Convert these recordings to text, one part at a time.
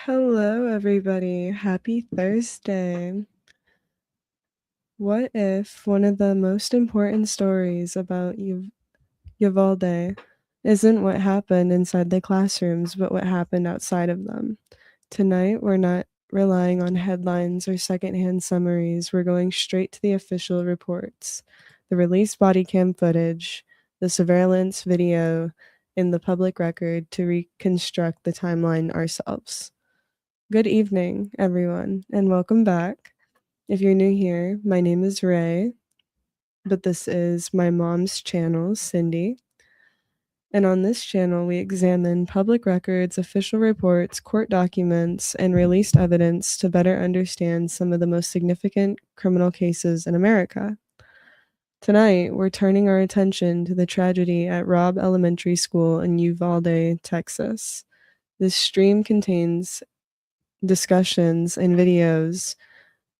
Hello, everybody. Happy Thursday. What if one of the most important stories about Uvalde isn't what happened inside the classrooms, but what happened outside of them? Tonight, we're not relying on headlines or secondhand summaries. We're going straight to the official reports, the released body cam footage, the surveillance video, and the public record to reconstruct the timeline ourselves. Good evening, everyone, and welcome back. If you're new here, my name is Ray, but this is my mom's channel, Cindy. And on this channel, we examine public records, official reports, court documents, and released evidence to better understand some of the most significant criminal cases in America. Tonight, we're turning our attention to the tragedy at Robb Elementary School in Uvalde, Texas. This stream contains discussions and videos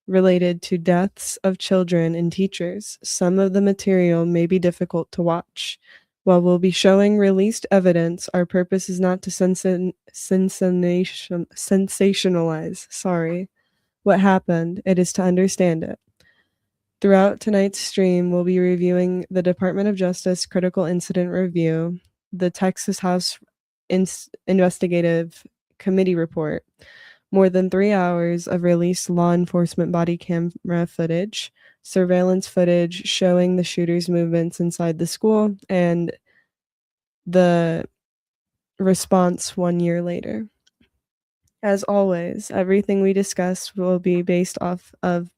related to deaths of children and teachers. Some of the material may be difficult to watch. While we'll be showing released evidence, our purpose is not to sensationalize what happened. It is to understand it. Throughout tonight's stream, we'll be reviewing the Department of Justice Critical Incident Review, the Texas House Investigative Committee report, more than 3 hours of released law enforcement body camera footage, surveillance footage showing the shooter's movements inside the school, and the response 1 year later. As always, everything we discuss will be based off of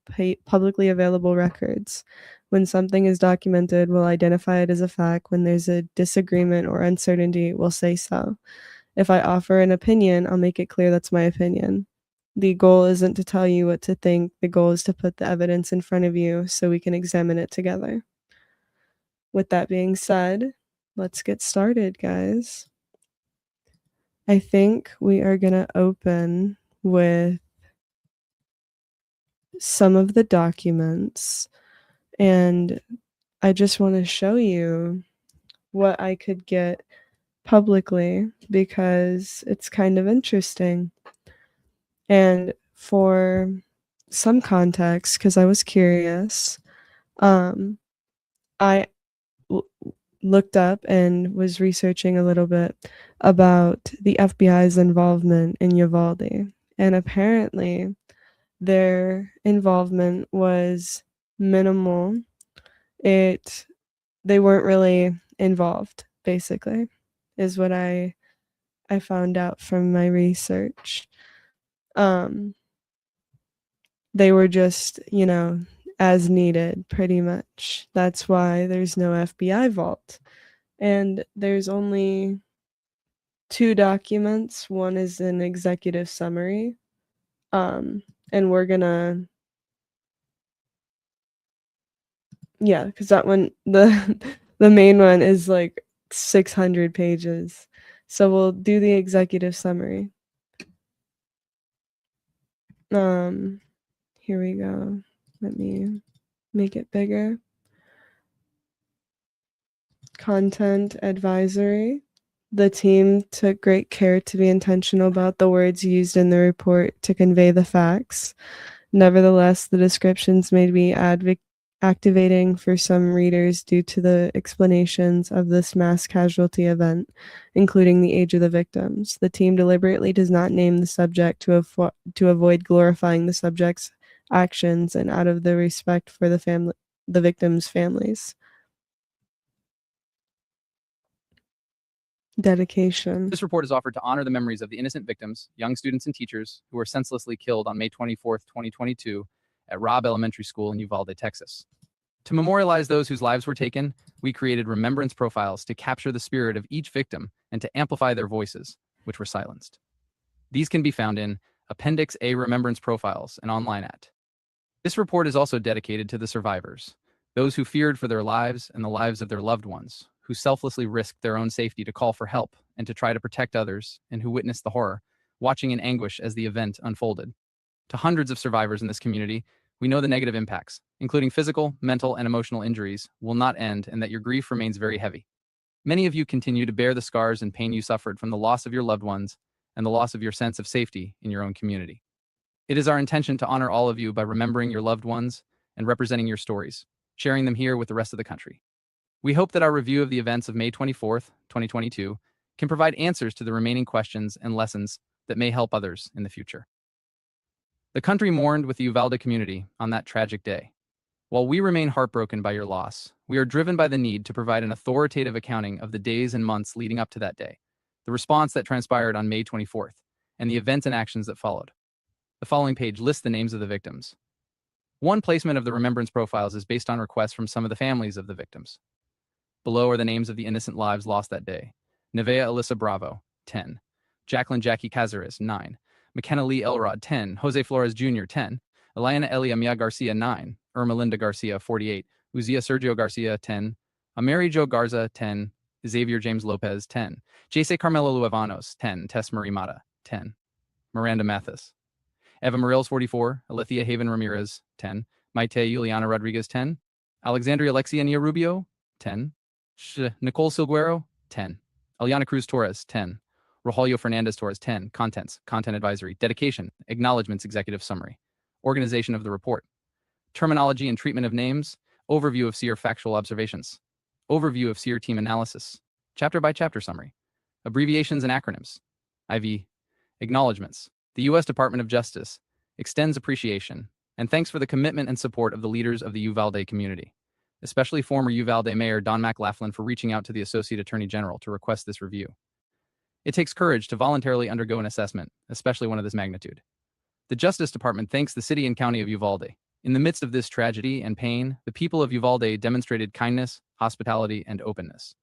publicly available records. When something is documented, we'll identify it as a fact. When there's a disagreement or uncertainty, we'll say so. If I offer an opinion, I'll make it clear that's my opinion. The goal isn't to tell you what to think. The goal is to put the evidence in front of you so we can examine it together. With that being said, let's get started, guys. I think we are going to open with some of the documents, and I just want to show you what I could get publicly because it's kind of interesting. And for some context, because I was curious, I looked up and was researching a little bit about the FBI's involvement in Uvalde. And apparently, their involvement was minimal. They weren't really involved, basically, is what I found out from my research. They were just, as needed, pretty much. That's why there's no FBI vault. And there's only 2 documents. One is an executive summary. And we're gonna, because that one, the main one is like 600 pages. So we'll do the executive summary. Here we go. Let me make it bigger. Content advisory. The team took great care to be intentional about the words used in the report to convey the facts. Nevertheless, the descriptions may be activating for some readers due to the explanations of this mass casualty event, including the age of the victims. The team deliberately does not name the subject to avoid glorifying the subject's actions and out of the respect for the victims' families. Dedication. This report is offered to honor the memories of the innocent victims, young students and teachers who were senselessly killed on May 24th, 2022 at Robb Elementary School in Uvalde, Texas. To memorialize those whose lives were taken, we created remembrance profiles to capture the spirit of each victim and to amplify their voices, which were silenced. These can be found in Appendix A Remembrance Profiles and online at. This report is also dedicated to the survivors, those who feared for their lives and the lives of their loved ones, who selflessly risked their own safety to call for help and to try to protect others, and who witnessed the horror, watching in anguish as the event unfolded. To hundreds of survivors in this community, we know the negative impacts, including physical, mental, and emotional injuries, will not end and that your grief remains very heavy. Many of you continue to bear the scars and pain you suffered from the loss of your loved ones and the loss of your sense of safety in your own community. It is our intention to honor all of you by remembering your loved ones and representing your stories, sharing them here with the rest of the country. We hope that our review of the events of May 24th, 2022 can provide answers to the remaining questions and lessons that may help others in the future. The country mourned with the Uvalde community on that tragic day. While we remain heartbroken by your loss, we are driven by the need to provide an authoritative accounting of the days and months leading up to that day, the response that transpired on May 24th, and the events and actions that followed. The following page lists the names of the victims. One placement of the remembrance profiles is based on requests from some of the families of the victims. Below are the names of the innocent lives lost that day. Nevea Alyssa Bravo, 10. Jacqueline Jackie Cazares, 9. McKenna Lee Elrod, 10. Jose Flores Jr., 10. Eliana Elia Mia Garcia, 9. Irma Linda Garcia, 48. Uzia Sergio Garcia, 10. Ameri Jo Garza, 10. Xavier James Lopez, 10. Jose Carmelo Luevanos, 10. Tess Marie Mata, 10. Miranda Mathis. Eva Morales, 44. Alethea Haven Ramirez, 10. Maite Juliana Rodriguez, 10. Alexandria Alexia Nia Rubio, 10. Nicole Silguero, 10. Eliana Cruz Torres, 10. Rogelio Fernandez Torres, 10. Contents, Content Advisory, Dedication, Acknowledgements, Executive Summary, Organization of the Report, Terminology and Treatment of Names, Overview of SEER Factual Observations, Overview of SEER Team Analysis, Chapter by Chapter Summary, Abbreviations and Acronyms, IV, Acknowledgements. The U.S. Department of Justice extends appreciation and thanks for the commitment and support of the leaders of the Uvalde community, especially former Uvalde Mayor Don McLaughlin for reaching out to the Associate Attorney General to request this review. It takes courage to voluntarily undergo an assessment, especially one of this magnitude. The Justice Department thanks the City and County of Uvalde. In the midst of this tragedy and pain, the people of Uvalde demonstrated kindness, hospitality, and openness.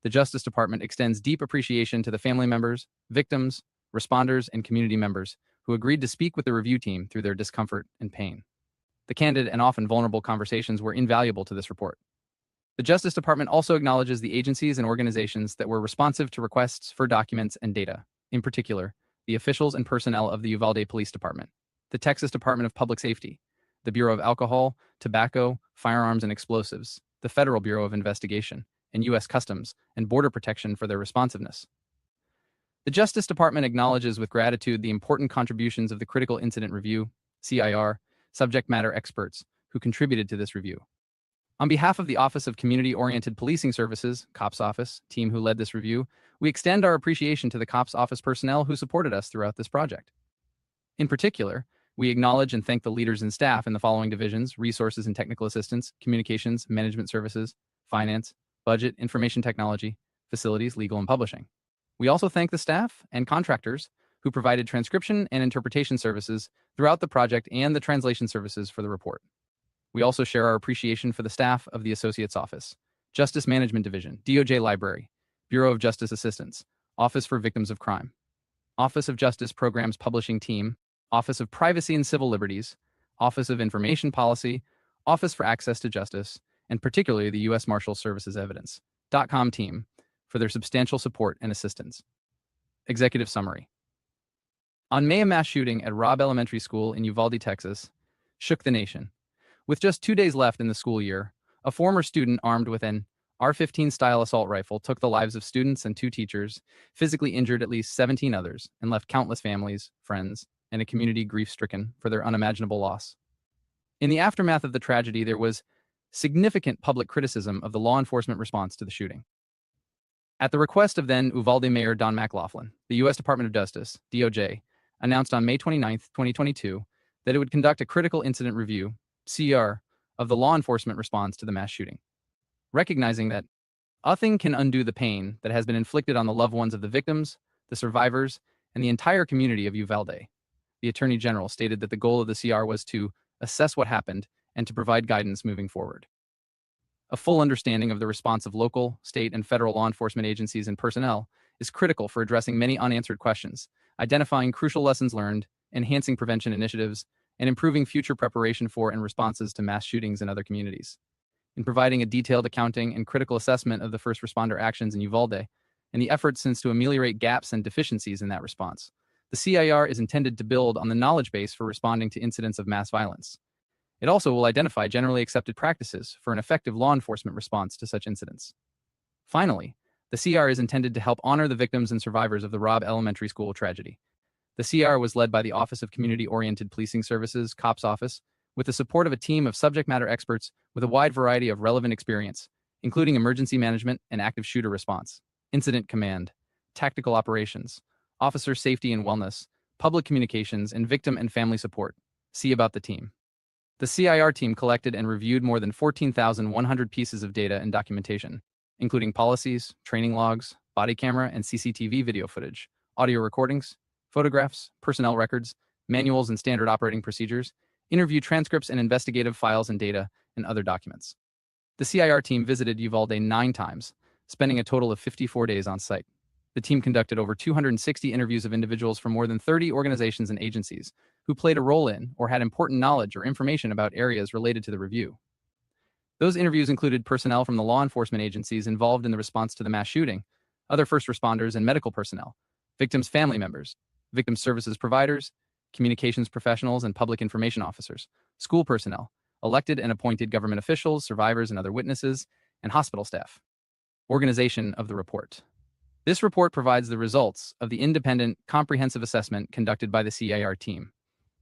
The Justice Department extends deep appreciation to the family members, victims, responders, and community members who agreed to speak with the review team through their discomfort and pain. The candid and often vulnerable conversations were invaluable to this report. The Justice Department also acknowledges the agencies and organizations that were responsive to requests for documents and data, in particular, the officials and personnel of the Uvalde Police Department, the Texas Department of Public Safety, the Bureau of Alcohol, Tobacco, Firearms, and Explosives, the Federal Bureau of Investigation, and U.S. Customs and Border Protection for their responsiveness. The Justice Department acknowledges with gratitude the important contributions of the Critical Incident Review, CIR, subject matter experts who contributed to this review. On behalf of the Office of Community-Oriented Policing Services, COPS Office, team who led this review, we extend our appreciation to the COPS Office personnel who supported us throughout this project. In particular, we acknowledge and thank the leaders and staff in the following divisions: Resources and Technical Assistance, Communications, Management Services, Finance, Budget, Information Technology, Facilities, Legal, and Publishing. We also thank the staff and contractors who provided transcription and interpretation services throughout the project and the translation services for the report. We also share our appreciation for the staff of the Associate's Office, Justice Management Division, DOJ Library, Bureau of Justice Assistance, Office for Victims of Crime, Office of Justice Programs Publishing Team, Office of Privacy and Civil Liberties, Office of Information Policy, Office for Access to Justice, and particularly the U.S. Marshals Services Evidence.com team for their substantial support and assistance. Executive Summary. On May, a mass shooting at Robb Elementary School in Uvalde, Texas, shook the nation. With just 2 days left in the school year, a former student armed with an AR-15 style assault rifle took the lives of students and 2 teachers, physically injured at least 17 others, and left countless families, friends, and a community grief-stricken for their unimaginable loss. In the aftermath of the tragedy, there was significant public criticism of the law enforcement response to the shooting. At the request of then Uvalde Mayor Don McLaughlin, the U.S. Department of Justice, DOJ, announced on May 29, 2022, that it would conduct a critical incident review, CR, of the law enforcement response to the mass shooting. Recognizing that nothing can undo the pain that has been inflicted on the loved ones of the victims, the survivors, and the entire community of Uvalde, the Attorney General stated that the goal of the CR was to assess what happened and to provide guidance moving forward. A full understanding of the response of local, state, and federal law enforcement agencies and personnel is critical for addressing many unanswered questions, identifying crucial lessons learned, enhancing prevention initiatives, and improving future preparation for and responses to mass shootings in other communities. In providing a detailed accounting and critical assessment of the first responder actions in Uvalde and the efforts since to ameliorate gaps and deficiencies in that response, the CIR is intended to build on the knowledge base for responding to incidents of mass violence. It also will identify generally accepted practices for an effective law enforcement response to such incidents. Finally, The CR is intended to help honor the victims and survivors of the Robb Elementary School tragedy. The CR was led by the Office of Community-Oriented Policing Services, COPS Office, with the support of a team of subject matter experts with a wide variety of relevant experience, including emergency management and active shooter response, incident command, tactical operations, officer safety and wellness, public communications, and victim and family support. See about the team. The CIR team collected and reviewed more than 14,100 pieces of data and documentation, including policies, training logs, body camera and CCTV video footage, audio recordings, photographs, personnel records, manuals and standard operating procedures, interview transcripts and investigative files and data, and other documents. The CIR team visited Uvalde 9 times, spending a total of 54 days on site. The team conducted over 260 interviews of individuals from more than 30 organizations and agencies who played a role in or had important knowledge or information about areas related to the review. Those interviews included personnel from the law enforcement agencies involved in the response to the mass shooting, other first responders and medical personnel, victims' family members, victim services providers, communications professionals and public information officers, school personnel, elected and appointed government officials, survivors and other witnesses, and hospital staff. Organization of the report. This report provides the results of the independent, comprehensive assessment conducted by the CIR team.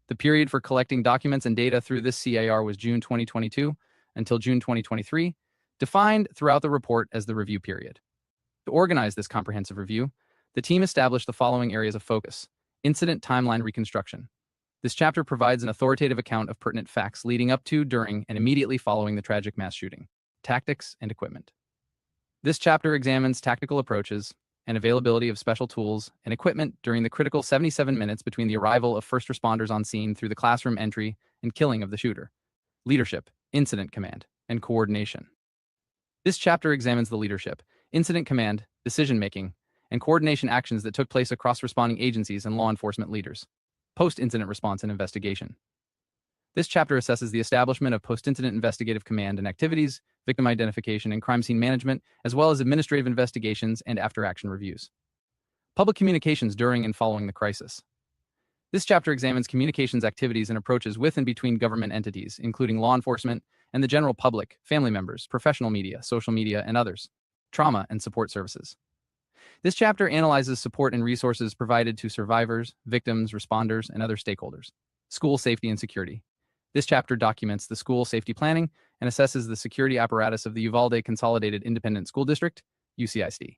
The period for collecting documents and data through this CIR was June 2022 until June 2023, defined throughout the report as the review period. To organize this comprehensive review, the team established the following areas of focus. Incident timeline reconstruction. This chapter provides an authoritative account of pertinent facts leading up to, during, and immediately following the tragic mass shooting. Tactics and equipment. This chapter examines tactical approaches and availability of special tools and equipment during the critical 77 minutes between the arrival of first responders on scene through the classroom entry and killing of the shooter. Leadership, incident command, and coordination. This chapter examines the leadership, incident command, decision-making, and coordination actions that took place across responding agencies and law enforcement leaders. Post-incident response and investigation. This chapter assesses the establishment of post-incident investigative command and activities, victim identification and crime scene management, as well as administrative investigations and after-action reviews. Public communications during and following the crisis. This chapter examines communications activities and approaches with and between government entities, including law enforcement and the general public, family members, professional media, social media, and others. Trauma and support services. This chapter analyzes support and resources provided to survivors, victims, responders, and other stakeholders. School safety and security. This chapter documents the school safety planning and assesses the security apparatus of the Uvalde Consolidated Independent School District, UCISD.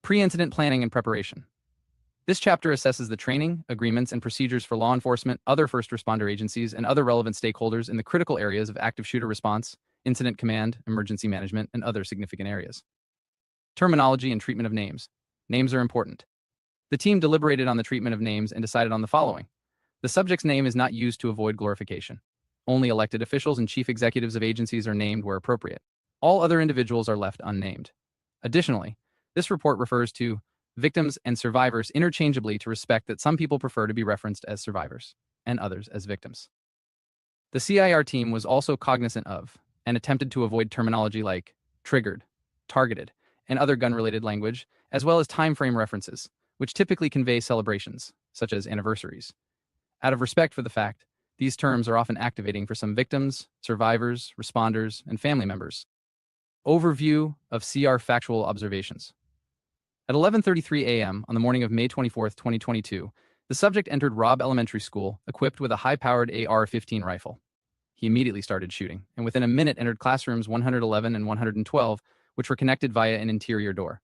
Pre-incident planning and preparation. This chapter assesses the training, agreements, and procedures for law enforcement, other first responder agencies, and other relevant stakeholders in the critical areas of active shooter response, incident command, emergency management, and other significant areas. Terminology and treatment of names. Names are important. The team deliberated on the treatment of names and decided on the following. The subject's name is not used to avoid glorification. Only elected officials and chief executives of agencies are named where appropriate. All other individuals are left unnamed. Additionally, this report refers to victims and survivors interchangeably to respect that some people prefer to be referenced as survivors and others as victims. The CIR team was also cognizant of and attempted to avoid terminology like triggered, targeted, and other gun-related language, as well as time frame references, which typically convey celebrations, such as anniversaries. Out of respect for the fact, these terms are often activating for some victims, survivors, responders, and family members. Overview of CR factual observations. At 11:33 a.m. on the morning of May 24, 2022, the subject entered Robb Elementary School equipped with a high-powered AR-15 rifle. He immediately started shooting, and within a minute entered classrooms 111 and 112, which were connected via an interior door.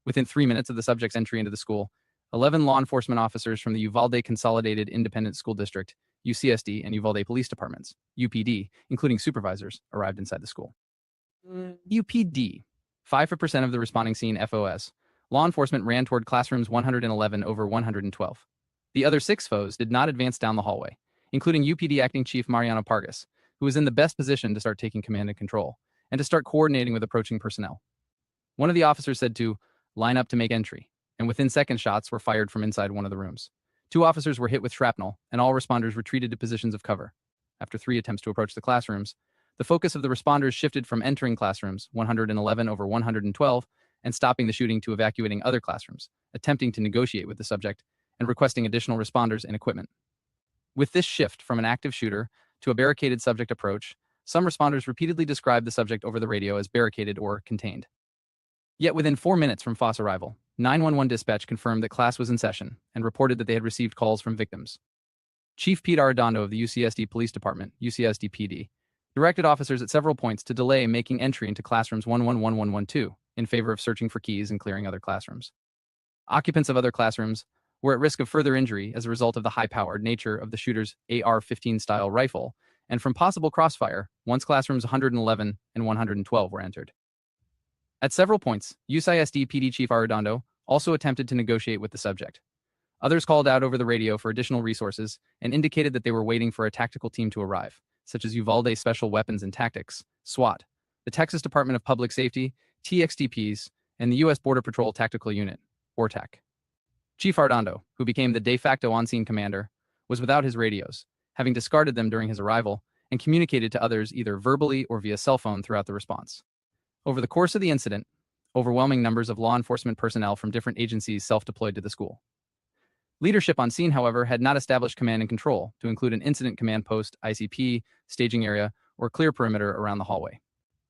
Within 3 minutes of the subject's entry into the school, 11 law enforcement officers from the Uvalde Consolidated Independent School District, UCSD, and Uvalde Police Departments, UPD, including supervisors, arrived inside the school. UPD, 5% of the responding scene FOS. Law enforcement ran toward classrooms 111 over 112. The other 6 FOs did not advance down the hallway, including UPD Acting Chief Mariano Pargas, who was in the best position to start taking command and control, and to start coordinating with approaching personnel. One of the officers said to line up to make entry, and within seconds shots were fired from inside one of the rooms. 2 officers were hit with shrapnel, and all responders retreated to positions of cover. After 3 attempts to approach the classrooms, the focus of the responders shifted from entering classrooms 111 over 112 and stopping the shooting to evacuating other classrooms, attempting to negotiate with the subject, and requesting additional responders and equipment. With this shift from an active shooter to a barricaded subject approach, some responders repeatedly described the subject over the radio as barricaded or contained. Yet within 4 minutes from FOSS arrival, 911 dispatch confirmed that class was in session and reported that they had received calls from victims. Chief Pete Arredondo of the UCSD Police Department, UCSD PD, directed officers at several points to delay making entry into classrooms 111112 in favor of searching for keys and clearing other classrooms. Occupants of other classrooms were at risk of further injury as a result of the high-powered nature of the shooter's AR-15 style rifle and from possible crossfire once classrooms 111 and 112 were entered. At several points, UCSD PD Chief Arredondo also attempted to negotiate with the subject. Others called out over the radio for additional resources and indicated that they were waiting for a tactical team to arrive, such as Uvalde Special Weapons and Tactics, SWAT, the Texas Department of Public Safety, TXTPs, and the U.S. Border Patrol Tactical Unit, ORTAC. Chief Arredondo, who became the de facto on-scene commander, was without his radios, having discarded them during his arrival, and communicated to others either verbally or via cell phone throughout the response. Over the course of the incident, overwhelming numbers of law enforcement personnel from different agencies self-deployed to the school. Leadership on scene, however, had not established command and control to include an incident command post, ICP, staging area, or clear perimeter around the hallway,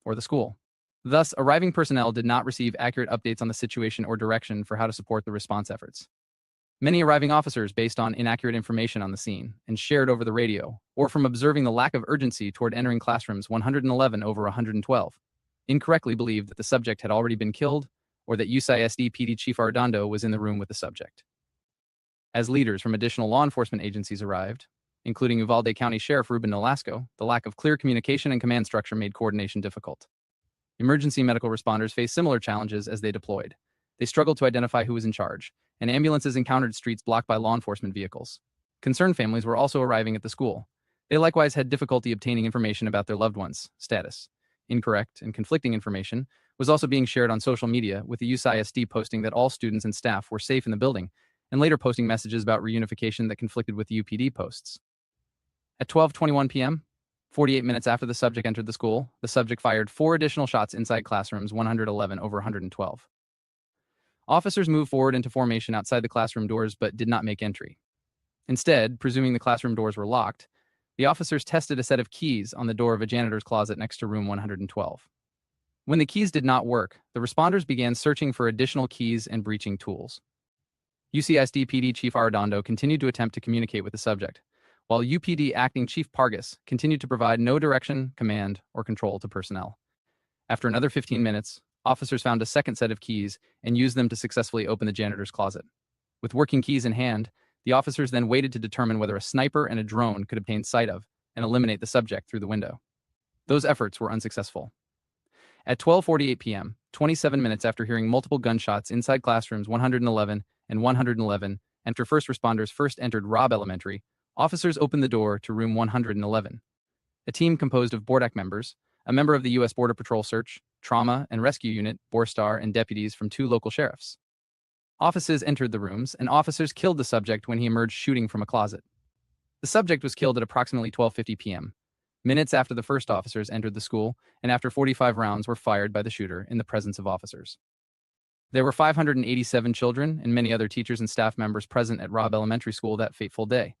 or the school. Thus, arriving personnel did not receive accurate updates on the situation or direction for how to support the response efforts. Many arriving officers based on inaccurate information on the scene and shared over the radio, or from observing the lack of urgency toward entering classrooms 111 over 112, incorrectly believed that the subject had already been killed or that UCSD PD Chief Arredondo was in the room with the subject. As leaders from additional law enforcement agencies arrived, including Uvalde County Sheriff Ruben Nolasco, the lack of clear communication and command structure made coordination difficult. Emergency medical responders faced similar challenges as they deployed. They struggled to identify who was in charge, and ambulances encountered streets blocked by law enforcement vehicles. Concerned families were also arriving at the school. They likewise had difficulty obtaining information about their loved ones' status. Incorrect and conflicting information was also being shared on social media, with the UCSD posting that all students and staff were safe in the building, and later posting messages about reunification that conflicted with the UPD posts. At 12:21 p.m., 48 minutes after the subject entered the school, the subject fired 4 additional shots inside classrooms 111 over 112. Officers moved forward into formation outside the classroom doors but did not make entry. Instead, presuming the classroom doors were locked, the officers tested a set of keys on the door of a janitor's closet next to room 112. When the keys did not work, the responders began searching for additional keys and breaching tools. UCSD PD Chief Arredondo continued to attempt to communicate with the subject, while UPD Acting Chief Pargas continued to provide no direction, command, or control to personnel. After another 15 minutes, officers found a second set of keys and used them to successfully open the janitor's closet. With working keys in hand, the officers then waited to determine whether a sniper and a drone could obtain sight of and eliminate the subject through the window. Those efforts were unsuccessful. At 12:48 p.m., 27 minutes after hearing multiple gunshots inside classrooms 111 and 111, after first responders first entered Robb Elementary, officers opened the door to room 111. A team composed of BORDAC members, a member of the U.S. Border Patrol Search, Trauma, and Rescue Unit, BORSTAR, and deputies from 2 local sheriffs. Officers entered the rooms, and officers killed the subject when he emerged shooting from a closet. The subject was killed at approximately 12:50 p.m., minutes after the first officers entered the school, and after 45 rounds were fired by the shooter in the presence of officers. There were 587 children and many other teachers and staff members present at Robb Elementary School that fateful day.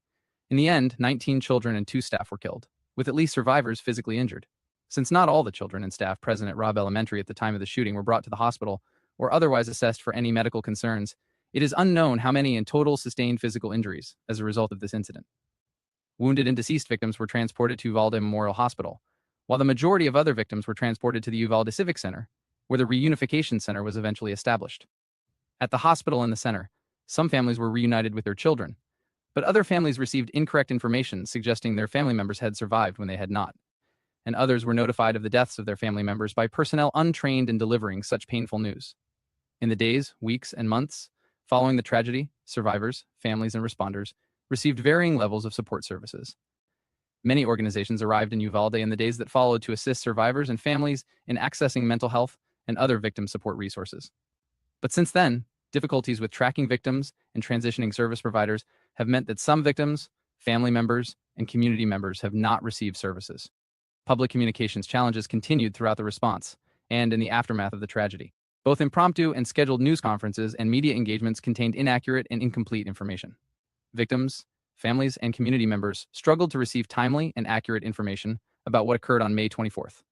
In the end, 19 children and 2 staff were killed, with at least survivors physically injured. Since not all the children and staff present at Robb Elementary at the time of the shooting were brought to the hospital or otherwise assessed for any medical concerns, it is unknown how many in total sustained physical injuries as a result of this incident. Wounded and deceased victims were transported to Uvalde Memorial Hospital, while the majority of other victims were transported to the Uvalde Civic Center, where the Reunification Center was eventually established. At the hospital and the center, some families were reunited with their children, but other families received incorrect information suggesting their family members had survived when they had not, and others were notified of the deaths of their family members by personnel untrained in delivering such painful news. In the days, weeks, and months following the tragedy, survivors, families, and responders received varying levels of support services. Many organizations arrived in Uvalde in the days that followed to assist survivors and families in accessing mental health and other victim support resources. But since then, difficulties with tracking victims and transitioning service providers have meant that some victims, family members, and community members have not received services. Public communications challenges continued throughout the response and in the aftermath of the tragedy. Both impromptu and scheduled news conferences and media engagements contained inaccurate and incomplete information. Victims, families, and community members struggled to receive timely and accurate information about what occurred on May 24th.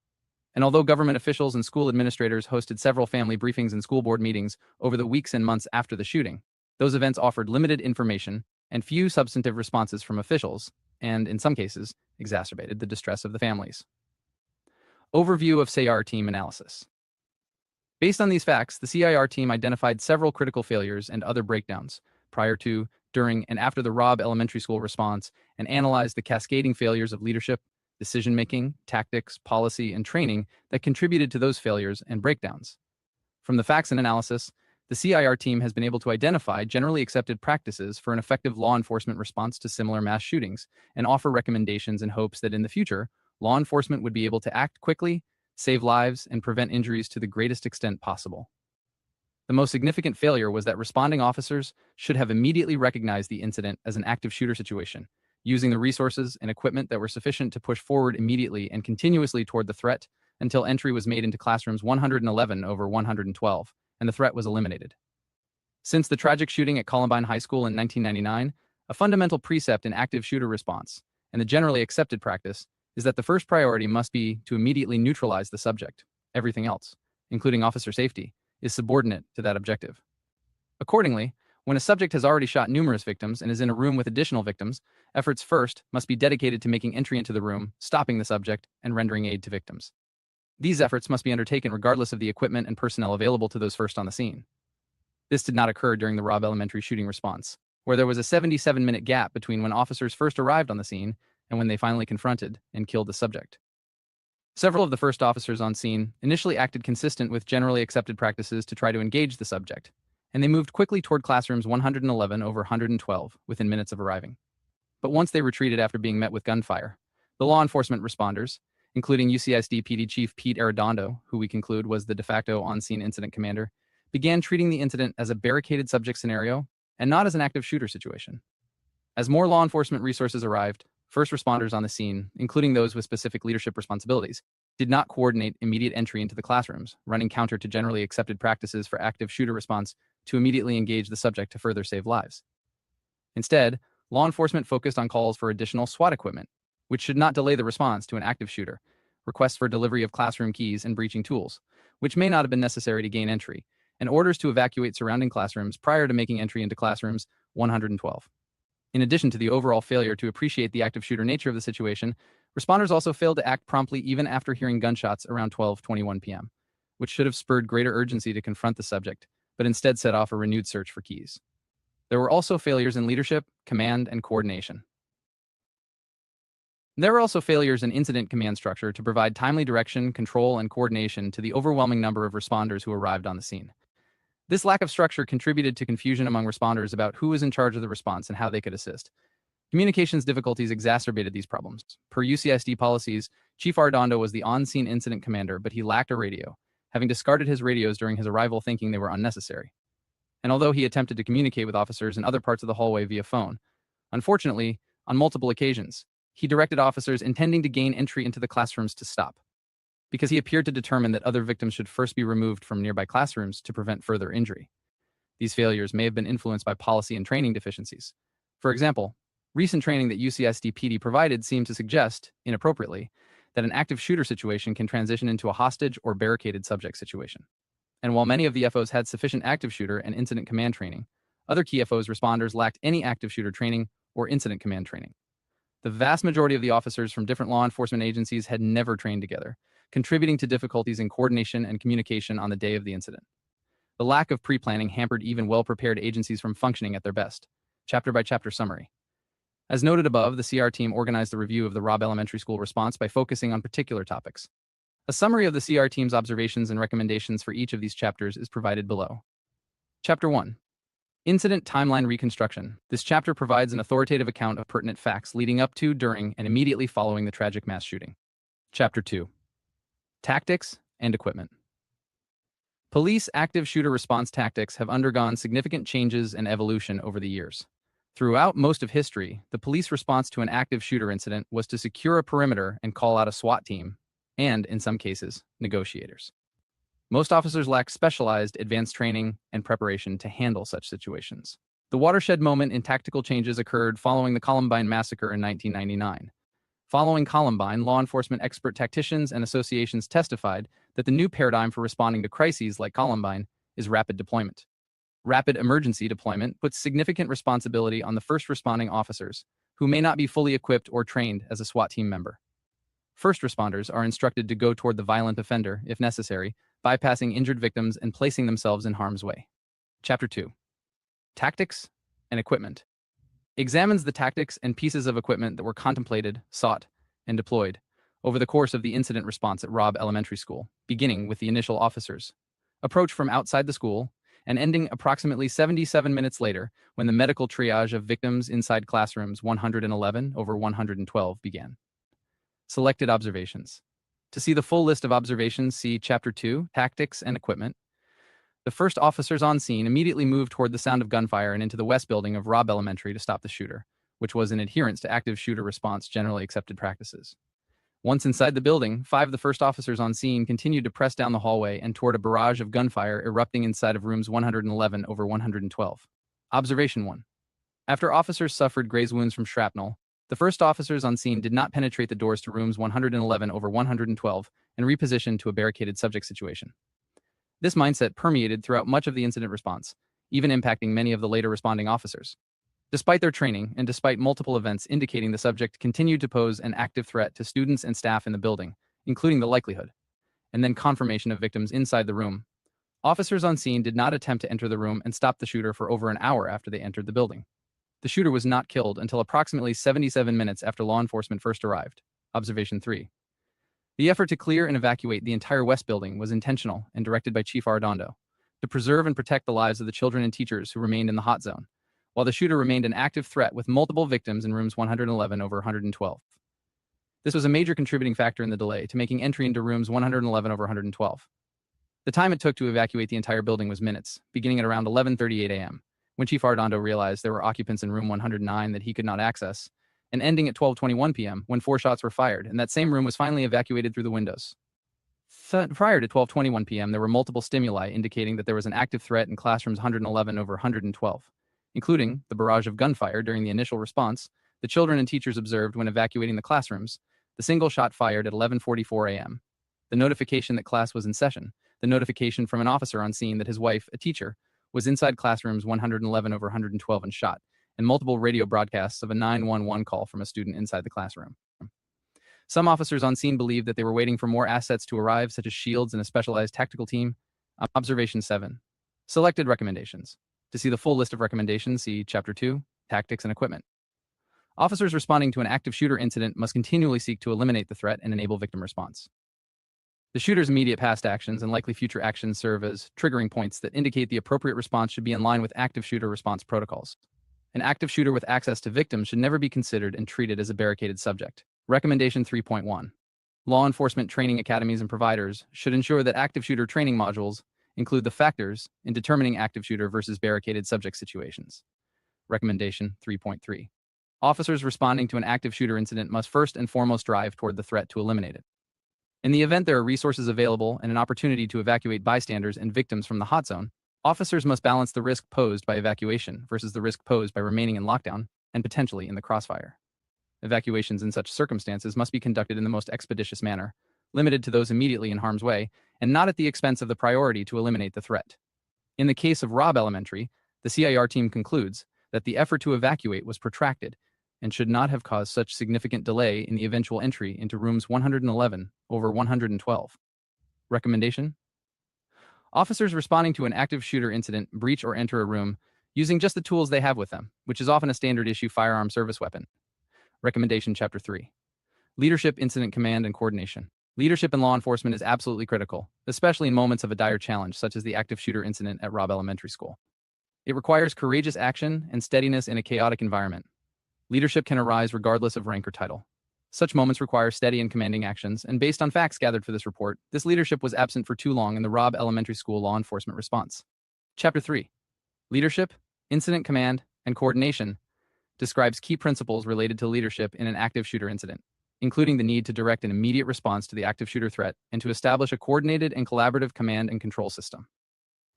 And although government officials and school administrators hosted several family briefings and school board meetings over the weeks and months after the shooting, those events offered limited information and few substantive responses from officials, and in some cases, exacerbated the distress of the families. Overview of CIR team analysis. Based on these facts, the CIR team identified several critical failures and other breakdowns prior to, during, and after the Robb Elementary School response and analyzed the cascading failures of leadership, decision-making, tactics, policy, and training that contributed to those failures and breakdowns. From the facts and analysis, the CIR team has been able to identify generally accepted practices for an effective law enforcement response to similar mass shootings and offer recommendations in hopes that in the future, law enforcement would be able to act quickly, save lives, and prevent injuries to the greatest extent possible. The most significant failure was that responding officers should have immediately recognized the incident as an active shooter situation, using the resources and equipment that were sufficient to push forward immediately and continuously toward the threat until entry was made into classrooms 111 over 112, and the threat was eliminated. Since the tragic shooting at Columbine High School in 1999, a fundamental precept in active shooter response, and the generally accepted practice, is that the first priority must be to immediately neutralize the subject. Everything else, including officer safety, is subordinate to that objective. Accordingly, when a subject has already shot numerous victims and is in a room with additional victims, efforts first must be dedicated to making entry into the room, stopping the subject, and rendering aid to victims. These efforts must be undertaken regardless of the equipment and personnel available to those first on the scene. This did not occur during the Robb Elementary shooting response, where there was a 77-minute gap between when officers first arrived on the scene and when they finally confronted and killed the subject. Several of the first officers on scene initially acted consistent with generally accepted practices to try to engage the subject, and they moved quickly toward classrooms 111 over 112 within minutes of arriving. But once they retreated after being met with gunfire, the law enforcement responders, including UCSD PD Chief Pete Arredondo, who we conclude was the de facto on-scene incident commander, began treating the incident as a barricaded subject scenario and not as an active shooter situation. As more law enforcement resources arrived, first responders on the scene, including those with specific leadership responsibilities, did not coordinate immediate entry into the classrooms, running counter to generally accepted practices for active shooter response to immediately engage the subject to further save lives. Instead, law enforcement focused on calls for additional SWAT equipment, which should not delay the response to an active shooter, requests for delivery of classroom keys and breaching tools, which may not have been necessary to gain entry, and orders to evacuate surrounding classrooms prior to making entry into classrooms 112. In addition to the overall failure to appreciate the active shooter nature of the situation, responders also failed to act promptly even after hearing gunshots around 12:21 p.m., which should have spurred greater urgency to confront the subject, but instead set off a renewed search for keys. There were also failures in leadership, command, and coordination. There were also failures in incident command structure to provide timely direction, control, and coordination to the overwhelming number of responders who arrived on the scene. This lack of structure contributed to confusion among responders about who was in charge of the response and how they could assist. Communications difficulties exacerbated these problems. Per UCSD policies, Chief Arredondo was the on-scene incident commander, but he lacked a radio, having discarded his radios during his arrival thinking they were unnecessary. And although he attempted to communicate with officers in other parts of the hallway via phone, unfortunately, on multiple occasions, he directed officers intending to gain entry into the classrooms to stop, because he appeared to determine that other victims should first be removed from nearby classrooms to prevent further injury. These failures may have been influenced by policy and training deficiencies. For example, recent training that UCSD PD provided seemed to suggest, inappropriately, that an active shooter situation can transition into a hostage or barricaded subject situation. And while many of the FOs had sufficient active shooter and incident command training, other key FOs responders lacked any active shooter training or incident command training. The vast majority of the officers from different law enforcement agencies had never trained together, contributing to difficulties in coordination and communication on the day of the incident. The lack of pre-planning hampered even well-prepared agencies from functioning at their best. Chapter-by-chapter summary. As noted above, the CR team organized the review of the Robb Elementary School response by focusing on particular topics. A summary of the CR team's observations and recommendations for each of these chapters is provided below. Chapter 1. Incident Timeline Reconstruction. This chapter provides an authoritative account of pertinent facts leading up to, during, and immediately following the tragic mass shooting. Chapter 2. Tactics and Equipment. Police active shooter response tactics have undergone significant changes and evolution over the years. Throughout most of history, the police response to an active shooter incident was to secure a perimeter and call out a SWAT team, and, in some cases, negotiators. Most officers lack specialized, advanced training and preparation to handle such situations. The watershed moment in tactical changes occurred following the Columbine massacre in 1999. Following Columbine, law enforcement expert tacticians and associations testified that the new paradigm for responding to crises like Columbine is rapid deployment. Rapid emergency deployment puts significant responsibility on the first responding officers, who may not be fully equipped or trained as a SWAT team member. First responders are instructed to go toward the violent offender, if necessary, bypassing injured victims and placing themselves in harm's way. Chapter 2. Tactics and Equipment examines the tactics and pieces of equipment that were contemplated, sought, and deployed over the course of the incident response at Robb Elementary School, beginning with the initial officers' approach from outside the school and ending approximately 77 minutes later when the medical triage of victims inside classrooms 111 over 112 began. Selected observations. To see the full list of observations, see Chapter 2, Tactics and Equipment. The first officers on scene immediately moved toward the sound of gunfire and into the west building of Robb Elementary to stop the shooter, which was in adherence to active shooter response generally accepted practices. Once inside the building, 5 of the first officers on scene continued to press down the hallway and toward a barrage of gunfire erupting inside of rooms 111 over 112. Observation 1. After officers suffered graze wounds from shrapnel, the first officers on scene did not penetrate the doors to rooms 111 over 112 and repositioned to a barricaded subject situation. This mindset permeated throughout much of the incident response, even impacting many of the later responding officers. Despite their training and despite multiple events indicating the subject continued to pose an active threat to students and staff in the building, including the likelihood, and then confirmation of victims inside the room, officers on scene did not attempt to enter the room and stop the shooter for over an hour after they entered the building. The shooter was not killed until approximately 77 minutes after law enforcement first arrived. Observation 3. The effort to clear and evacuate the entire West Building was intentional and directed by Chief Arredondo to preserve and protect the lives of the children and teachers who remained in the hot zone, while the shooter remained an active threat with multiple victims in rooms 111 over 112. This was a major contributing factor in the delay to making entry into rooms 111 over 112. The time it took to evacuate the entire building was minutes, beginning at around 11:38 a.m., when Chief Arredondo realized there were occupants in room 109 that he could not access, and ending at 12:21 p.m. when 4 shots were fired, and that same room was finally evacuated through the windows. Prior to 12:21 p.m., there were multiple stimuli indicating that there was an active threat in classrooms 111 over 112, including the barrage of gunfire during the initial response the children and teachers observed when evacuating the classrooms, the single shot fired at 11:44 a.m., the notification that class was in session, the notification from an officer on scene that his wife, a teacher, was inside classrooms 111 over 112 and shot, and multiple radio broadcasts of a 911 call from a student inside the classroom. Some officers on scene believed that they were waiting for more assets to arrive, such as shields and a specialized tactical team. Observation 7. Selected recommendations. To see the full list of recommendations, see Chapter 2, Tactics and Equipment. Officers responding to an active shooter incident must continually seek to eliminate the threat and enable victim response. The shooter's immediate past actions and likely future actions serve as triggering points that indicate the appropriate response should be in line with active shooter response protocols. An active shooter with access to victims should never be considered and treated as a barricaded subject. Recommendation 3.1. Law enforcement training academies and providers should ensure that active shooter training modules include the factors in determining active shooter versus barricaded subject situations. Recommendation 3.3. Officers responding to an active shooter incident must first and foremost drive toward the threat to eliminate it. In the event there are resources available and an opportunity to evacuate bystanders and victims from the hot zone, officers must balance the risk posed by evacuation versus the risk posed by remaining in lockdown and potentially in the crossfire. Evacuations in such circumstances must be conducted in the most expeditious manner, limited to those immediately in harm's way, and not at the expense of the priority to eliminate the threat. In the case of Robb Elementary, the CIR team concludes that the effort to evacuate was protracted and should not have caused such significant delay in the eventual entry into rooms 111 over 112. Recommendation? Officers responding to an active shooter incident breach or enter a room using just the tools they have with them, which is often a standard issue firearm service weapon. Recommendation Chapter 3. Leadership, Incident Command, and Coordination. Leadership in law enforcement is absolutely critical, especially in moments of a dire challenge such as the active shooter incident at Robb Elementary School. It requires courageous action and steadiness in a chaotic environment. Leadership can arise regardless of rank or title. Such moments require steady and commanding actions, and based on facts gathered for this report, this leadership was absent for too long in the Robb Elementary School law enforcement response. Chapter 3. Leadership, Incident Command, and Coordination describes key principles related to leadership in an active shooter incident, including the need to direct an immediate response to the active shooter threat and to establish a coordinated and collaborative command and control system.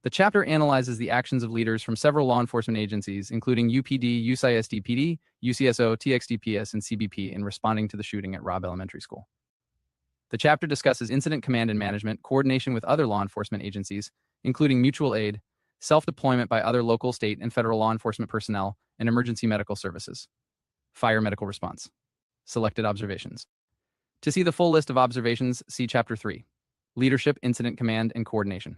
The chapter analyzes the actions of leaders from several law enforcement agencies, including UPD, USISD PD, UCSO, TXDPS, and CBP, in responding to the shooting at Robb Elementary School. The chapter discusses incident command and management, coordination with other law enforcement agencies, including mutual aid, self-deployment by other local, state, and federal law enforcement personnel, and emergency medical services. Fire medical response. Selected observations. To see the full list of observations, see Chapter 3, Leadership, Incident Command, and Coordination.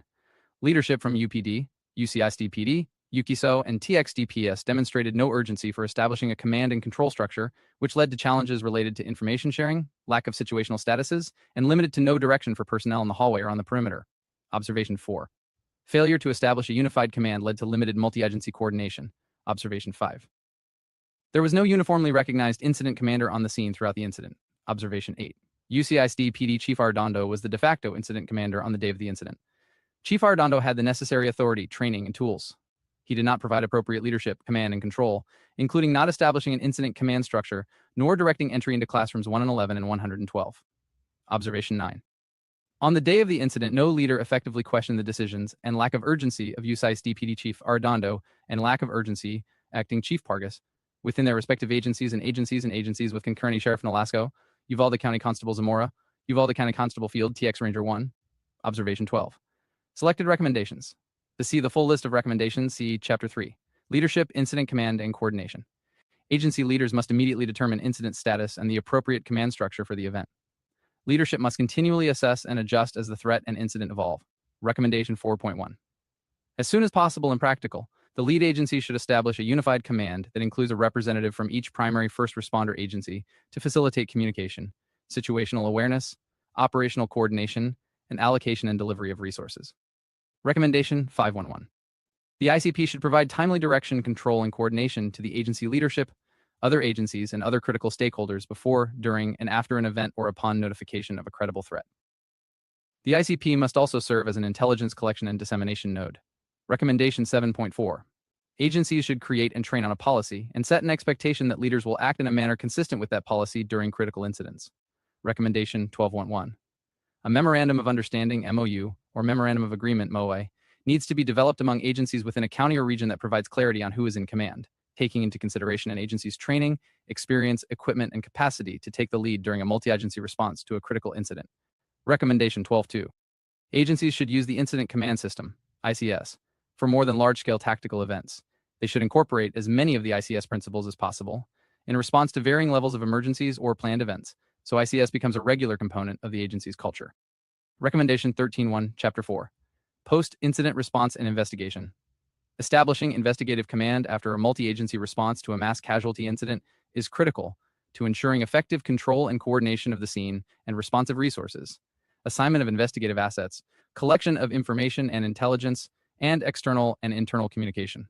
Leadership from UPD, UCSD-PD, UCSO, and TXDPS demonstrated no urgency for establishing a command and control structure, which led to challenges related to information sharing, lack of situational statuses, and limited to no direction for personnel in the hallway or on the perimeter. Observation 4. Failure to establish a unified command led to limited multi-agency coordination. Observation 5. There was no uniformly recognized incident commander on the scene throughout the incident. Observation 8. UCSD PD Chief Arredondo was the de facto incident commander on the day of the incident. Chief Arredondo had the necessary authority, training, and tools. He did not provide appropriate leadership, command, and control, including not establishing an incident command structure, nor directing entry into classrooms 111 and 112. Observation 9. On the day of the incident, no leader effectively questioned the decisions and lack of urgency of UCSD PD Chief Arredondo and lack of urgency acting Chief Pargas within their respective agencies with concurrent Sheriff Nolasco, Uvalde County Constable Zamora, Uvalde County Constable Field TX Ranger 1. Observation 12. Selected recommendations. To see the full list of recommendations, see Chapter 3, Leadership, Incident Command, and Coordination. Agency leaders must immediately determine incident status and the appropriate command structure for the event. Leadership must continually assess and adjust as the threat and incident evolve. Recommendation 4.1. As soon as possible and practical, the lead agency should establish a unified command that includes a representative from each primary first responder agency to facilitate communication, situational awareness, operational coordination, and allocation and delivery of resources. Recommendation 5.1. The ICP should provide timely direction, control, and coordination to the agency leadership, other agencies, and other critical stakeholders before, during, and after an event or upon notification of a credible threat. The ICP must also serve as an intelligence collection and dissemination node. Recommendation 7.4. Agencies should create and train on a policy and set an expectation that leaders will act in a manner consistent with that policy during critical incidents. Recommendation 12.1. A Memorandum of Understanding (MOU) or Memorandum of Agreement (MOA) needs to be developed among agencies within a county or region that provides clarity on who is in command, taking into consideration an agency's training, experience, equipment, and capacity to take the lead during a multi-agency response to a critical incident. Recommendation 12.2. Agencies should use the Incident Command System, ICS, for more than large-scale tactical events. They should incorporate as many of the ICS principles as possible in response to varying levels of emergencies or planned events, so ICS becomes a regular component of the agency's culture. Recommendation 13.1, Chapter 4. Post-Incident Response and Investigation. Establishing investigative command after a multi-agency response to a mass casualty incident is critical to ensuring effective control and coordination of the scene and responsive resources, assignment of investigative assets, collection of information and intelligence, and external and internal communication.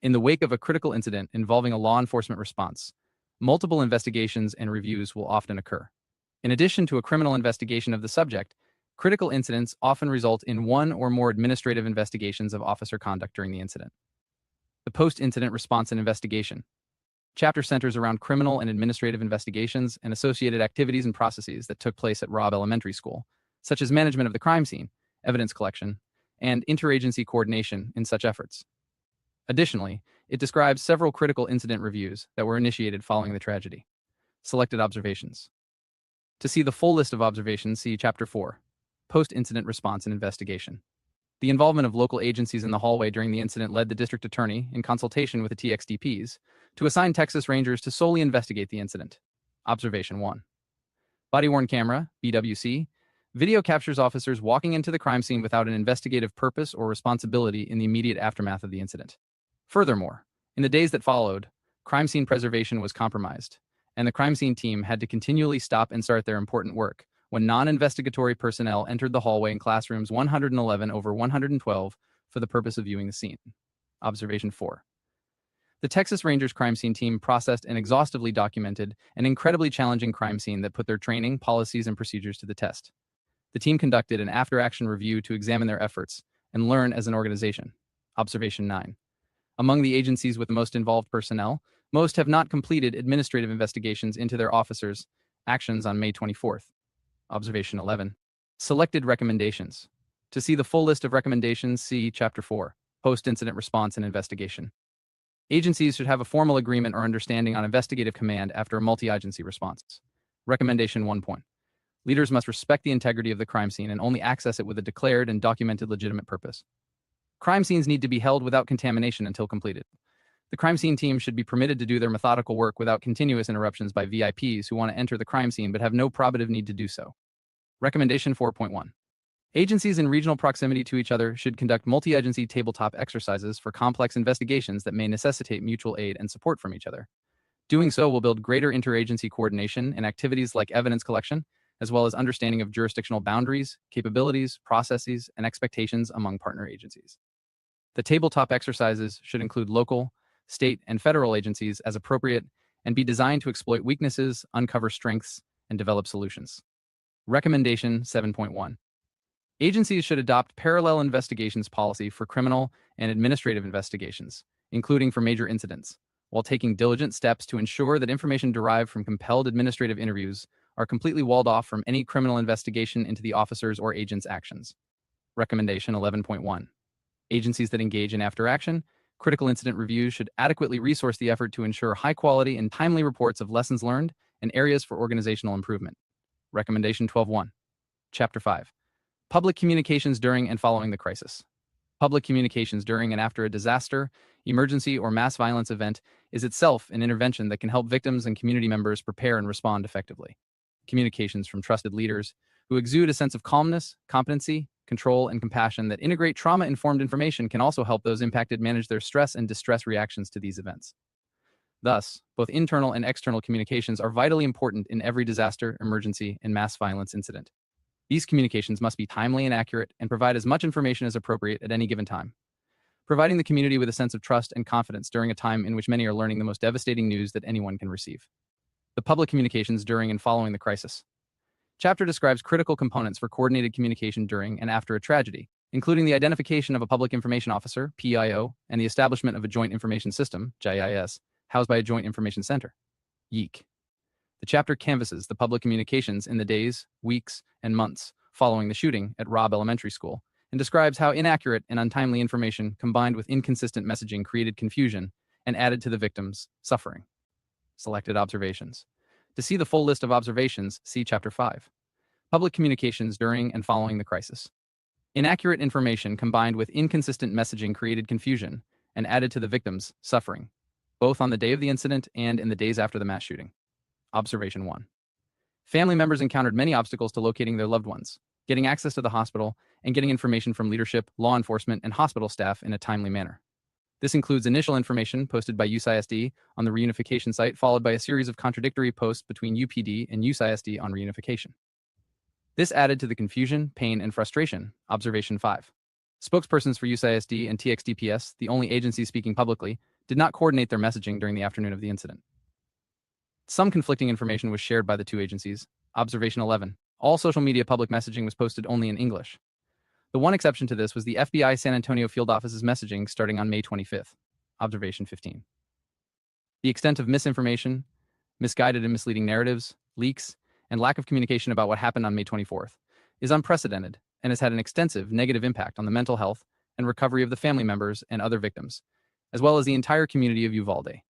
In the wake of a critical incident involving a law enforcement response, multiple investigations and reviews will often occur. In addition to a criminal investigation of the subject, critical incidents often result in one or more administrative investigations of officer conduct during the incident. The post-incident response and investigation. Chapter centers around criminal and administrative investigations and associated activities and processes that took place at Robb Elementary School, such as management of the crime scene, evidence collection, and interagency coordination in such efforts. Additionally, it describes several critical incident reviews that were initiated following the tragedy. Selected observations. To see the full list of observations, see Chapter 4, Post-Incident Response and Investigation. The involvement of local agencies in the hallway during the incident led the district attorney, in consultation with the TXDPs, to assign Texas Rangers to solely investigate the incident. Observation 1. Body-worn camera, BWC, video captures officers walking into the crime scene without an investigative purpose or responsibility in the immediate aftermath of the incident. Furthermore, in the days that followed, crime scene preservation was compromised, and the crime scene team had to continually stop and start their important work when non-investigatory personnel entered the hallway in classrooms 111 over 112 for the purpose of viewing the scene. Observation 4. The Texas Rangers crime scene team processed and exhaustively documented an incredibly challenging crime scene that put their training, policies, and procedures to the test. The team conducted an after-action review to examine their efforts and learn as an organization. Observation 9. Among the agencies with the most involved personnel, most have not completed administrative investigations into their officers' actions on May 24th. Observation 11. Selected recommendations. To see the full list of recommendations, see Chapter 4, Post-Incident Response and Investigation. Agencies should have a formal agreement or understanding on investigative command after a multi-agency response. Recommendation 1 point. Leaders must respect the integrity of the crime scene and only access it with a declared and documented legitimate purpose. Crime scenes need to be held without contamination until completed. The crime scene team should be permitted to do their methodical work without continuous interruptions by VIPs who want to enter the crime scene but have no probative need to do so. Recommendation 4.1. Agencies in regional proximity to each other should conduct multi-agency tabletop exercises for complex investigations that may necessitate mutual aid and support from each other. Doing so will build greater interagency coordination in activities like evidence collection, as well as understanding of jurisdictional boundaries, capabilities, processes, and expectations among partner agencies. The tabletop exercises should include local, state, and federal agencies as appropriate and be designed to exploit weaknesses, uncover strengths, and develop solutions. Recommendation 7.1. Agencies should adopt parallel investigations policy for criminal and administrative investigations, including for major incidents, while taking diligent steps to ensure that information derived from compelled administrative interviews are completely walled off from any criminal investigation into the officers' or agents' actions. Recommendation 11.1. Agencies that engage in after-action, critical incident reviews should adequately resource the effort to ensure high-quality and timely reports of lessons learned and areas for organizational improvement. Recommendation 12.1. Chapter 5. Public communications during and following the crisis. Public communications during and after a disaster, emergency, or mass violence event is itself an intervention that can help victims and community members prepare and respond effectively. Communications from trusted leaders who exude a sense of calmness, competency, control, and compassion that integrate trauma-informed information can also help those impacted manage their stress and distress reactions to these events. Thus, both internal and external communications are vitally important in every disaster, emergency, and mass violence incident. These communications must be timely and accurate and provide as much information as appropriate at any given time, providing the community with a sense of trust and confidence during a time in which many are learning the most devastating news that anyone can receive. The public communications during and following the crisis. Chapter describes critical components for coordinated communication during and after a tragedy, including the identification of a public information officer, PIO, and the establishment of a joint information system, JIS, housed by a joint information center, YIC. The chapter canvasses the public communications in the days, weeks, and months following the shooting at Robb Elementary School and describes how inaccurate and untimely information combined with inconsistent messaging created confusion and added to the victims' suffering. Selected observations. To see the full list of observations, see Chapter 5. Public communications during and following the crisis. Inaccurate information combined with inconsistent messaging created confusion and added to the victims' suffering, both on the day of the incident and in the days after the mass shooting. Observation 1. Family members encountered many obstacles to locating their loved ones, getting access to the hospital, and getting information from leadership, law enforcement, and hospital staff in a timely manner. This includes initial information posted by USISD on the reunification site, followed by a series of contradictory posts between UPD and USISD on reunification. This added to the confusion, pain, and frustration. Observation 5. Spokespersons for USISD and TXDPS, the only agencies speaking publicly, did not coordinate their messaging during the afternoon of the incident. Some conflicting information was shared by the two agencies. Observation 11. All social media public messaging was posted only in English. The one exception to this was the FBI San Antonio field office's messaging starting on May 25th. Observation 15. The extent of misinformation, misguided and misleading narratives, leaks, and lack of communication about what happened on May 24th is unprecedented and has had an extensive negative impact on the mental health and recovery of the family members and other victims, as well as the entire community of Uvalde.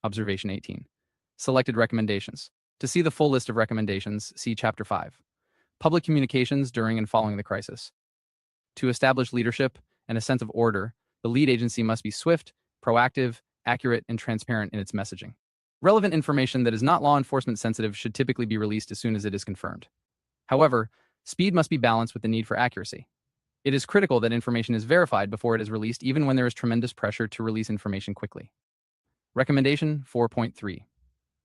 Observation 18. Selected recommendations. To see the full list of recommendations, see Chapter 5. Public communications during and following the crisis. To establish leadership and a sense of order, the lead agency must be swift, proactive, accurate, and transparent in its messaging. Relevant information that is not law enforcement sensitive should typically be released as soon as it is confirmed. However, speed must be balanced with the need for accuracy. It is critical that information is verified before it is released, even when there is tremendous pressure to release information quickly. Recommendation 4.3.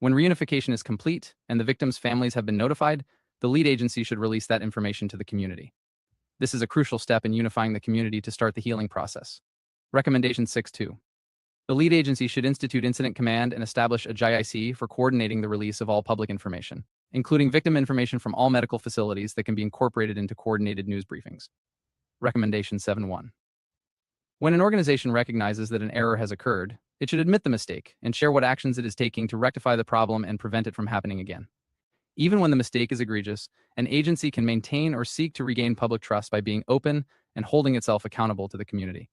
When reunification is complete and the victims' families have been notified, the lead agency should release that information to the community. This is a crucial step in unifying the community to start the healing process. Recommendation 6.2. The lead agency should institute incident command and establish a JIC for coordinating the release of all public information, including victim information from all medical facilities that can be incorporated into coordinated news briefings. Recommendation 7.1. When an organization recognizes that an error has occurred, it should admit the mistake and share what actions it is taking to rectify the problem and prevent it from happening again. Even when the mistake is egregious, an agency can maintain or seek to regain public trust by being open and holding itself accountable to the community.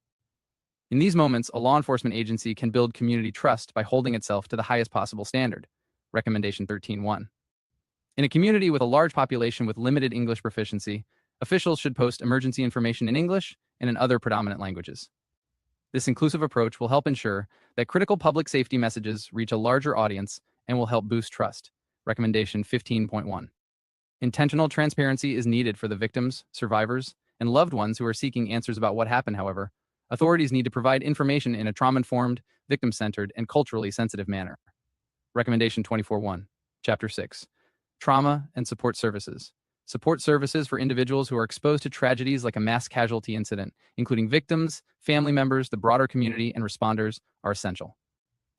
In these moments, a law enforcement agency can build community trust by holding itself to the highest possible standard. Recommendation 13.1. In a community with a large population with limited English proficiency, officials should post emergency information in English and in other predominant languages. This inclusive approach will help ensure that critical public safety messages reach a larger audience and will help boost trust. Recommendation 15.1. Intentional transparency is needed for the victims, survivors, and loved ones who are seeking answers about what happened, however. Authorities need to provide information in a trauma-informed, victim-centered, and culturally sensitive manner. Recommendation 24.1. Chapter 6. Trauma and Support Services. Support services for individuals who are exposed to tragedies like a mass casualty incident, including victims, family members, the broader community, and responders, are essential.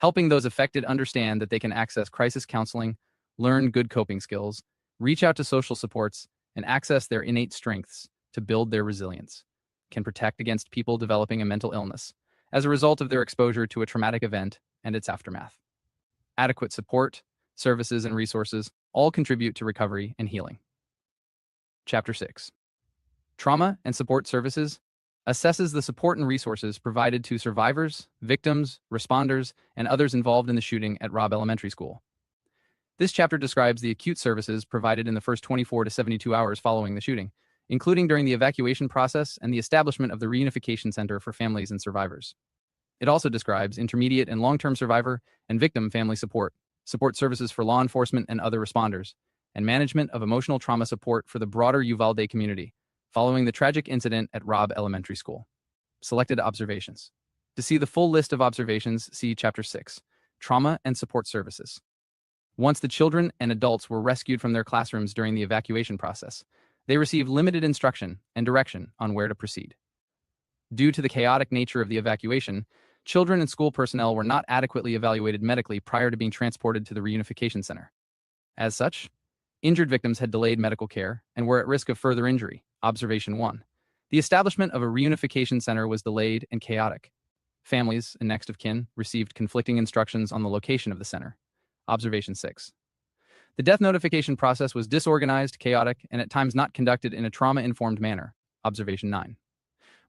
Helping those affected understand that they can access crisis counseling, learn good coping skills, reach out to social supports, and access their innate strengths to build their resilience can protect against people developing a mental illness as a result of their exposure to a traumatic event and its aftermath. Adequate support, services, and resources all contribute to recovery and healing. Chapter 6. Trauma and Support Services assesses the support and resources provided to survivors, victims, responders, and others involved in the shooting at Robb Elementary School. This chapter describes the acute services provided in the first 24 to 72 hours following the shooting, including during the evacuation process and the establishment of the Reunification Center for Families and Survivors. It also describes intermediate and long-term survivor and victim family support, support services for law enforcement and other responders, and management of emotional trauma support for the broader Uvalde community, following the tragic incident at Robb Elementary School. Selected observations. To see the full list of observations, see Chapter 6, Trauma and Support Services. Once the children and adults were rescued from their classrooms during the evacuation process, they received limited instruction and direction on where to proceed. Due to the chaotic nature of the evacuation, children and school personnel were not adequately evaluated medically prior to being transported to the Reunification Center. As such, injured victims had delayed medical care and were at risk of further injury. Observation 1. The establishment of a reunification center was delayed and chaotic. Families and next of kin received conflicting instructions on the location of the center. Observation 6. The death notification process was disorganized, chaotic, and at times not conducted in a trauma-informed manner. Observation 9.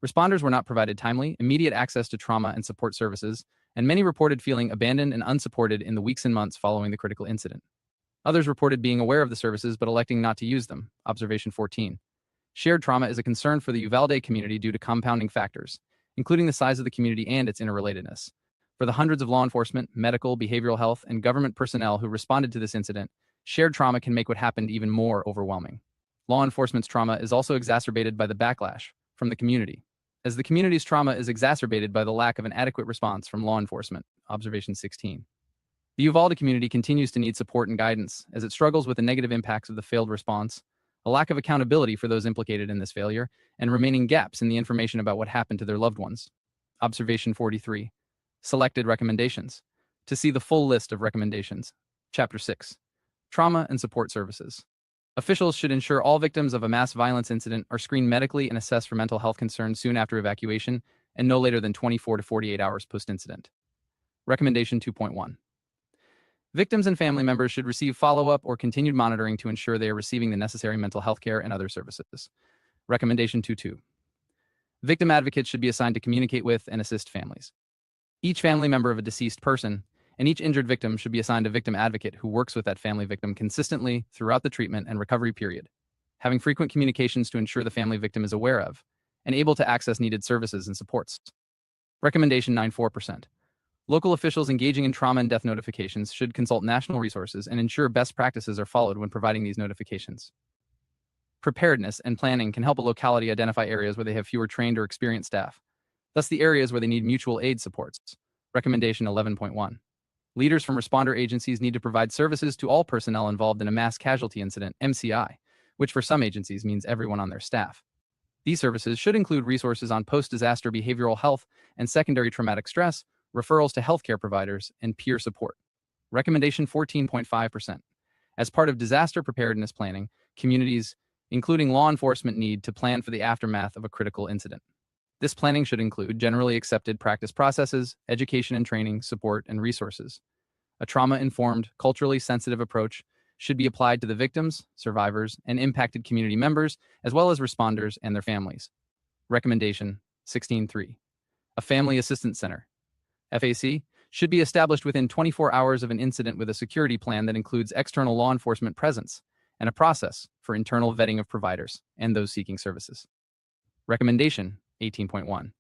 Responders were not provided timely, immediate access to trauma and support services, and many reported feeling abandoned and unsupported in the weeks and months following the critical incident. Others reported being aware of the services but electing not to use them. Observation 14. Shared trauma is a concern for the Uvalde community due to compounding factors, including the size of the community and its interrelatedness. For the hundreds of law enforcement, medical, behavioral health, and government personnel who responded to this incident, shared trauma can make what happened even more overwhelming. Law enforcement's trauma is also exacerbated by the backlash from the community, as the community's trauma is exacerbated by the lack of an adequate response from law enforcement. Observation 16. The Uvalde community continues to need support and guidance as it struggles with the negative impacts of the failed response, a lack of accountability for those implicated in this failure, and remaining gaps in the information about what happened to their loved ones. Observation 43. Selected recommendations. To see the full list of recommendations. Chapter 6. Trauma and Support Services. Officials should ensure all victims of a mass violence incident are screened medically and assessed for mental health concerns soon after evacuation and no later than 24 to 48 hours post-incident. Recommendation 2.1. Victims and family members should receive follow-up or continued monitoring to ensure they are receiving the necessary mental health care and other services. Recommendation 2.2. Victim advocates should be assigned to communicate with and assist families. Each family member of a deceased person and each injured victim should be assigned a victim advocate who works with that family victim consistently throughout the treatment and recovery period, having frequent communications to ensure the family victim is aware of and able to access needed services and supports. Recommendation 9.4%. Local officials engaging in trauma and death notifications should consult national resources and ensure best practices are followed when providing these notifications. Preparedness and planning can help a locality identify areas where they have fewer trained or experienced staff, thus the areas where they need mutual aid supports. Recommendation 11.1. Leaders from responder agencies need to provide services to all personnel involved in a mass casualty incident, MCI, which for some agencies means everyone on their staff. These services should include resources on post-disaster behavioral health and secondary traumatic stress, referrals to healthcare providers, and peer support. Recommendation 14.5%. As part of disaster preparedness planning, communities, including law enforcement, need to plan for the aftermath of a critical incident. This planning should include generally accepted practice processes, education and training, support, and resources, a trauma-informed, culturally sensitive approach should be applied to the victims, survivors, and impacted community members, as well as responders and their families. Recommendation 16.3. A Family Assistance Center, FAC, should be established within 24 hours of an incident with a security plan that includes external law enforcement presence and a process for internal vetting of providers and those seeking services. Recommendation 18.1.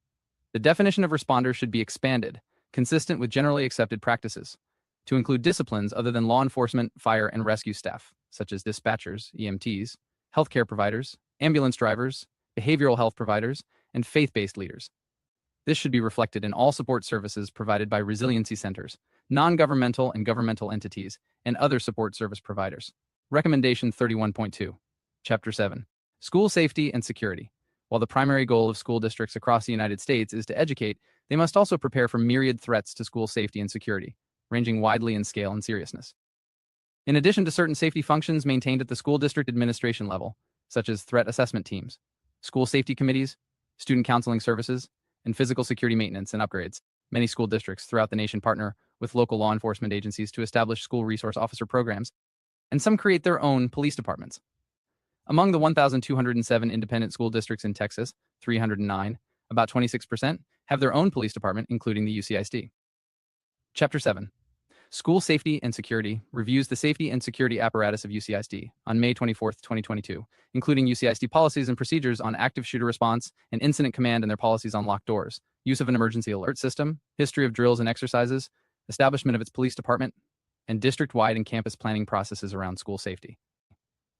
The definition of responder should be expanded, consistent with generally accepted practices, to include disciplines other than law enforcement, fire, and rescue staff, such as dispatchers, EMTs, healthcare providers, ambulance drivers, behavioral health providers, and faith-based leaders. This should be reflected in all support services provided by resiliency centers, non-governmental and governmental entities, and other support service providers. Recommendation 31.2. Chapter 7. School Safety and Security. While the primary goal of school districts across the United States is to educate, they must also prepare for myriad threats to school safety and security, ranging widely in scale and seriousness. In addition to certain safety functions maintained at the school district administration level, such as threat assessment teams, school safety committees, student counseling services, and physical security maintenance and upgrades, many school districts throughout the nation partner with local law enforcement agencies to establish school resource officer programs, and some create their own police departments. Among the 1,207 independent school districts in Texas, 309, about 26%, have their own police department, including the UCISD. Chapter 7. School Safety and Security reviews the safety and security apparatus of UCISD on May 24, 2022, including UCISD policies and procedures on active shooter response and incident command and their policies on locked doors, use of an emergency alert system, history of drills and exercises, establishment of its police department, and district-wide and campus planning processes around school safety.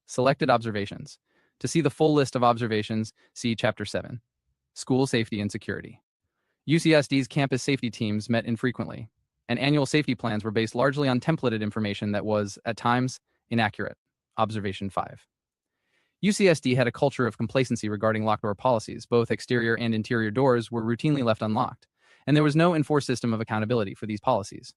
Selected observations. To see the full list of observations, see Chapter 7. School Safety and Security. UCSD's campus safety teams met infrequently, and annual safety plans were based largely on templated information that was, at times, inaccurate. Observation 5. UCSD had a culture of complacency regarding locked door policies. Both exterior and interior doors were routinely left unlocked, and there was no enforced system of accountability for these policies.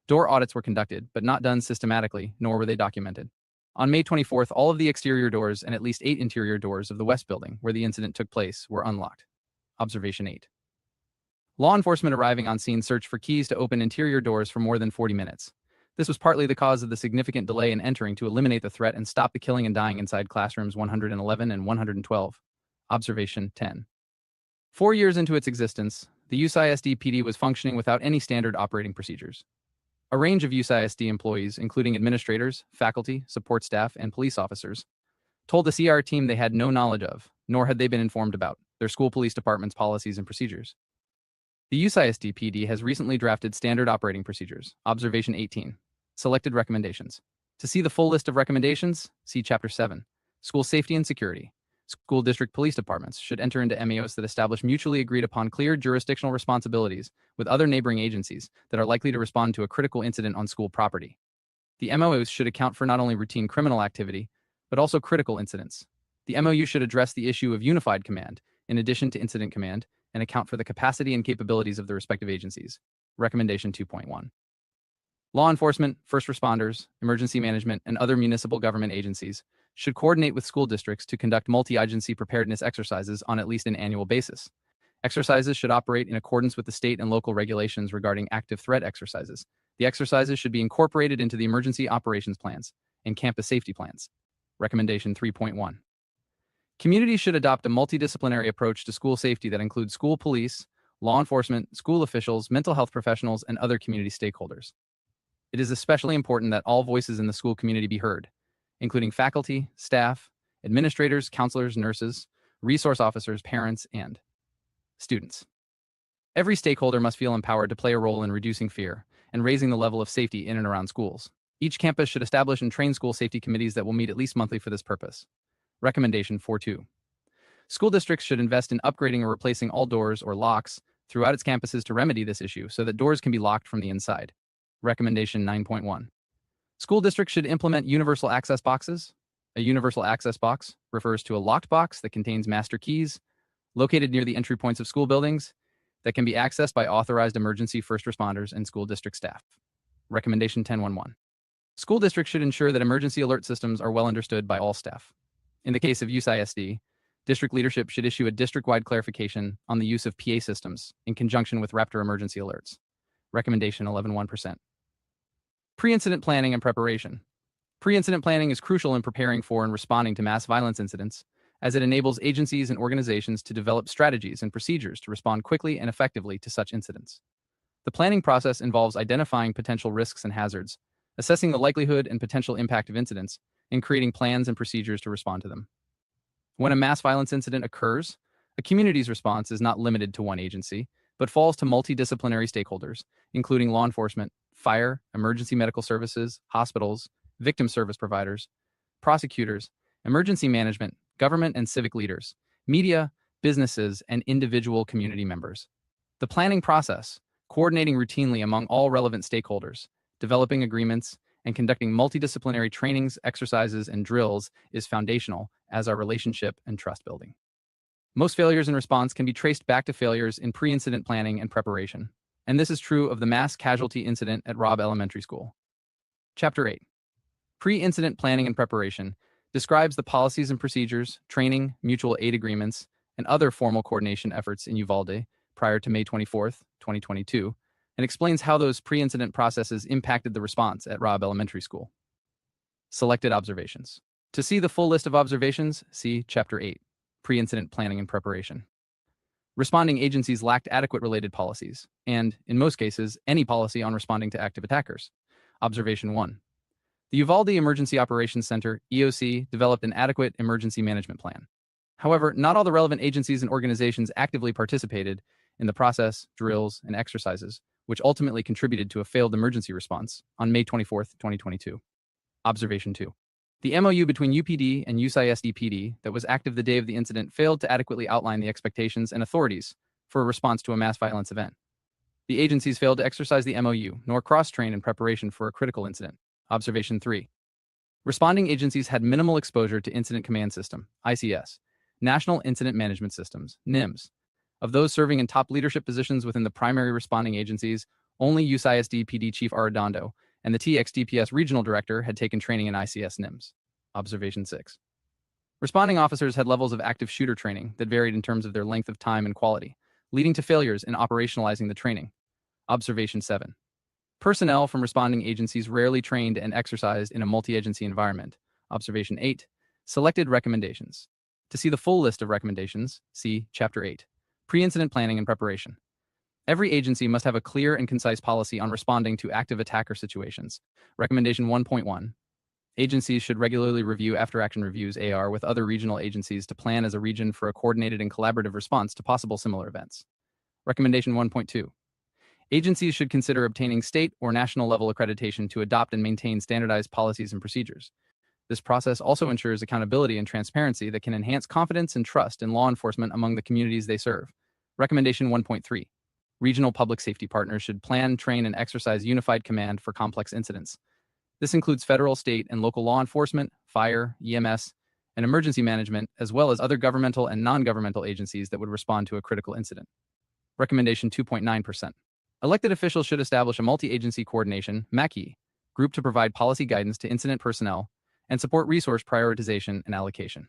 Door audits were conducted, but not done systematically, nor were they documented. On May 24th, all of the exterior doors and at least 8 interior doors of the West Building, where the incident took place, were unlocked. Observation 8. Law enforcement arriving on scene searched for keys to open interior doors for more than 40 minutes. This was partly the cause of the significant delay in entering to eliminate the threat and stop the killing and dying inside classrooms 111 and 112. Observation 10. 4 years into its existence, the UCISD PD was functioning without any standard operating procedures. A range of UCISD employees, including administrators, faculty, support staff, and police officers, told the CR team they had no knowledge of, nor had they been informed about, their school police department's policies and procedures. The UCISD PD has recently drafted standard operating procedures. Observation 18. Selected recommendations. To see the full list of recommendations, see Chapter 7. School Safety and Security. School district police departments should enter into MEOs that establish mutually agreed upon clear jurisdictional responsibilities with other neighboring agencies that are likely to respond to a critical incident on school property. The MOs should account for not only routine criminal activity, but also critical incidents. The MOU should address the issue of unified command, in addition to incident command, and account for the capacity and capabilities of the respective agencies. Recommendation 2.1. Law enforcement, first responders, emergency management, and other municipal government agencies should coordinate with school districts to conduct multi-agency preparedness exercises on at least an annual basis. Exercises should operate in accordance with the state and local regulations regarding active threat exercises. The exercises should be incorporated into the emergency operations plans and campus safety plans. Recommendation 3.1. Communities should adopt a multidisciplinary approach to school safety that includes school police, law enforcement, school officials, mental health professionals, and other community stakeholders. It is especially important that all voices in the school community be heard, including faculty, staff, administrators, counselors, nurses, resource officers, parents, and students. Every stakeholder must feel empowered to play a role in reducing fear and raising the level of safety in and around schools. Each campus should establish and train school safety committees that will meet at least monthly for this purpose. Recommendation 4.2. School districts should invest in upgrading or replacing all doors or locks throughout its campuses to remedy this issue so that doors can be locked from the inside. Recommendation 9.1. School districts should implement universal access boxes. A universal access box refers to a locked box that contains master keys located near the entry points of school buildings that can be accessed by authorized emergency first responders and school district staff. Recommendation 10.1.1. School districts should ensure that emergency alert systems are well understood by all staff. In the case of UCISD, district leadership should issue a district-wide clarification on the use of PA systems in conjunction with Raptor emergency alerts. Recommendation 11.1%. Pre-incident planning and preparation. Pre-incident planning is crucial in preparing for and responding to mass violence incidents, as it enables agencies and organizations to develop strategies and procedures to respond quickly and effectively to such incidents. The planning process involves identifying potential risks and hazards, assessing the likelihood and potential impact of incidents, and creating plans and procedures to respond to them. When a mass violence incident occurs, a community's response is not limited to one agency, but falls to multidisciplinary stakeholders, including law enforcement, fire, emergency medical services, hospitals, victim service providers, prosecutors, emergency management, government and civic leaders, media, businesses, and individual community members. The planning process, coordinating routinely among all relevant stakeholders, developing agreements, and conducting multidisciplinary trainings, exercises, and drills is foundational as our relationship and trust building. Most failures in response can be traced back to failures in pre-incident planning and preparation, and this is true of the mass casualty incident at Robb Elementary School. Chapter 8. Pre-incident planning and preparation describes the policies and procedures, training, mutual aid agreements, and other formal coordination efforts in Uvalde prior to May 24, 2022, and explains how those pre-incident processes impacted the response at Robb Elementary School. Selected observations. To see the full list of observations, see Chapter 8, Pre-incident planning and preparation. Responding agencies lacked adequate related policies, and, in most cases, any policy on responding to active attackers. Observation 1. The Uvalde Emergency Operations Center, EOC, developed an adequate emergency management plan. However, not all the relevant agencies and organizations actively participated in the process, drills, and exercises, which ultimately contributed to a failed emergency response on May 24, 2022. Observation 2. The MOU between UPD and UCISD PD that was active the day of the incident failed to adequately outline the expectations and authorities for a response to a mass violence event. The agencies failed to exercise the MOU, nor cross-train in preparation for a critical incident. Observation 3. Responding agencies had minimal exposure to Incident Command System, ICS, National Incident Management Systems, NIMS. Of those serving in top leadership positions within the primary responding agencies, only UCISD PD Chief Arredondo and the TXDPS Regional Director had taken training in ICS NIMS. Observation 6. Responding officers had levels of active shooter training that varied in terms of their length of time and quality, leading to failures in operationalizing the training. Observation 7. Personnel from responding agencies rarely trained and exercised in a multi-agency environment. Observation 8. Selected recommendations. To see the full list of recommendations, see Chapter 8, Pre-incident planning and preparation. Every agency must have a clear and concise policy on responding to active attacker situations. Recommendation 1.1. Agencies should regularly review after-action reviews AR with other regional agencies to plan as a region for a coordinated and collaborative response to possible similar events. Recommendation 1.2. Agencies should consider obtaining state or national level accreditation to adopt and maintain standardized policies and procedures. This process also ensures accountability and transparency that can enhance confidence and trust in law enforcement among the communities they serve. Recommendation 1.3. Regional public safety partners should plan, train, and exercise unified command for complex incidents. This includes federal, state, and local law enforcement, fire, EMS, and emergency management, as well as other governmental and non-governmental agencies that would respond to a critical incident. Recommendation 2.9%. Elected officials should establish a multi-agency coordination (MACI) group to provide policy guidance to incident personnel and support resource prioritization and allocation.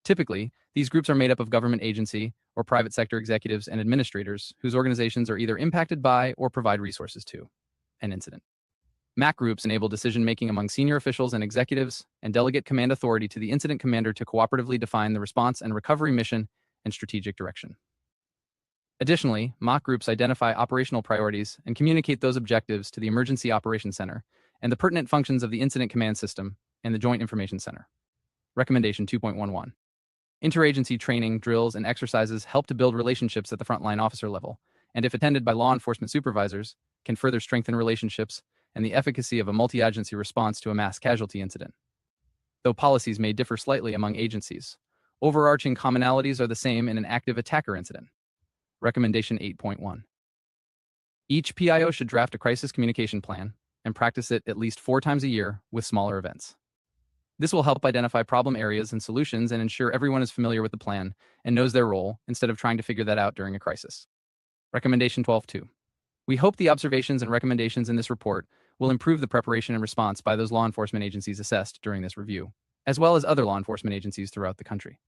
Typically, these groups are made up of government agency or private sector executives and administrators whose organizations are either impacted by or provide resources to an incident. MAC groups enable decision-making among senior officials and executives and delegate command authority to the incident commander to cooperatively define the response and recovery mission and strategic direction. Additionally, MOC groups identify operational priorities and communicate those objectives to the Emergency Operations Center and the pertinent functions of the Incident Command System and the Joint Information Center. Recommendation 2.11. Interagency training, drills, and exercises help to build relationships at the frontline officer level, and if attended by law enforcement supervisors, can further strengthen relationships and the efficacy of a multi-agency response to a mass casualty incident. Though policies may differ slightly among agencies, overarching commonalities are the same in an active attacker incident. Recommendation 8.1. Each PIO should draft a crisis communication plan and practice it at least 4 times a year with smaller events. This will help identify problem areas and solutions and ensure everyone is familiar with the plan and knows their role instead of trying to figure that out during a crisis. Recommendation 12.2. We hope the observations and recommendations in this report will improve the preparation and response by those law enforcement agencies assessed during this review, as well as other law enforcement agencies throughout the country.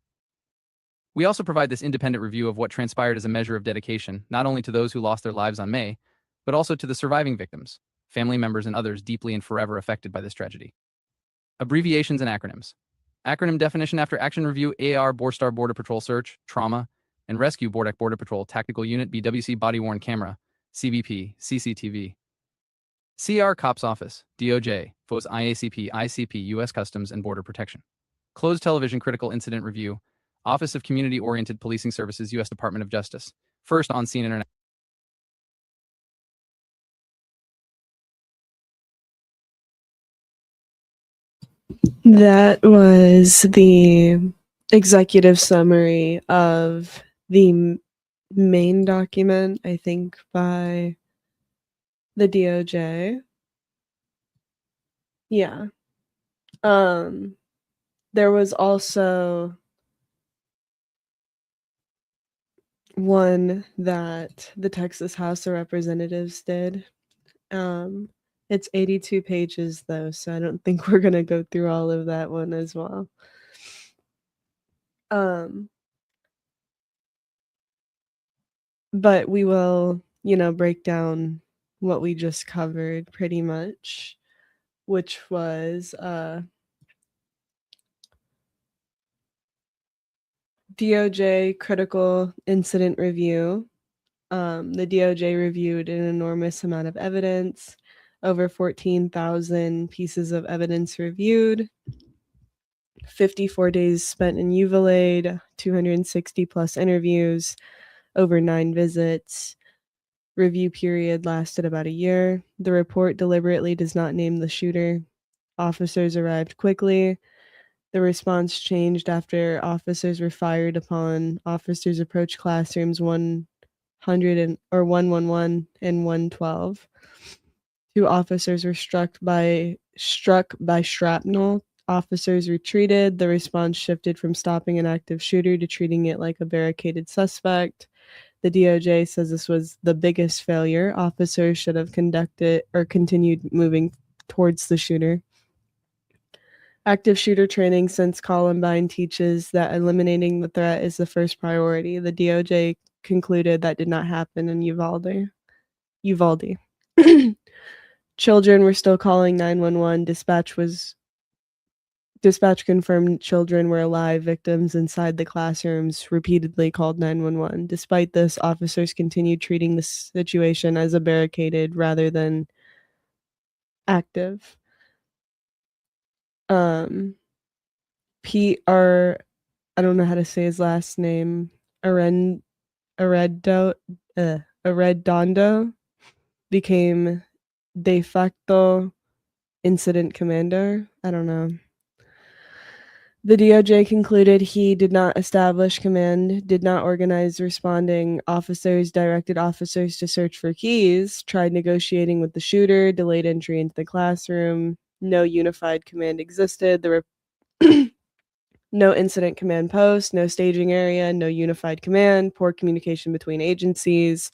We also provide this independent review of what transpired as a measure of dedication, not only to those who lost their lives on May, but also to the surviving victims, family members, and others deeply and forever affected by this tragedy. Abbreviations and acronyms. Acronym definition after action review: AR Borstar Border Patrol Search, Trauma, and Rescue Border Patrol Tactical Unit BWC Body Worn Camera, CBP, CCTV. CR Cops Office, DOJ, FOS IACP, ICP, U.S. Customs and Border Protection. Closed Television Critical Incident Review, Office of Community Oriented Policing Services, U.S. Department of Justice. First on scene internet. That was the executive summary of the main document, I think, by the DOJ. Yeah. There was also one that the Texas House of Representatives did. It's 82 pages though, so I don't think we're gonna go through all of that one as well. But we will, break down what we just covered pretty much, which was DOJ critical incident review. The DOJ reviewed an enormous amount of evidence, over 14,000 pieces of evidence reviewed, 54 days spent in Uvalde, 260 plus interviews, over 9 visits. Review period lasted about a year. The report deliberately does not name the shooter. Officers arrived quickly. The response changed after officers were fired upon officers approached classrooms 111 and 112. 2 officers were struck by shrapnel. Officers retreated. The response shifted from stopping an active shooter to treating it like a barricaded suspect. The DOJ says this was the biggest failure. Officers should have continued moving towards the shooter. Active shooter training since Columbine teaches that eliminating the threat is the first priority. The DOJ concluded that did not happen in Uvalde. Children were still calling 911. Dispatch confirmed children were alive. Victims inside the classrooms repeatedly called 911. Despite this, officers continued treating the situation as a barricaded rather than active. P.R. I don't know how to say his last name. Arredondo became de facto incident commander. I don't know. The DOJ concluded he did not establish command, did not organize responding officers, directed officers to search for keys, tried negotiating with the shooter, delayed entry into the classroom. No unified command existed. There were no incident command post, no staging area, no unified command, poor communication between agencies.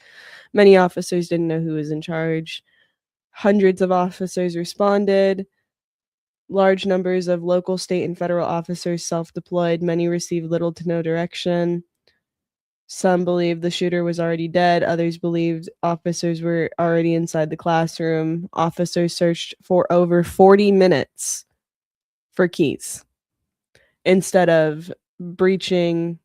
Many officers didn't know who was in charge. Hundreds of officers responded. Large numbers of local, state, and federal officers self-deployed. Many received little to no direction. Some believed the shooter was already dead. Others believed officers were already inside the classroom. Officers searched for over 40 minutes for keys. Instead of breaching,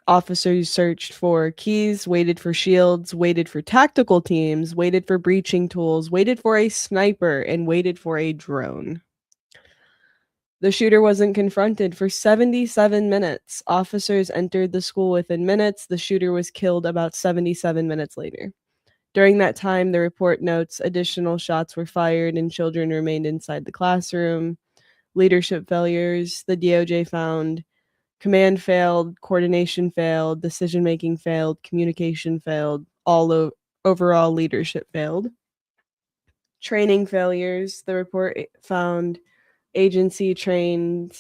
officers searched for keys, waited for shields, waited for tactical teams, waited for breaching tools, waited for a sniper, and waited for a drone. The shooter wasn't confronted for 77 minutes. Officers entered the school within minutes. The shooter was killed about 77 minutes later. During that time, the report notes additional shots were fired and children remained inside the classroom. Leadership failures. The DOJ found command failed, coordination failed, decision-making failed, communication failed, overall leadership failed. Training failures. The report found agency trained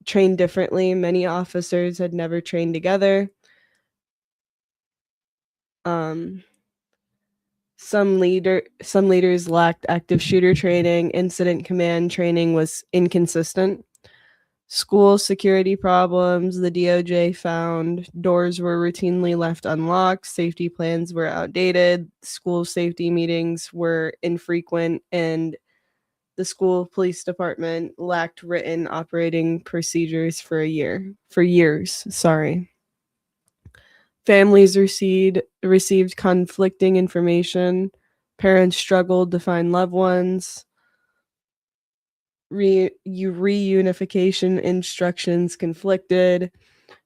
differently. Many officers had never trained together. Some leaders lacked active shooter training. Incident command training was inconsistent. School security problems. The DOJ found doors were routinely left unlocked. Safety plans were outdated. School safety meetings were infrequent and The school police department lacked written operating procedures for years, sorry. Families received conflicting information. Parents struggled to find loved ones. Reunification instructions conflicted.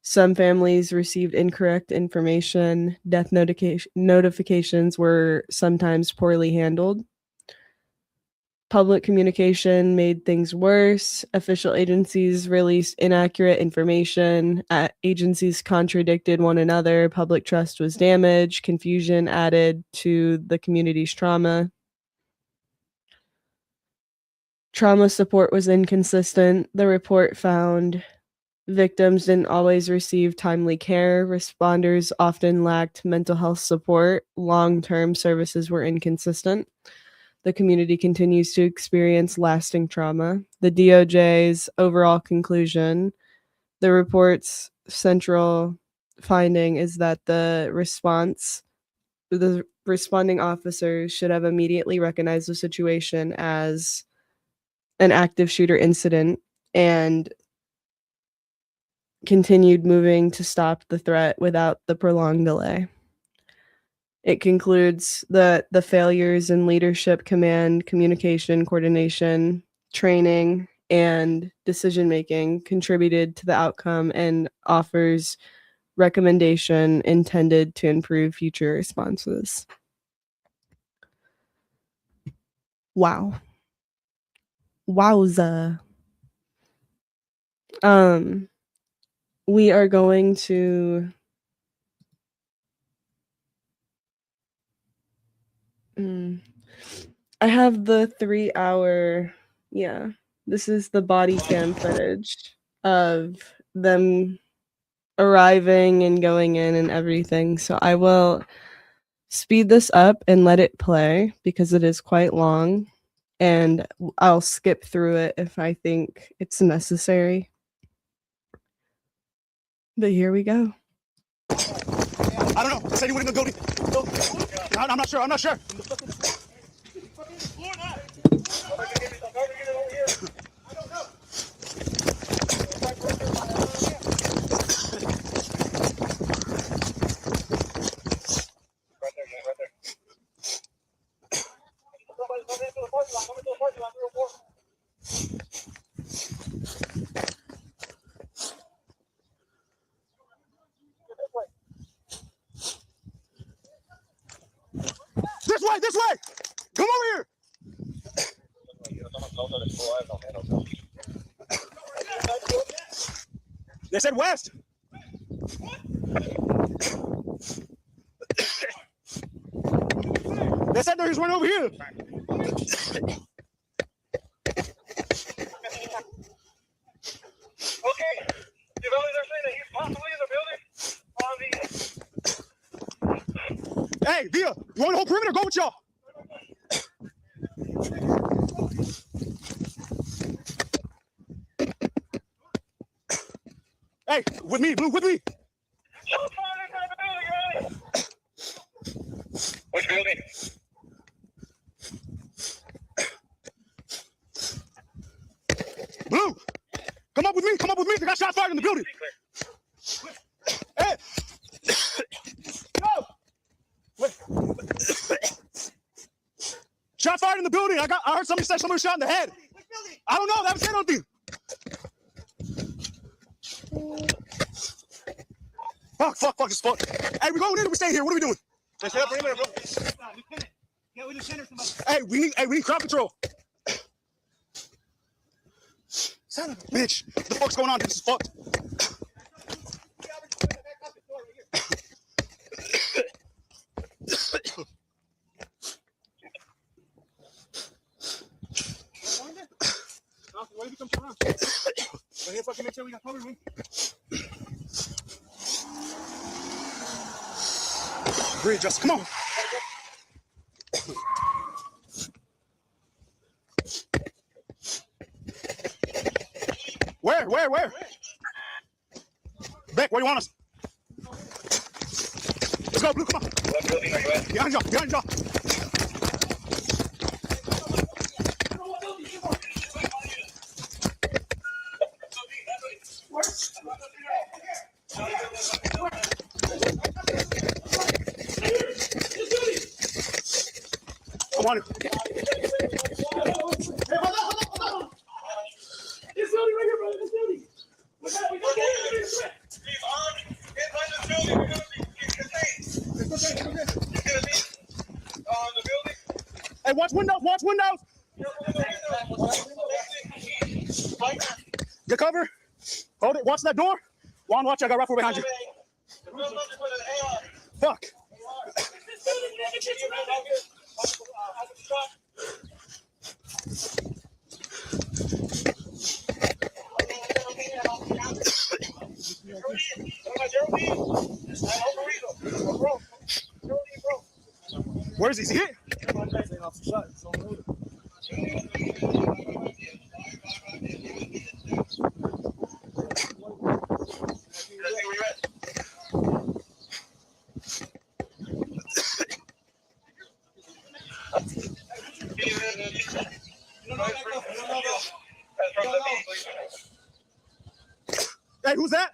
Some families received incorrect information. Death notifications were sometimes poorly handled. Public communication made things worse. Official agencies released inaccurate information. Agencies contradicted one another. Public trust was damaged. Confusion added to the community's trauma. Trauma support was inconsistent. The report found victims didn't always receive timely care. Responders often lacked mental health support. Long-term services were inconsistent. The community continues to experience lasting trauma. The DOJ's overall conclusion, the report's central finding is that the responding officers should have immediately recognized the situation as an active shooter incident and continued moving to stop the threat without the prolonged delay. It concludes that the failures in leadership, command, communication, coordination, training, and decision-making contributed to the outcome and offers recommendation intended to improve future responses. Wow. Wowza. We are going to I have the 3-hour, this is the body cam footage of them arriving and going in and everything. So I will speed this up and let it play because it is quite long, and I'll skip through it if I think it's necessary. But here we go. I don't know. They said he went in the building. I'm not sure. This way! Come over here! They said west. They said there was one over here. Okay, Uvalde, they're saying that he's possibly in the building on the... Hey, Via, you want the whole perimeter? Go with y'all. Hey, with me, Blue, with me. Which building? Blue, come up with me. They got shots fired in the building. Hey. Go. Wait. Shots fired in the building. I heard somebody say somebody shot in the head. I don't know. They haven't said anything. Fuck, this fuck. Hey, we going in or we stay here? What are we doing? They set up perimeter, bro. Hey, we need crowd control. Son of a bitch. What the fuck's going on? This is fucked. Bridge, just come on. Where? Beck, where you want us? Let's go, Blue, come on. What building are you at? Behind y'all. I'm on it. This building right here, bro. This building. We got He's armed inside this building. We're gonna be contained. He's gonna be on the building. Hey, watch windows. Watch windows. Get cover. Hold it. Watch that door. Juan, watch. I got rifle behind you. Fuck. Where is he? Is he hit? Hey, who's that?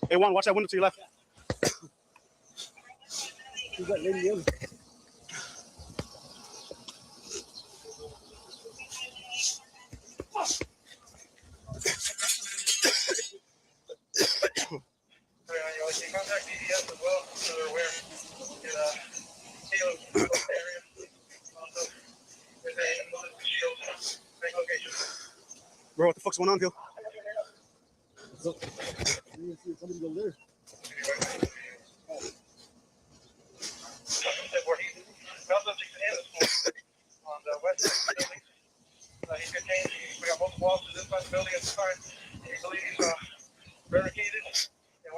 Hey, Juan, watch that window to your left. Who's that lady yelling? Contact DDS as well, so they're aware. Area. Also, there's a shield. Same location. Bro, what the fuck's going on, Gil? Somebody go there. On the west side of the building. He's contained. We got multiple officers inside the building at the time. We believe he's barricaded. And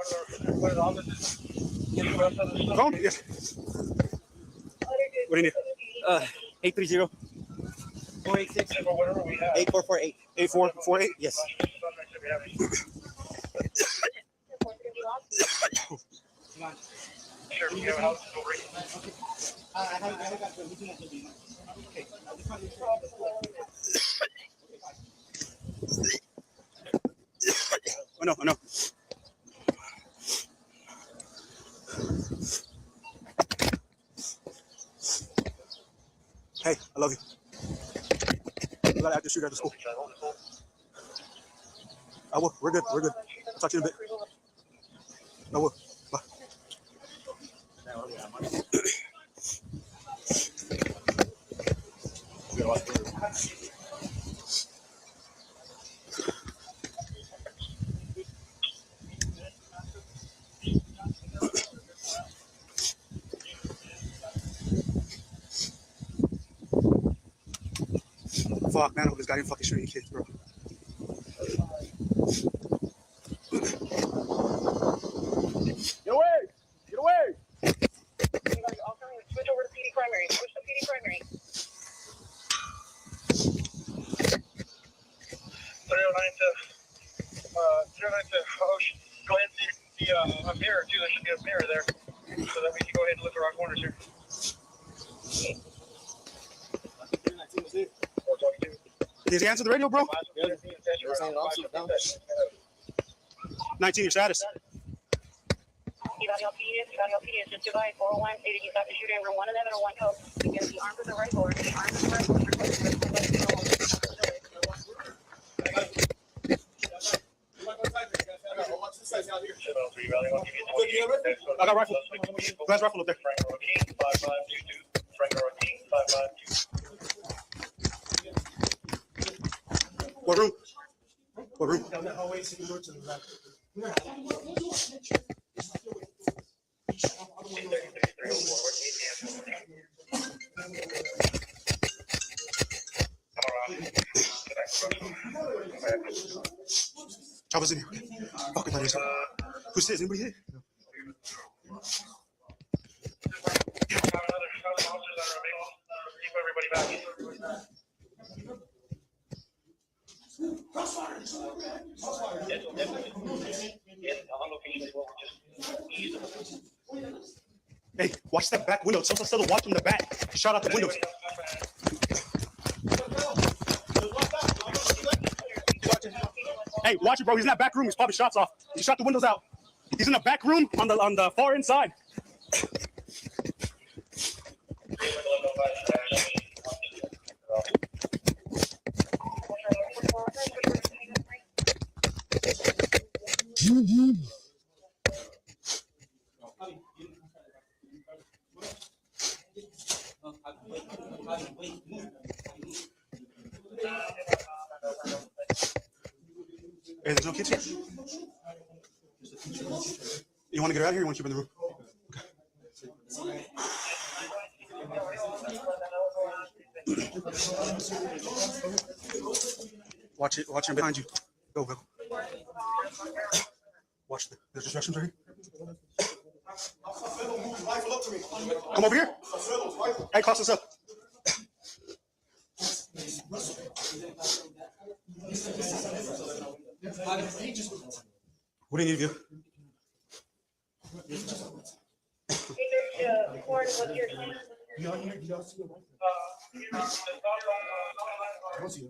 one of the officers. Phone? Yes. What do you need? 830 486 8448. 8448? Yes. Sure, we have a house over here. I haven't got them. Okay. I know. Hey, I love you. You gotta active shooter at the school. I will. We're good. I'll talk to you in a bit. I will. Bye. Fuck, man, I hope this guy didn't fucking shoot any kids, bro. Get away! Get away! Switch over to PD primary. Switch to PD primary. 309 to Ocean. Go ahead and see a mirror too. There should be a mirror there, so that we can go ahead and look around corners here. 422. Did he answer the radio, bro? 19, your status. Uvalde PD is just Dubai 401. Stated you stopped the shooter in room 111 or 1 code. He's going to be armed with a rifle or be armed with a rifle. I got rifle. Glass rifle up there. What room? What room? Chopper's in here. Fuck, I thought he was here. Who says? Anybody here? No. Hey, watch that back window. Someone's still watching the back. He shot out the windows. Hey, watch it, bro. He's in that back room. He's popping shots off. He shot the windows out. He's in the back room on the far inside. Hey, there's no kids here. You want to get out of here? Or you want to keep in the room? Watch it. Watch him behind you. Go, go. Watch there's distractions right here. Come over here. Hey, cross this up. What do you need to do? What's your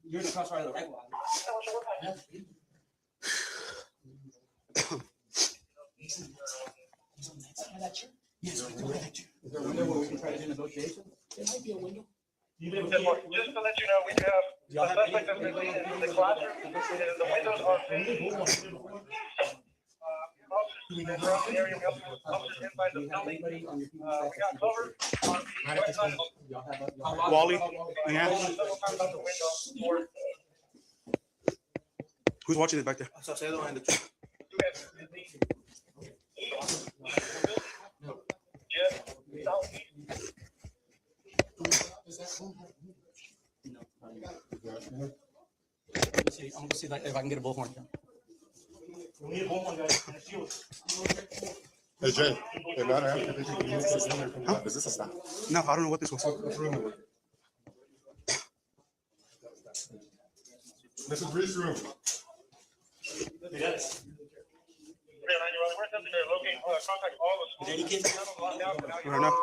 You're in the crossfire of the right one. Yes, we do that too. Is there a window where we can try to do negotiation? There might be a window. Just to let you know, we have the suspect that's been leading in the classroom, and the windows are facing. Officers around the area, we also have officers inside the building. We got covered on the right side. Wally. Yeah. Several times out the window. Who's watching it back there? I'm gonna see if I can get a bullhorn. We need a bullhorn, guys. And a shield. Hey Jay, hey matter after this, can you use this number from that? Is this a stop? No, I don't know what this was. This is Reed's room. We're attempting to locate, contact all the schools. Is there any kids? Right now.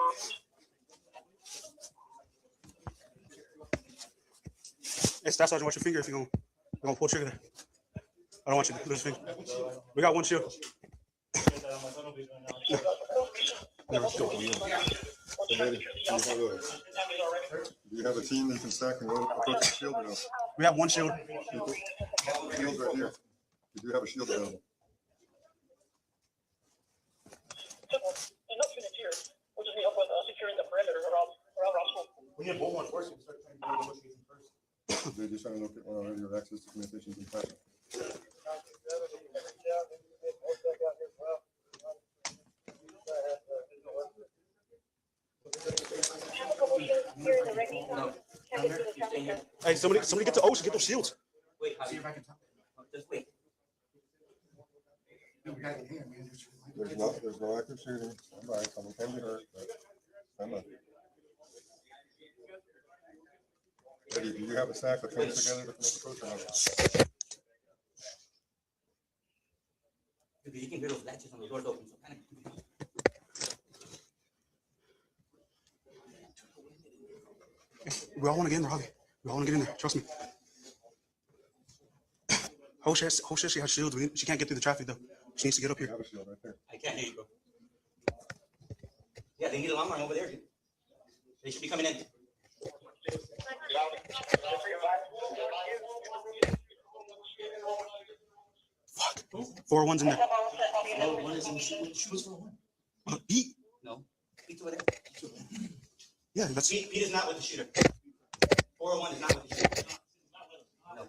Hey, Staff Sergeant, watch your finger if you're gonna pull trigger there. I don't want you to lose your finger. We got one shield. Never still do you have a team that can stack and go approach the shield or no? We have one shield. Shield's right here. You do have a shield available. enough units here, which is help with securing the perimeter around school. We need a bullhorn first. Start trying to do negotiations first. They're just trying to look at already have access to communications and classroom. Hey, somebody get to Ocean, get those shields. Wait, see if I can talk. Just wait. There's no active shooting. Stand by. Someone can be hurt. Stand by. Eddie, do you have a stack of things together to make approach or not? Maybe you can hear those latches on the doors open. So kind of. We all want to get in there, Robbie. We all want to get in there. Trust me. Hosh says she has shields. She can't get through the traffic though. She needs to get up You here. have a shield right there. I can't hear you, bro. Yeah, they need a long run over there. Dude. They should be coming in. Fuck. 401's in there. Oh, one is in the shoes for one. Pete. No. Pete's over there. Yeah, that's. Pete is not with the shooter. 401 is not with the shooter. No.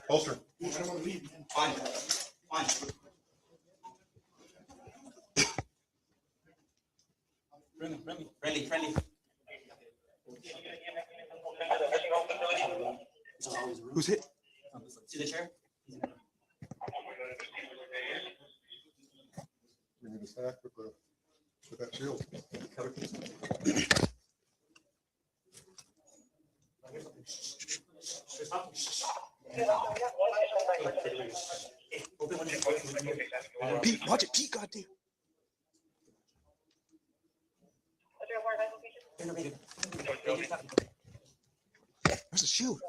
Holster. Fine. Fine. Friendly. into the nursing home facility. Who's hit? See the chair? We need a stack with that shield. Pete, watch it, Pete, goddamn. What's your report of location? Where's the shield?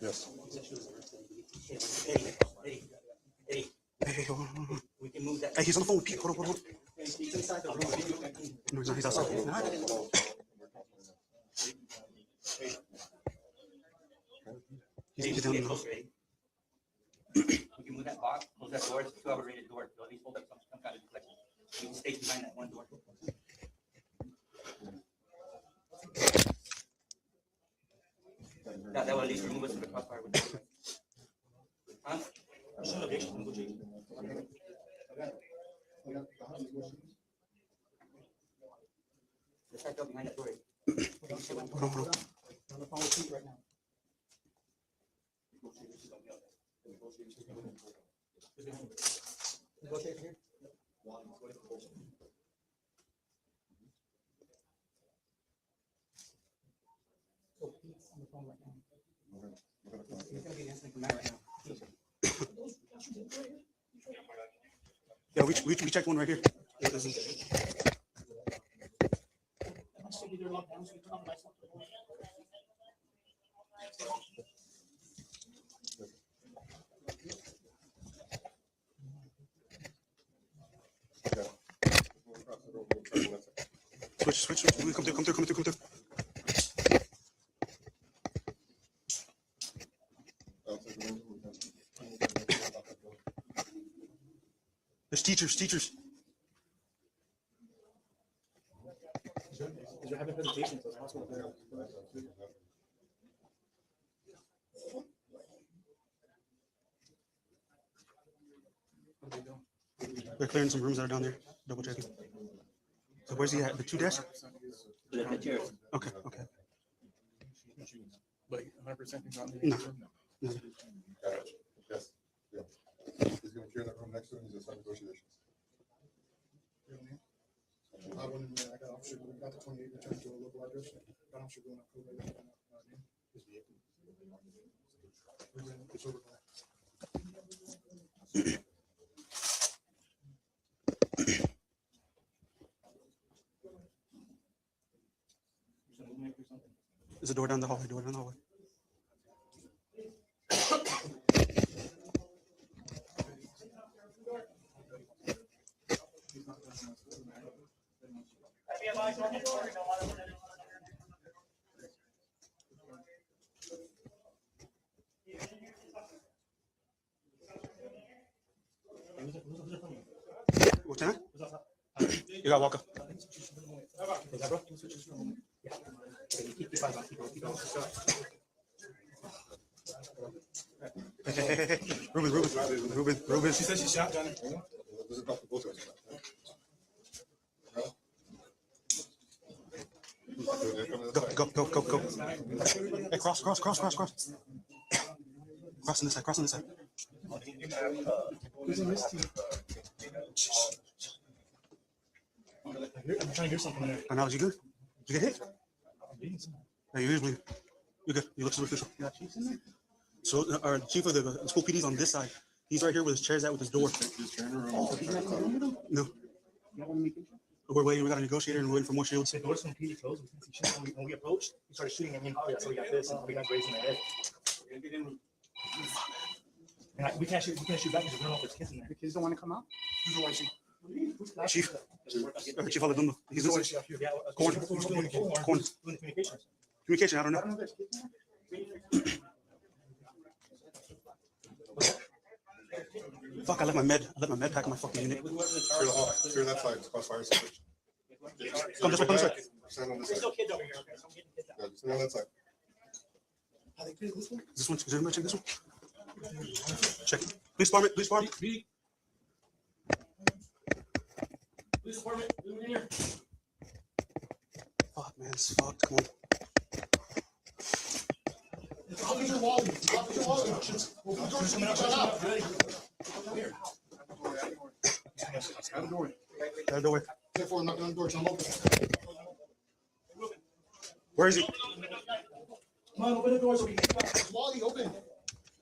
Yes. Hey, hold on. We can move that. Hey, he's on the phone with Pete. Hold on. He's inside the room. No, he's not. He's outside. He's not. He's down Get now. close, ready? We can move that box, close that door, it's a 2-hour rated door, so at least hold up some kind of deflection. We can stay behind that one door. That will at least remove us from the crossfire. Huh? Let's back up behind that door. Hold on. On the phone with Pete right now. Negotiate here. So Pete's on the phone right now. He's gonna get answering from Matt right now. Yeah, we checked one right here. It isn't. Switch. Come through. There's teachers. They're having presentations. So the hospital. They're clearing some rooms that are down there. Double checking. So where's he at? The 2 desks? The chairs. Okay. But 100% not No. Yes. Yeah. He's gonna clear that room next to him. He's gonna start negotiations. I got officer, we got the 28 returned to a local address. Got officer going up. His vehicle. It's over there. There's a door down the hallway. What's that? You got Walker. Hey. Ruben. She said she shot Johnny. There's a couple both of us. Go. Hey, cross. Crossing this side. Who's in this team? I'm trying to hear something there. I know, is you good? Did you get hit? Hey, you're good. You look suspicious. So our chief of the school PD's on this side. He's right here with his chairs at with his door. No. We're waiting. We got a negotiator and we're waiting for more shields. The doors from PD closed. We couldn't see shit. When we approached, he started shooting at me. Oh yeah, so we got this. And we got grazing my head. And we can't shoot. We can't shoot back because we don't know if there's kids in there. The kids don't want to come out. Who's the one shoot? Chief. Chief Aladundo. He's this corn. Communications. Communication. I don't know. Fuck! I left my med pack in my fucking unit. Clear that side. It's about fire situation. Come this way. Come this way. Stand on this There's side. still kids over here. Okay, so I'm getting kids out. Yeah, stand on that side. Are they clear this one? This one. Is everybody check this one? Check. Police department. Police department. Police department, move in here. Fuck, man. It's fucked. Come on. Officer Wally. Officer Wally. Open the doors. Shut up. Out of the way. Therefore, I'm knocking on the door. Jump open. Where is he? Come on, open the doors. Wally, open.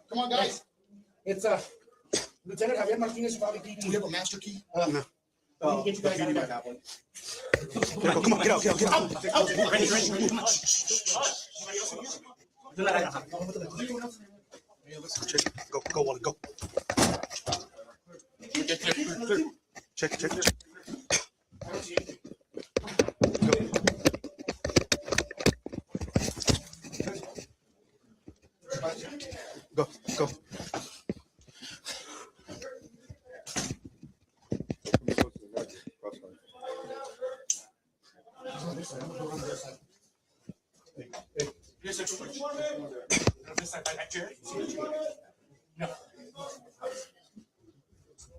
Come on, guys. It's Lieutenant Javier Martinez, Uvalde PD. Do you have a master key? No. We need to get you guys out of there. Come on. Get out. Get out. Check. Go, Wally. Go. Check. Go.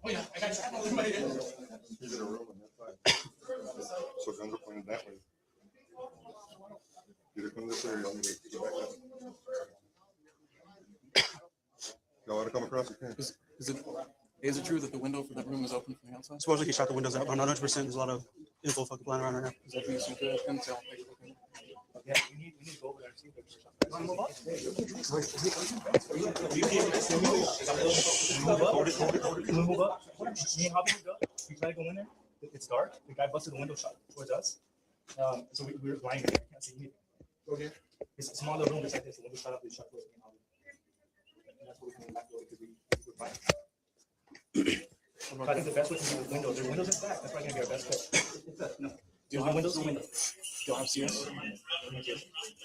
Oh yeah, I got everybody in. He's in a room on that side. So guns are pointed that way. Either come this way or y'all need to get back up. Y'all want to come across? You can. Is it true that the window for that room is open from the outside? Supposedly he shot the windows out. I'm not 100%. There's a lot of info fucking flying around right now. Is that the intel? Yeah, we need to go over there and see if there's something. Move up. Me and Javi moved up. We tried to go in there. It's dark. The guy busted the window shot towards us. So we were blinded. I can't see anything. Go here. It's a small little room just like this. The window shot up. The shot towards me and Javi. And that's what we came back to because we were blind. I think the best way to do the windows. There's windows in the back. That's probably gonna be our best bet. No. Do you have windows? No windows. Do you have CS?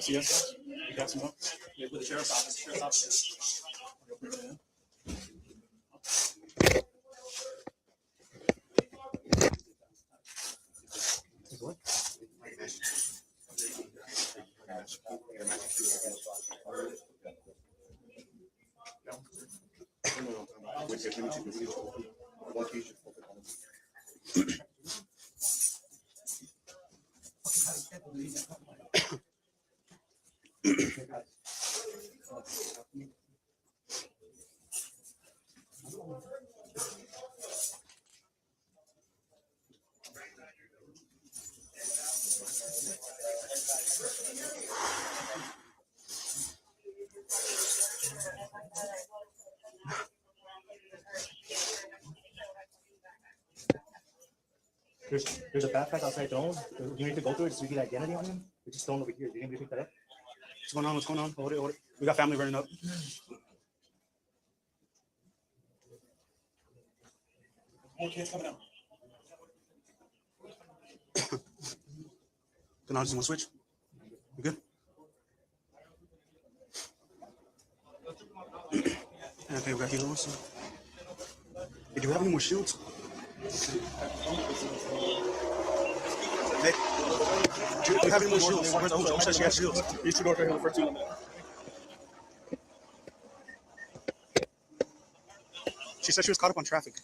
CS? You got some more? Yeah, with the sheriff's office. Sheriff's office. What? There's a backpack outside the home. You need to go through it so we get identity on him. We're just thrown over here. You need me to pick that up? What's going on? What's going on? Hold it. We got family running up. More kids coming out. Then I just want to switch. You good? Okay, we got these ones. Hey, do we have any more shields? Hey, do we have any more shields? Who says she has shields? These two doors right here, the first two. She said she was caught up on traffic.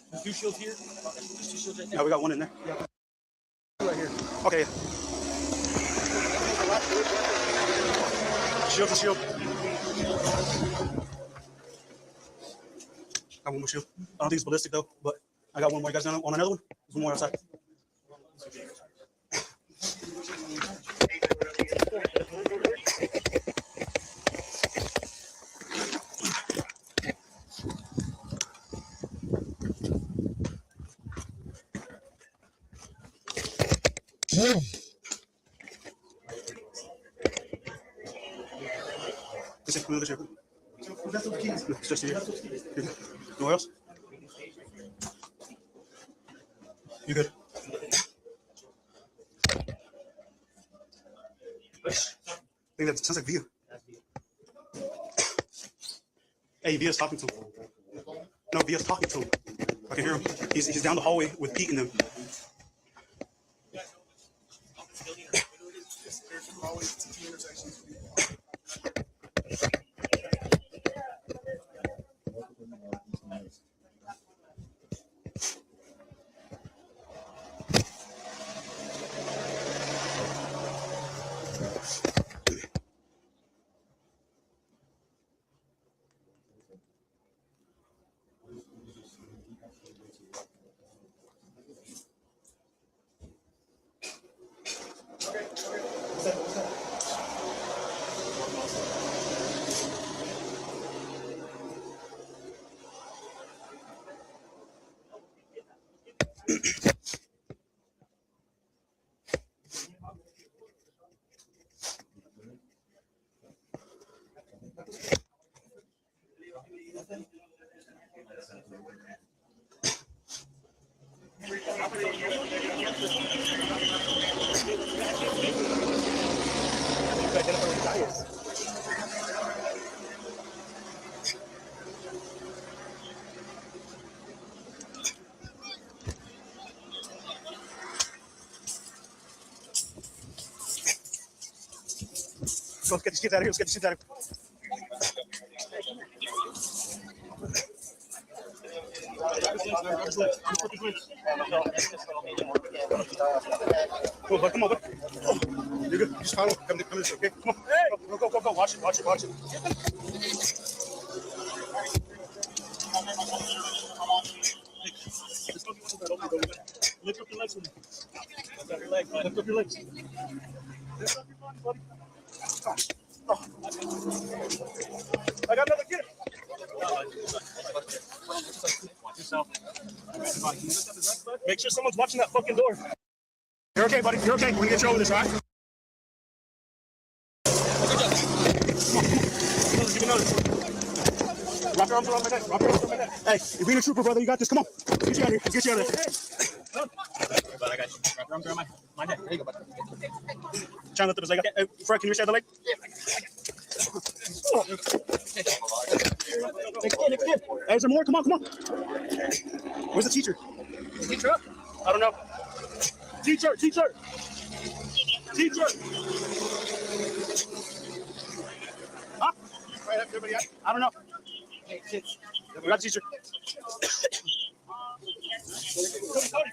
There's two shields here. Yeah, we got one in there. Right here. Okay. Shield to shield. Got one more shield. I don't think it's ballistic though, but I got one more. You guys done on another one? There's one more outside. It's just here. Nowhere else? You good? I think that sounds like Via. Hey, Via's talking to him. No, Via's talking to him. I can hear him. He's down the hallway with Pete and them. There's 2 hallways, 2 intersections. Let's get these kids out of here. Let's get these kids out of here. Come on, bud. Come on, bud. You're good. Just follow. Come this, okay? Come on. Hey! Go. Watch it. Lift up your legs with me. Lift up your legs, bud. Lift up your legs. Lift up your body, buddy. Oh. I got another kid. Watch yourself. Make sure someone's watching that fucking door. You're okay, buddy. You're okay. We're gonna get you over this, all right? Give me another. Wrap your arms around my neck. Hey, you're being a trooper, brother. You got this. Come on. Let's get you out of here. Let's get you out of there. But I got you. Wrap your arms around my neck. There you go, buddy. Try and lift up his leg. Okay. Hey, Fred, can you reach out the leg? Hey, is there more? Come on. Where's the teacher? Is the teacher up? I don't know. Teacher. Huh? Right up, everybody. I don't know. Hey, kids. We got the teacher. Cody.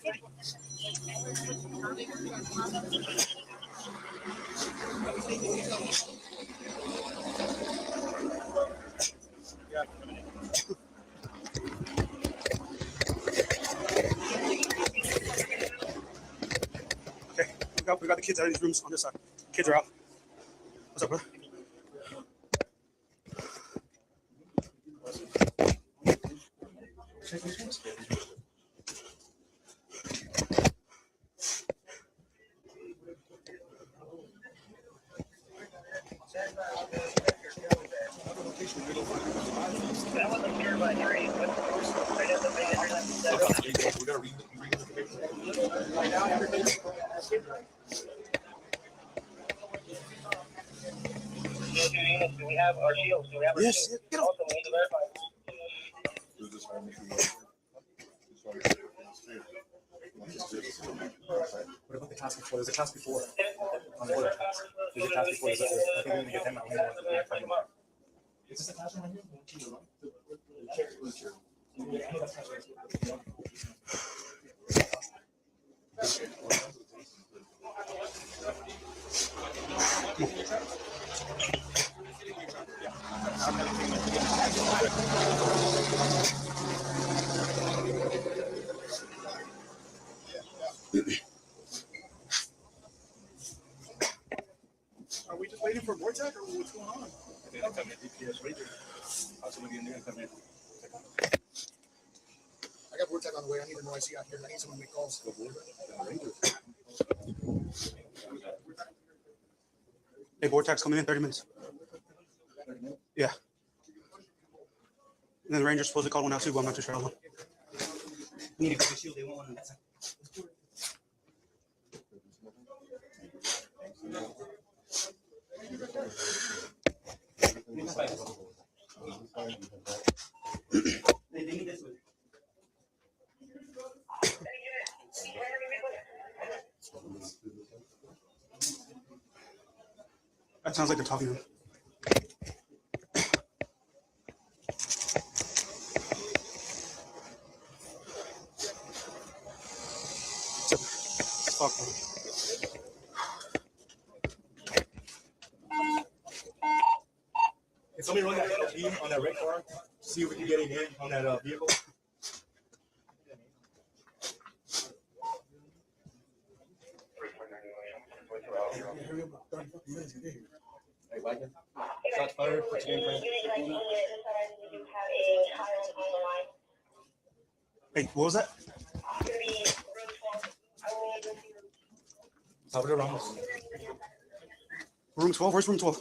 Okay, we got the kids out of these rooms on this side. Kids are out. What's up, brother? Do we have our shields? Do we have our Yes, shields? get off. Also, we need to verify. What about the class before? There's a class before. On the other class. There's a class before. I think we need to get them out. Is this a classroom right here? waiting for Vortex, or what's going on? They're gonna come in. DPS Ranger. Possibly in there and come in. I got Vortex on the way. I need an OIC out here. I need someone to make calls. Hey, Vortex coming in 30 minutes. Yeah. And then the Rangers supposed to call one out too, but I'm not too sure how long. Need to go to shield. They want one on that side. They need this one. That sounds like they're talking to him. Fuck, man. Can somebody run that LP on that red car? See if we can get it in on that vehicle. Hurry up, 30 fucking minutes. Get here. Hey, Micah. Shots fired. Put your game plan. Hey, what was that? Salvador Ramos. Room 12? Where's room 12?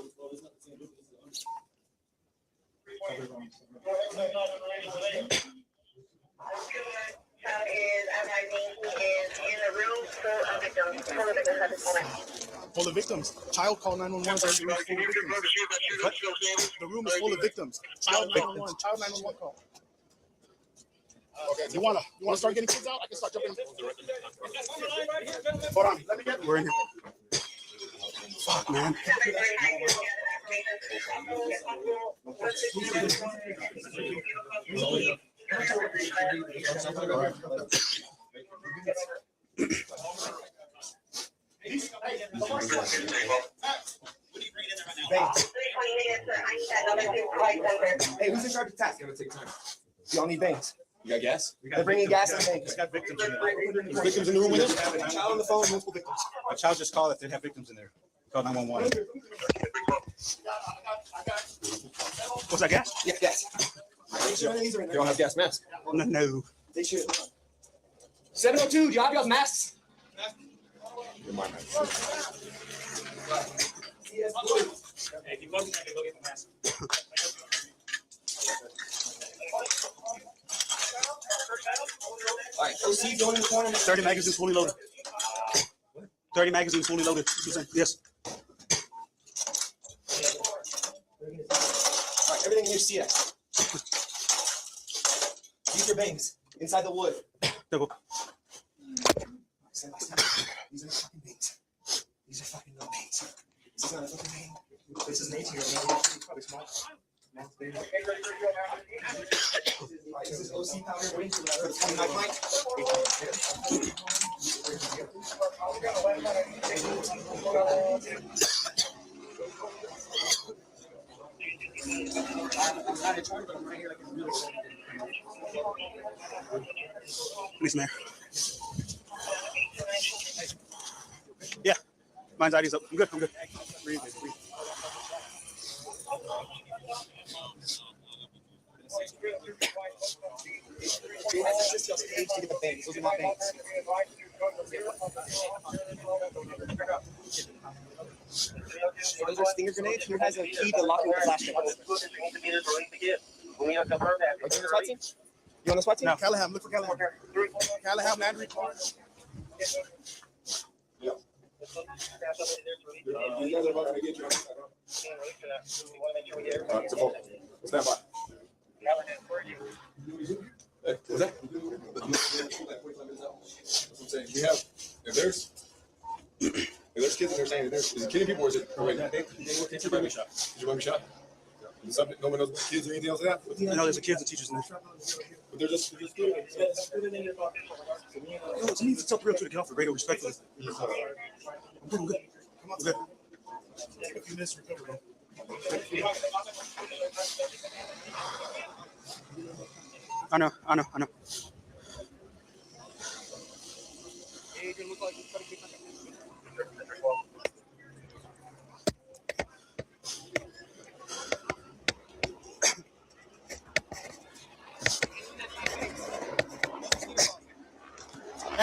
Full of victims. Child call 911. The room is full of victims. Child 911. Child 911 call. Okay, you wanna start getting kids out? I can start jumping. Hold on, let me get. We're in here. Fuck, man. Hey, who's in charge of task? Gonna take time. Y'all need banks. You got gas? They're bringing gas and banks. It's got victims in there. There's victims in the room with us? A child on the phone, multiple victims. A child just called if they have victims in there. Call 911. What's that, gas? Yeah, gas. Make sure these are in You there. don't have gas mask. No. They should. 702, do you have y'all's masks? You're my man. Hey, if you close it, I can go get the mask. All right, proceed, go in the corner. 30 magazines fully loaded. 30 magazines fully loaded. Susan, yes. All right, everything in here, CS. These are bangs inside the wood. There we go. These are fucking bangs. These are fucking no bangs. This is not a fucking bang. This is an 18-year-old. It's probably small. This is OC powder waiting for the 29 Police mayor. Yeah. Mine's ID's up. I'm good. Breathe. Just to get the bangs. Those are not bangs. Those are stinger grenades. Who has a key to lock with the flashlight? Are you on the SWAT team? You on the SWAT team? No, Callahan. Look for Callahan. Callahan, Landry, Clark. Stand by. Hey, what's that? That's what I'm saying. We have, if there's kids in there saying, is it killing people or is it? Oh, wait, did you buy me shot? Did you buy me shot? Something, no one knows about kids or anything else like that? I know there's a kids and teachers in there. But they're just kidding. No, to me, it's up real to the get off the radio respectfully. I'm good. Come on, good. Take a few minutes to recover, man. I know.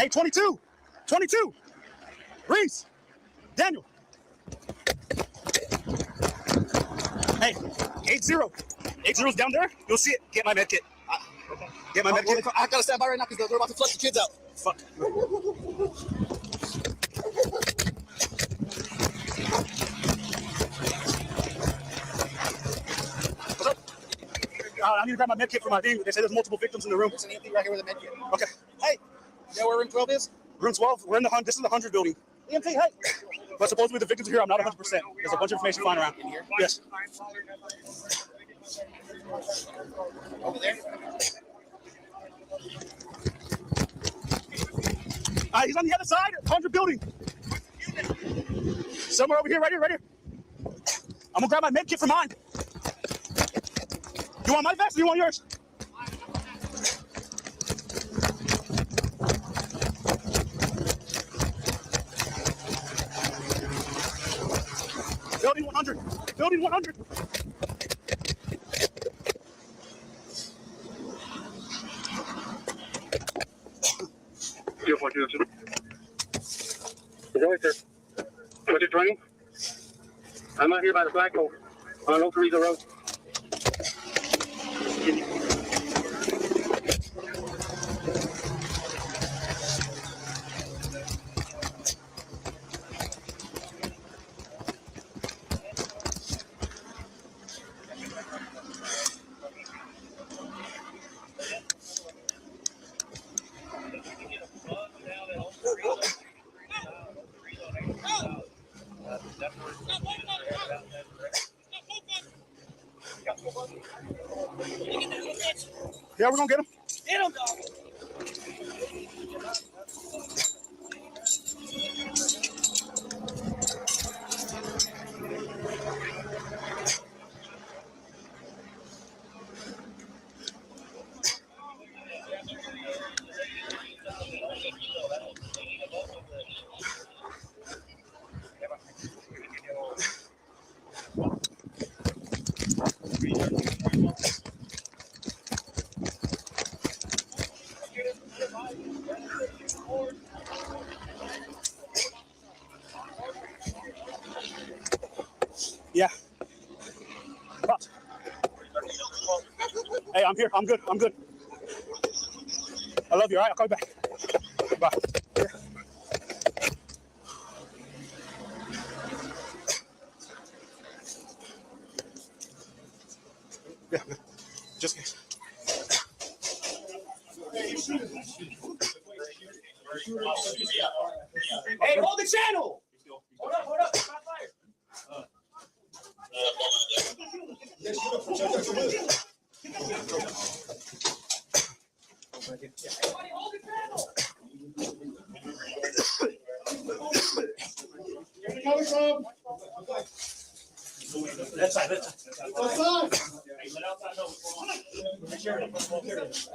Hey, 22. 22. Reese. Daniel. Hey, 80. 80's down there. You'll see it. Get my med kit. Get my med kit. I gotta stand by right now because they're about to flush the kids out. Fuck. What's up? I need to grab my med kit for my thing. They say there's multiple victims in the room. There's an EMT right here with a med kit. Okay. Hey, you know where room 12 is? Room 12. We're in the this is the 100 building. EMT, hey. But supposedly the victims are here. I'm not 100%. There's a bunch of information flying around. In here? Yes. Over there? He's on the other side. 100 building. Somewhere over here. Right here. Right here. I'm gonna grab my med kit for mine. You want my vest or you want yours? Building 100. Building 100. Right there. What's your training? I'm out here by the flagpole on Oak Ridge Road. Yeah, we're gonna get him. Get him, dog. Yeah. Pops. Hey, I'm here. I'm good. I'm good. I love you. All right, I'll call you back. Bye. Yeah. Yeah. Just in case. Hey, hold the channel. Hold up, hold up. It's not fire. Everybody hold the channel. Where you coming from? That side, that side. What side?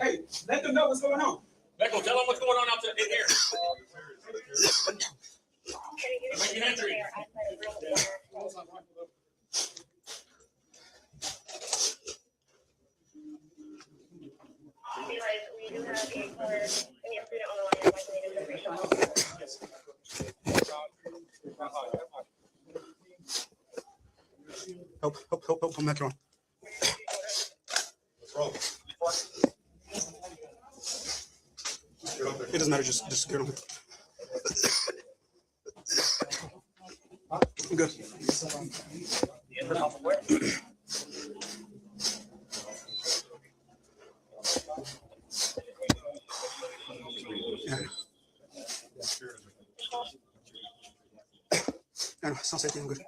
Hey, let them know what's going on. Beckle, tell them what's going on out there in here. Make an entry. We do have a caller, a student on the line. I'd like to make a discretion. Help, I'm not going. What's wrong? It doesn't matter, just get on. I'm good. Yeah. No, it's not safety, I'm good.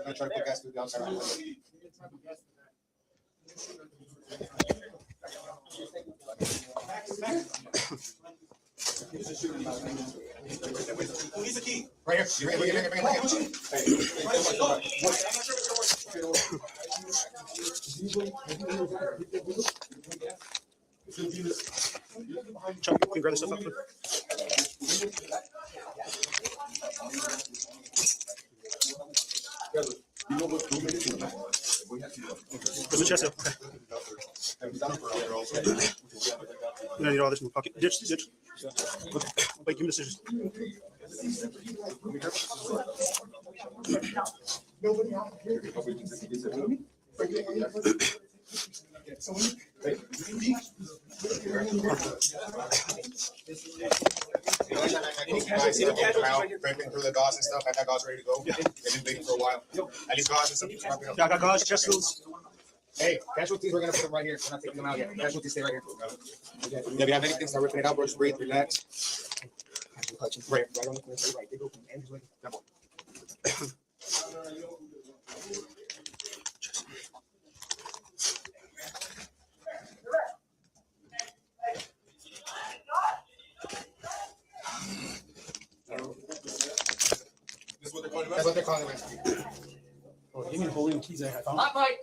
I try to put gas food outside. Who's the key? Right here. Bring it. Chuck, you can grab this stuff up. There's a chest up. Okay. I need all this in my pocket. Ditch. Wait, give me the scissors. Prepping for the gauze and stuff. I got gauze ready to go. They've been waiting for a while. At least gauze and stuff. Yeah, I got gauze, chest shields. Hey, casualties, we're gonna put them right here. We're not taking them out yet. Casualties, stay right here. If you have anything, start ripping it out, bro. Just breathe, relax. Right on the corner, right. They go from end to end. Come on. That's what they're calling it. Oh, give me the holding keys I found. Hot mic.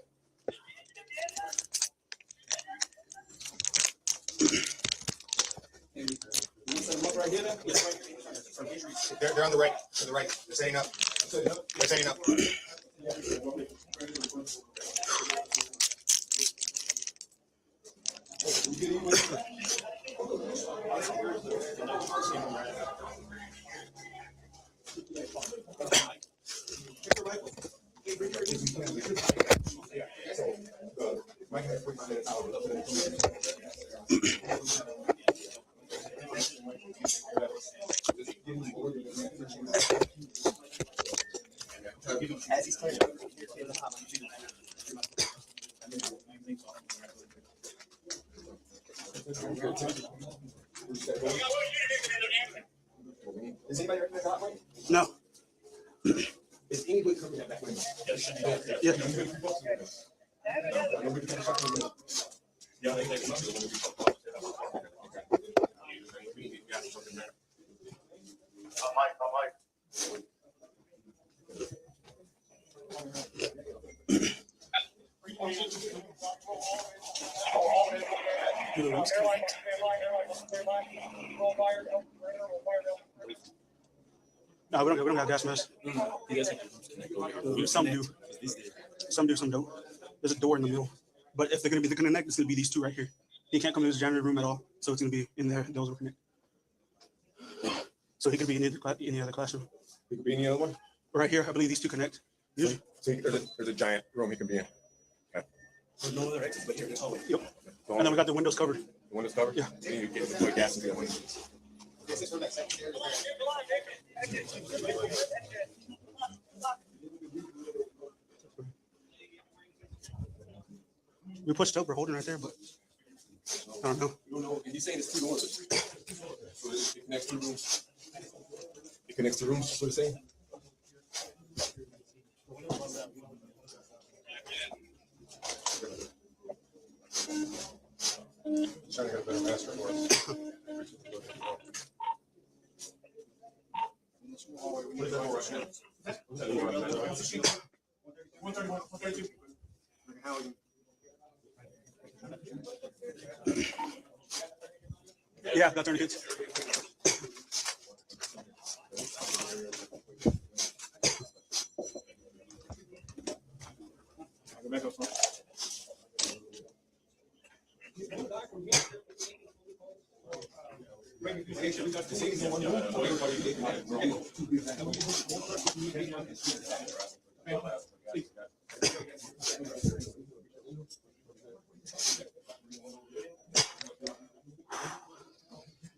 They're on the right. To the right. They're setting up. They're setting up. Is anybody ready to go that way? No. Is anybody coming that back way? Yeah. No, we don't have gas masks. Some do. Some do, some don't. There's a door in the middle. But if they're going to be the connect, it's going to be these two right here. He can't come to his janitor room at all. So it's going to be in there. Those will connect. So he could be in any other classroom. He could be in the other one? Right here, I believe these two connect. So there's a giant room he can be in. Okay. There's no other exits but here in this hallway. Yep. And then we got the windows covered. The windows covered? Yeah. So you get the gas into the windows. This is from that secondary. We pushed up, we're holding right there, but I don't know. You don't know. He's saying it's two doors. So it connects two rooms. It connects two rooms. That's what he's saying. Trying to get a better master for us. Yeah, got 30 kids.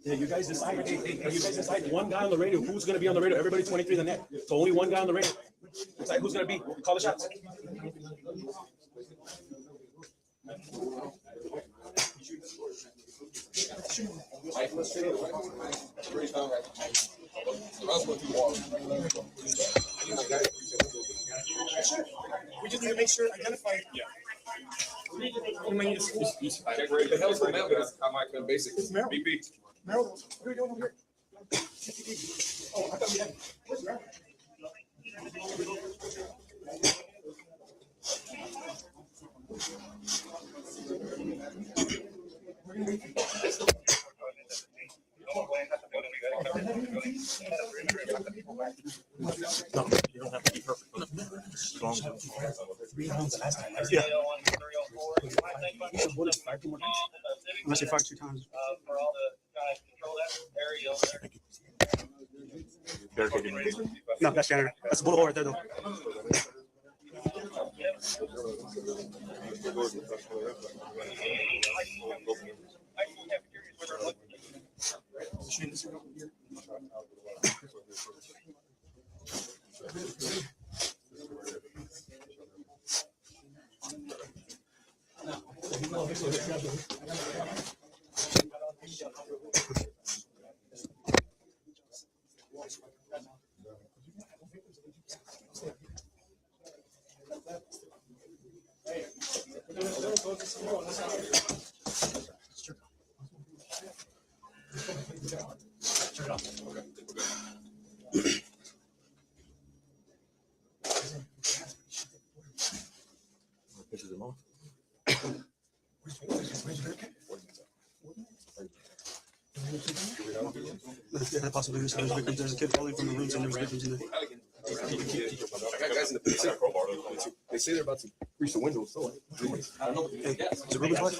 Yeah, you guys decide. You guys decide one guy on the radio. Who's going to be on the radio? Everybody 23 the net. So only one guy on the radio. Decide who's going to be. Call the shots. We just need to make sure, identify. Yeah. The hell's the mail guys? I might come basic. BP. Meryl, what are we doing over here? Oh, I thought we had. Where's Meryl? No, you don't have to be perfect. 3 rounds last time. Yeah. Unless they fired 2 times. For all the guys control that area over there. No, that's janitor. That's a bullet hole right there, though. Pictures them off. Yeah, possibly there's victims. There's a kid falling from the rooms and there's victims in there. I got guys in the police. They say they're about to reach the window. So I don't know. Hey, is it Ruben's wife?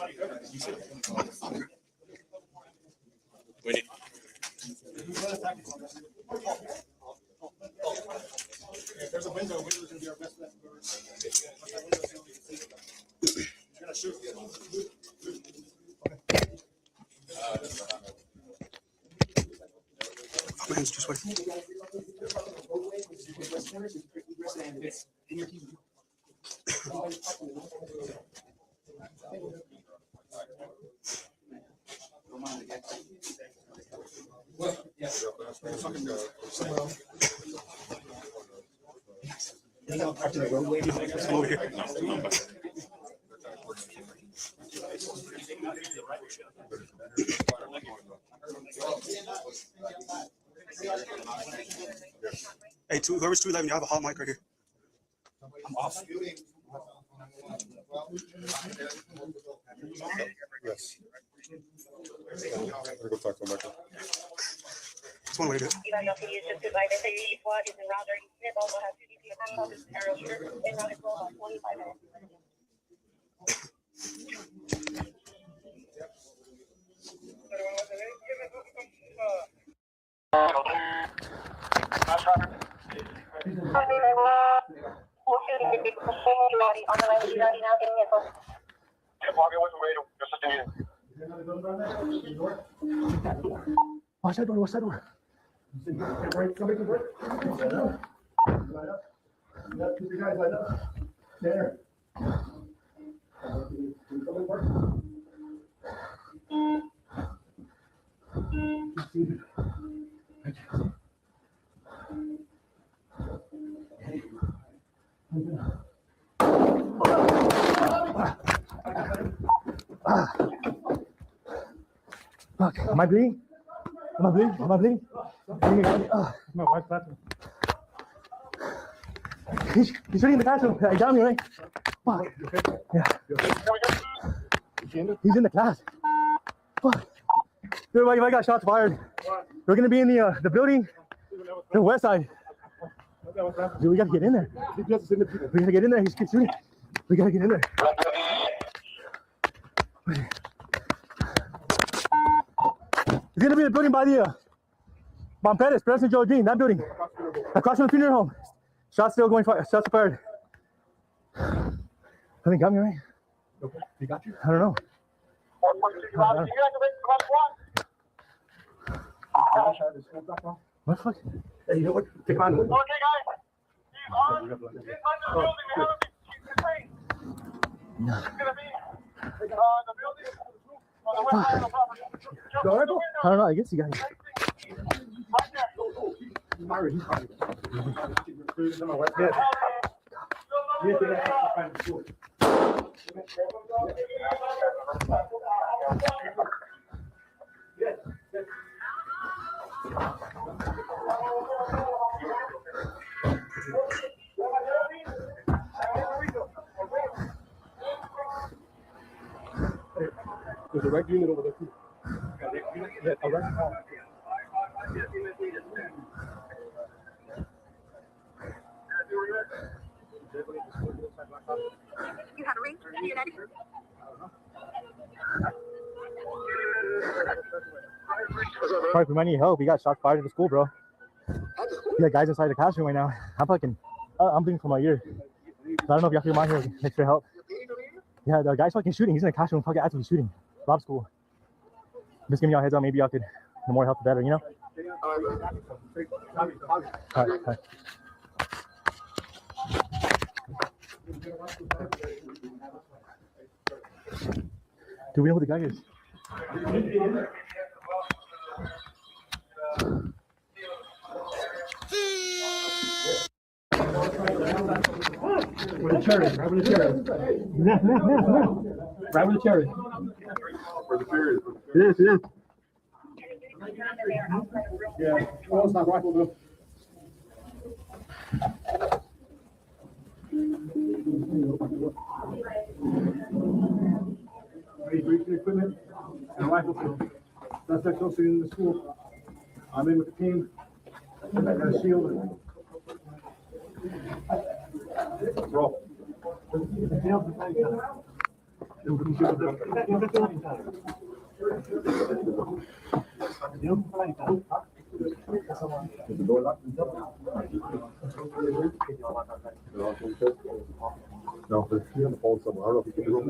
Wait. There's a window. Window's gonna be our best bet. You're gonna shoot. My hands too sweaty. Over here. Hey, whoever's 211, you have a hot mic right here. I'm off. Yes. Go talk to Michael. That's one way to do it. Even though he is just advised, they say your squad is in route 30 minutes, also has 2 DP handcuffs, aerial shooter, and route is rolled on 25 minutes. Watch that door, watch that door. Somebody can break. Keep your guys lined up. There. Fuck, am I bleeding? Am I bleeding? Am I bleeding? My wife's bathroom. He's sitting in the bathroom. He got me, right? Fuck. Yeah. He's in the class. Fuck. Dude, I got shots fired. We're gonna be in the building, the west side. Dude, we gotta get in there. We gotta get in there. He's shooting. We gotta get in there. He's gonna be in the building by the Pettis, President Joe Dean, that building. Across from the funeral home. Shots still going, shots fired. I think got me, right? Okay. He got you? I don't know. What the fuck? Hey, you know what? Take him on. Okay, guys. He's on the building. He's gonna be the building on the west side of the property. I don't know. I guess you got it. There's a rec unit over there too. Yeah, a rec house. You have a ring? United? Sorry, we might need help. We got shots fired at the school, bro. Yeah, guys inside the classroom right now. I'm bleeding from my ear. So I don't know if you have to come out here and extra help. Yeah, the guy's fucking shooting. He's in the classroom, fucking actively shooting. Rob school. Just giving y'all a heads up. Maybe y'all could, the more help, the better, you know? All right. Do we know who the guy is? Where the chair is, right where the chair is. Right where the chair is. Where the chair is. Yeah. Yeah, well, it's not rifle though. Breaching equipment and a rifle field. Suspect posted in the school. I'm in with the team. I got a shield. Roll. Is the door locked? No, there's key on the phone somewhere. I don't know if you can do it.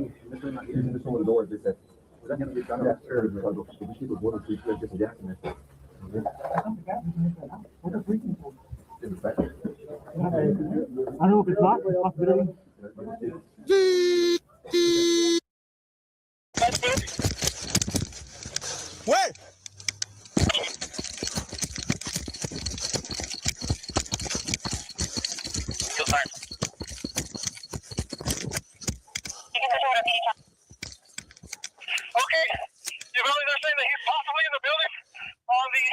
He's in this one with the door, they said. Yeah, sure. Because we keep it water, so you can get some gas in there. In the back. I don't know if it's locked, but it's possibility. Where? Okay, Uvalde, they're saying that he's possibly in the building on the...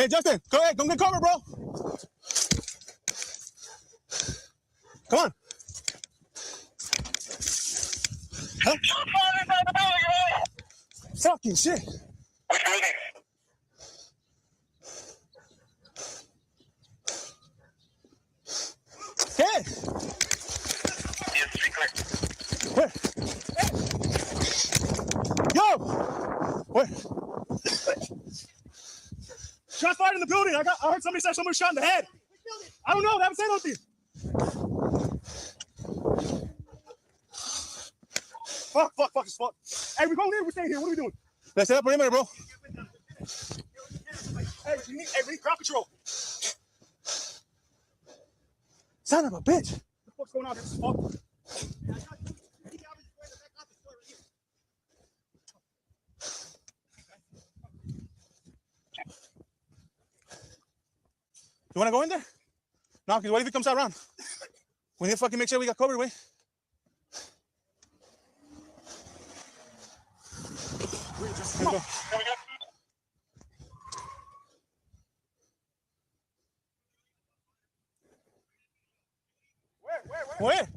Hey, Justin, go ahead. Come get cover, bro. Come on. Huh? Fucking shit. Hey. Where? Yo. Where? Shots fired in the building. I heard somebody say somebody shot in the head. I don't know. They haven't said nothing. Fuck. Hey, we're going in. We're staying here. What are we doing? Let's set up perimeter, bro. Hey, we need crowd control. Son of a bitch. What the fuck's going on? This is fuck. You want to go in there? No, because what if he comes out around? We need to fucking make sure we got covered, wait. Come on. Where?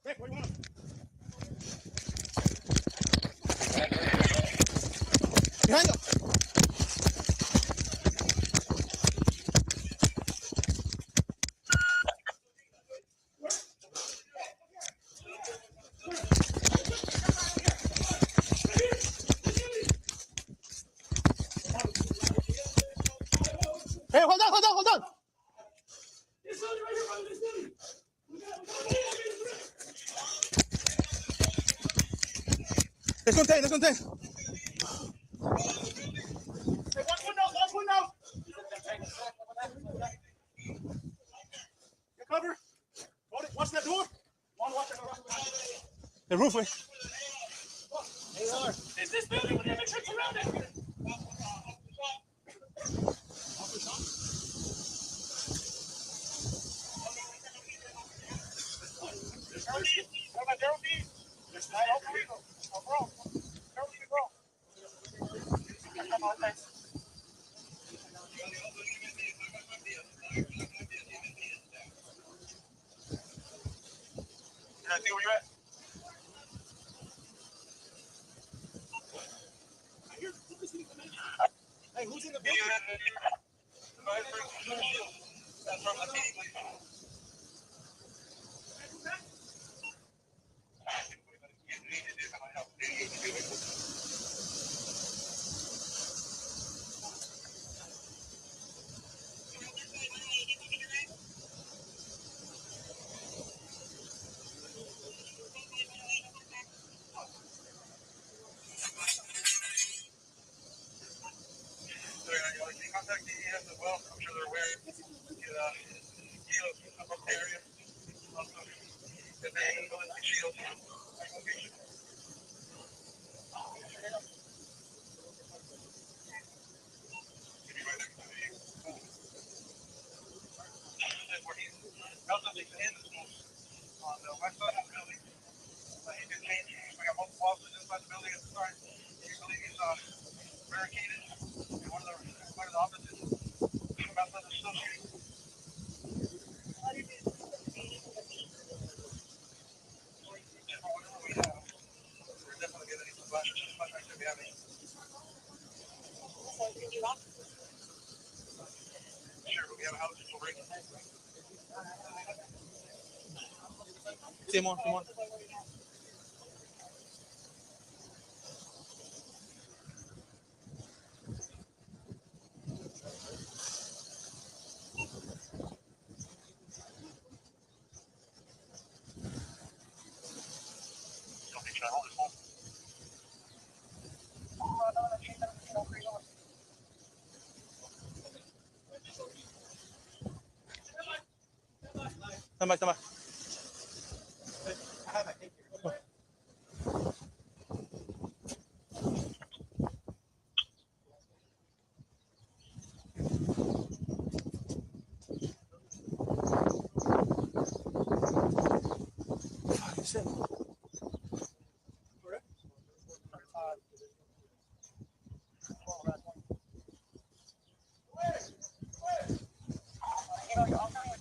Rick, where you want? Behind you. Hey, hold on. Let's contain. Hey, watch window. Get cover. Watch that door. Watch that door. The roof, wait. Is this building with the electric around it? Can I see where you're at? Hey, who's in the building? That's from the meeting. Contact DES as well. I'm sure they're aware. Get Kilos up the area. Also, if they ambulance shields. Also, they can end on the west side of the building. He's been changed. We got multiple officers inside the building at the time. We believe he's barricaded in one of the offices. About the associated. We're definitely going to need some flashers. Flashlights if we have any. Sure, but we have a house to break. Come on. Stand by.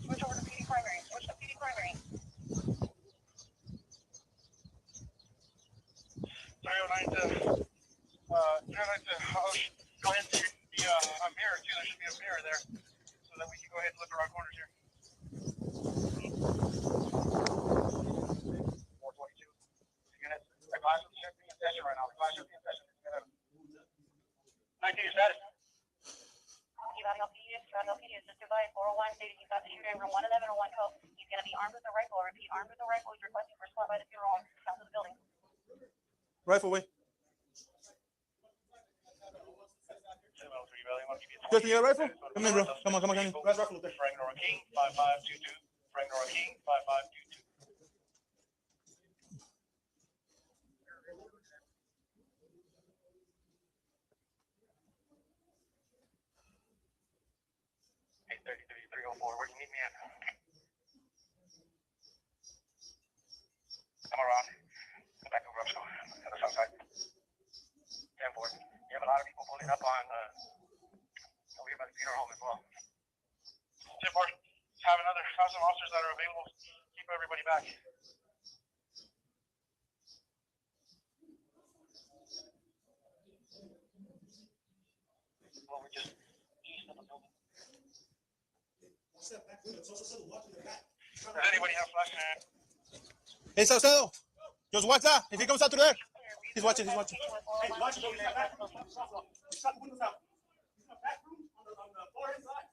Switch over to PD primary. Switch to PD primary. 309 to go ahead to the mirror too. There should be a mirror there, so that we can go ahead and look around corners here. 422 units. The class is in session right now. The class is in session. 19 status. Uvalde PD is just by 401 stated he's got the shooter in room 111 or 112. He's going to be armed with a rifle. I repeat, armed with a rifle. He's requesting for squad by the funeral home south of the building. Rifle away. Just you got a rifle? Come in, bro. Come on. Where's rifle there? Frank Nora King, 5522. Frank Nora King, 5522. Where do you need me at? Come around. Go back over upstairs to the south side. 10-4. You have a lot of people pulling up on over here by the funeral home as well. 10-4. Have some officers that are available. Keep everybody back. Well, we're just east of the building. Does anybody have flashlight? Hey, Saucedo. Just watch that. If he comes out through there. He's watching. Hey, watch it. He's got back room. He's got the windows out. He's got back room on the far inside.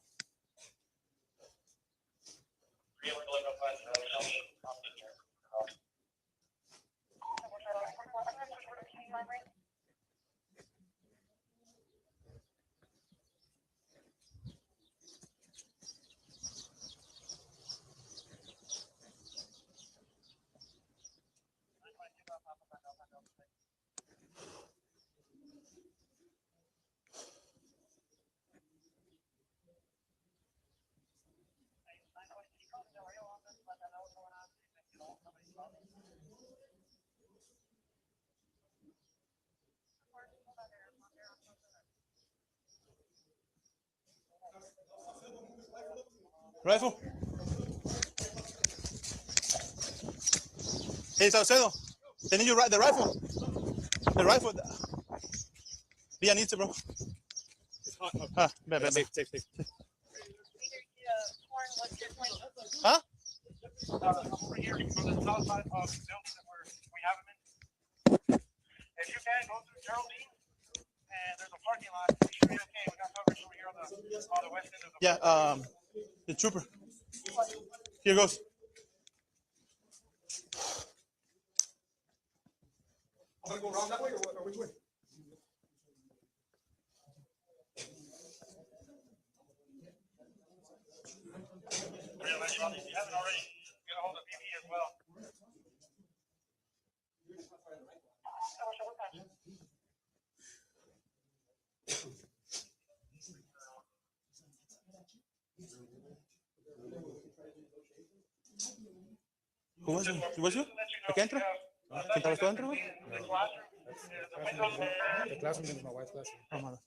Rifle. Hey, Saucedo. They need you the rifle. The rifle. Yeah, needs it, bro. Safe. Huh? Over here on the south side of the building that we have them in. If you can, go through Geraldine, and there's a parking lot. You should be okay. We got coverage over here on the west end of the. Yeah. The trooper. Here goes. I'm gonna go around that way or which way? If you haven't already, get a hold of BB as well. Who was you? Who was you? ¿De qué entra? ¿Quién estabas tú adentro? The classroom is my wife's classroom. Oh, mother.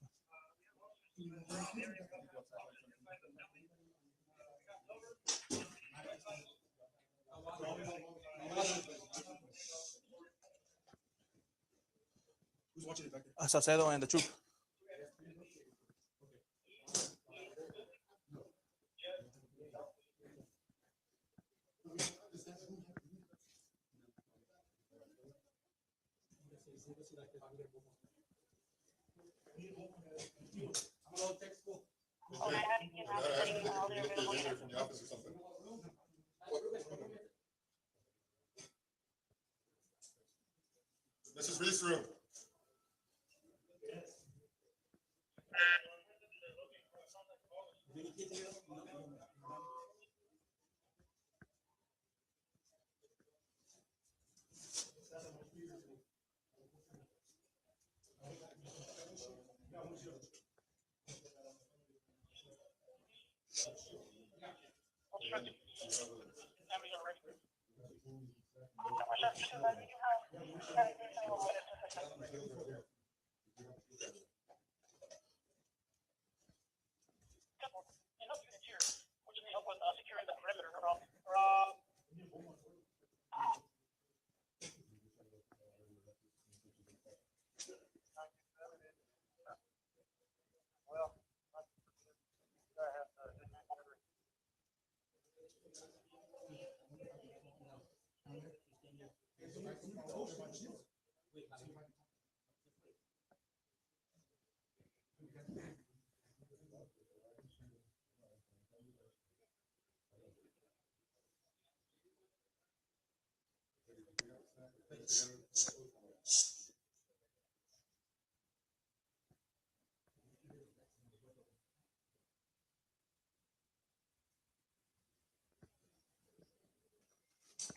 Who's watching it back there? Salcedo and the troop. This is Reese room.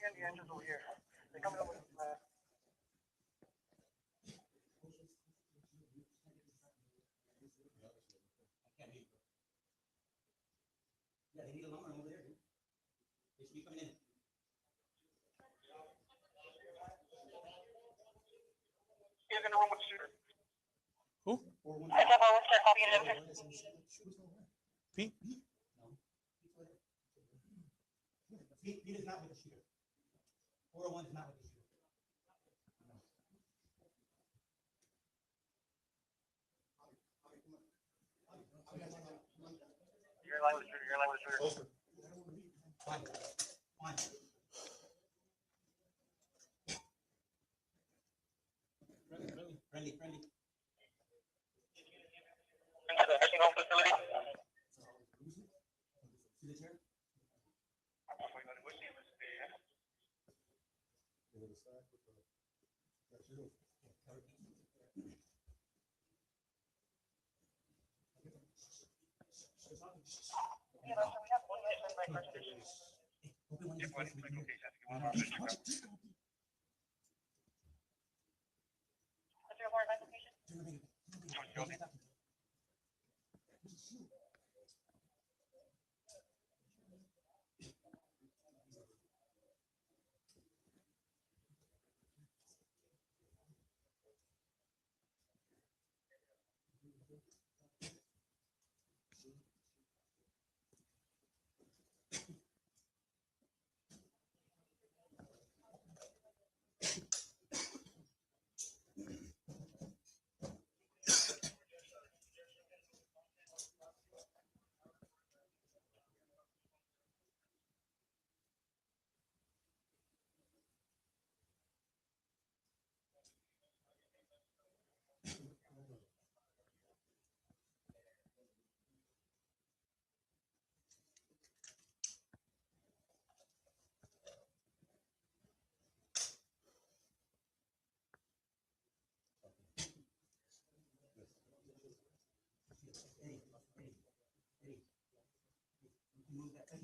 And the engines over here. They're coming over. Yeah, they need a alarm over there, dude. They should be coming in. He's in the room with the shooter. Who? I have a start copy it in. Pete? Pete is not with the shooter. 401 is not with the shooter. You're in line with the shooter. You're in line with the shooter. One. Friendly. Into the nursing home facility. See the chair?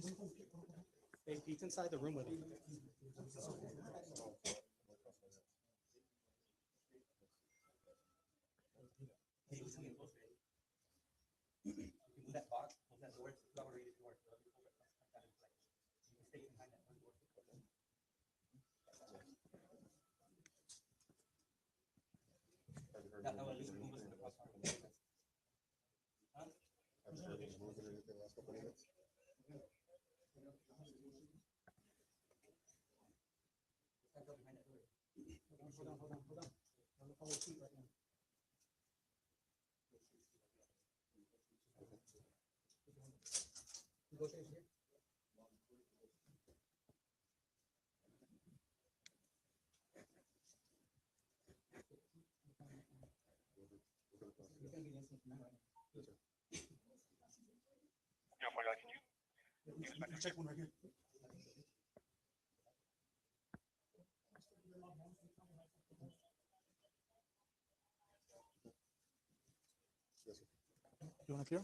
Hey, Pete's inside the room with him. Move that box, close that door, it's a double-rated door. You can stay behind that one door. That will at least move us in the crossfire. Huh? Check one right here. You want to clear?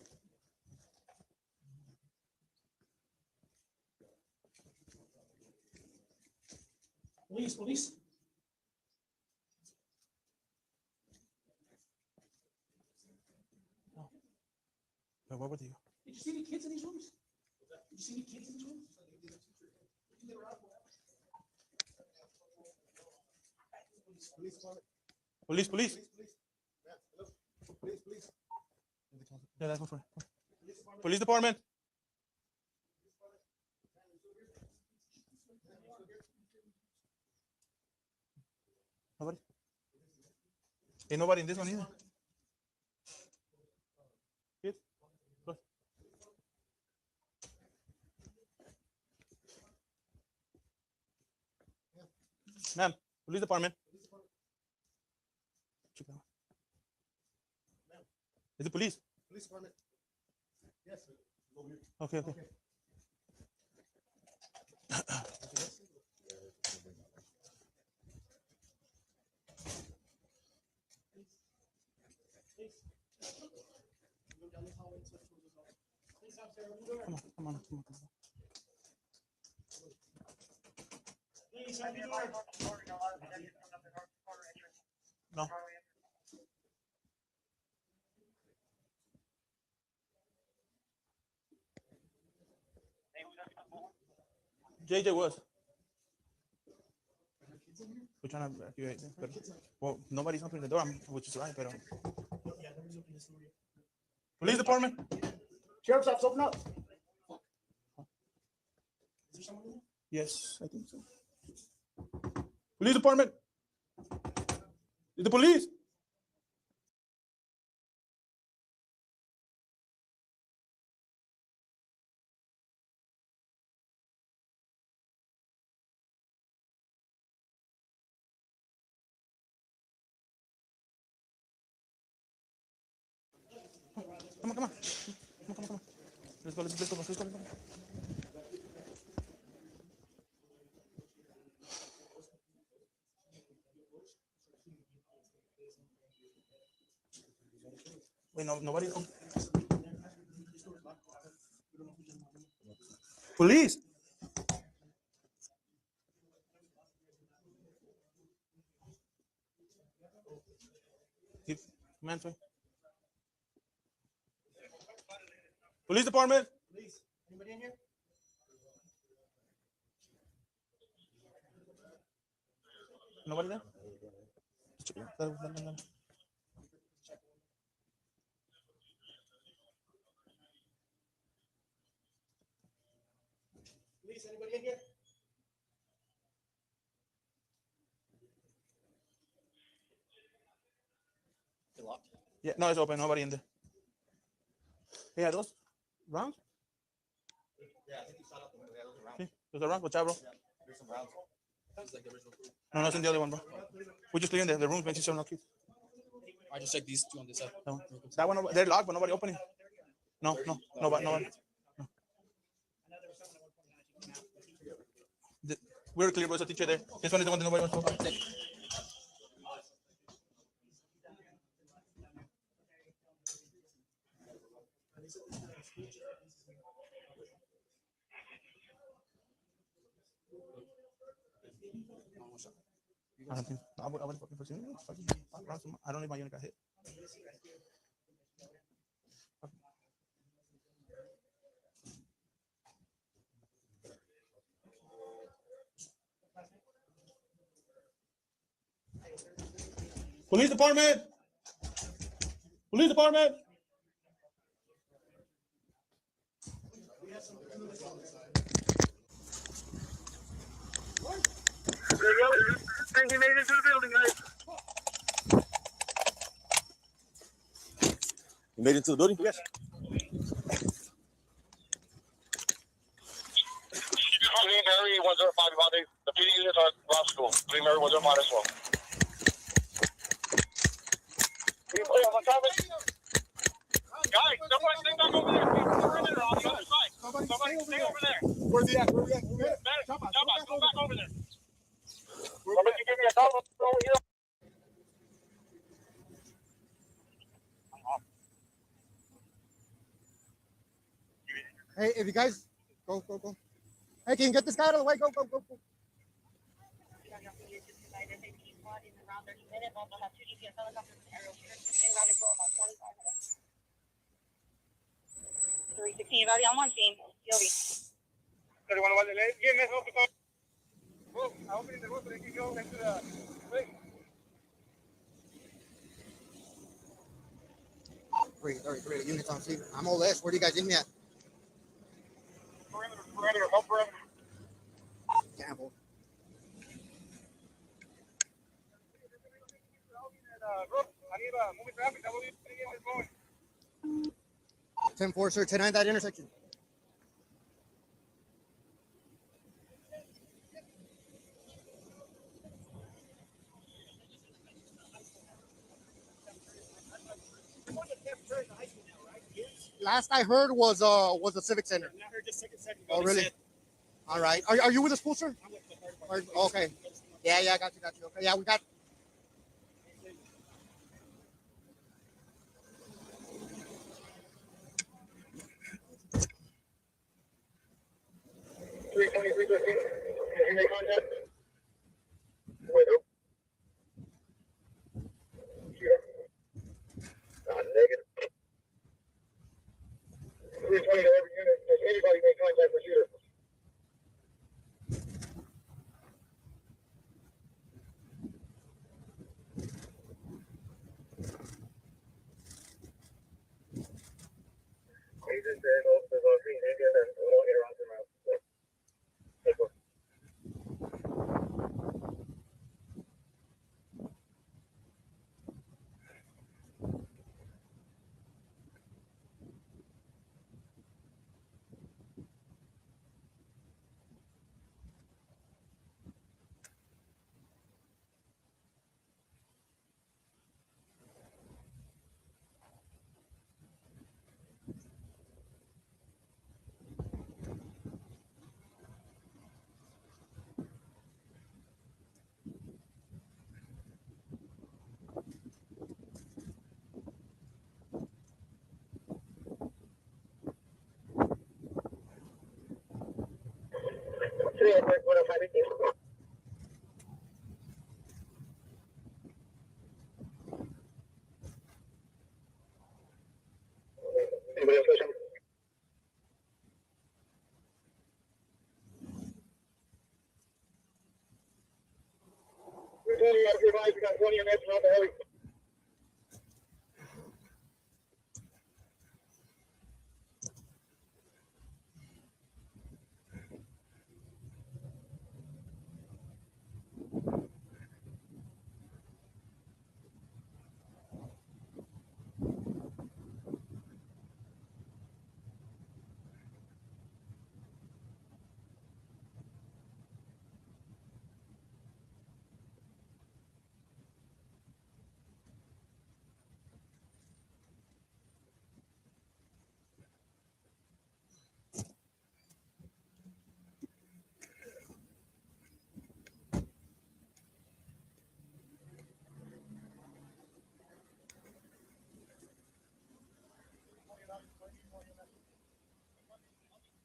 Police, police. What were they? Did you see any kids in these rooms? Did you see any kids in these rooms? Police, police. Yeah, that's my friend. Police department. Nobody. Ain't nobody in this one either. Kids? Go. Ma'am, police department. Is it police? Police department. Yes. Okay, okay. Come on, come on, come on. Please, open the door. No. JJ was. We're trying to evacuate them, but well, nobody's opening the door, which is right, but police department. Sheriff's office, open up. Yes, I think so. Police department. Is the police? Come on, come on. Come on, come on, come on. Let's go, let's go, let's go, let's go. Wait, no, nobody. Police. Man, sorry. Police department. Police. Anybody in here? Nobody there? Police, anybody in here? It's locked. Yeah, no, it's open. Nobody in there. Hey, are those rounds? Yeah, I think you shot out the window. Yeah, those are rounds. Sí, those are rounds. What's up, bro? Yeah, there's some rounds. It's like the original crew. No, no, it's in the other one, bro. We just clearing the room, making sure no kids. I just checked these two on this side. That one, they're locked, but nobody opening. No, no, nobody, nobody. No. We're clear, there's a teacher there. This one is the one that nobody wants to open. I don't think I would fucking pursue you. I don't know if my unit got hit. Police department! Police department! He made it into the building, guys. You made it into the building? Yes. Lee Mary 105 Uvalde. The PD units are Robb School. Lee Mary 105 as well. Guys, someone stay back over there. Perimeter on the other side. Somebody stay over there. Where's he at? Where's he at? Go back over there. Somebody give me a call over here. Hey, if you guys go. Hey, can you get this guy out of the way? Go. Uvalde on one scene. You'll be. 31 Uvalde. Get in this open. Oh, I'm opening the door so they can go into the thing. 333 units on scene. I'm all less. Where do you guys need me at? Perimeter, help perimeter. Campbell. I need moving traffic. That will be going. 10-4, sir. 10-9 that intersection. Last I heard was the Civic Center. I heard just second. Oh, really? All right. Are you with the school, sir? I'm with the fire department. Okay. Yeah, I got you. Okay, yeah, we got. Can you make contact? Wait, who? Here. Negative. 320 to every unit. Does anybody make contact with shooter? Agents and officers on scene. Agents and we'll get around to them. Take one. Anybody else question? We're 20 out of your lives. We got 20 units around the heli.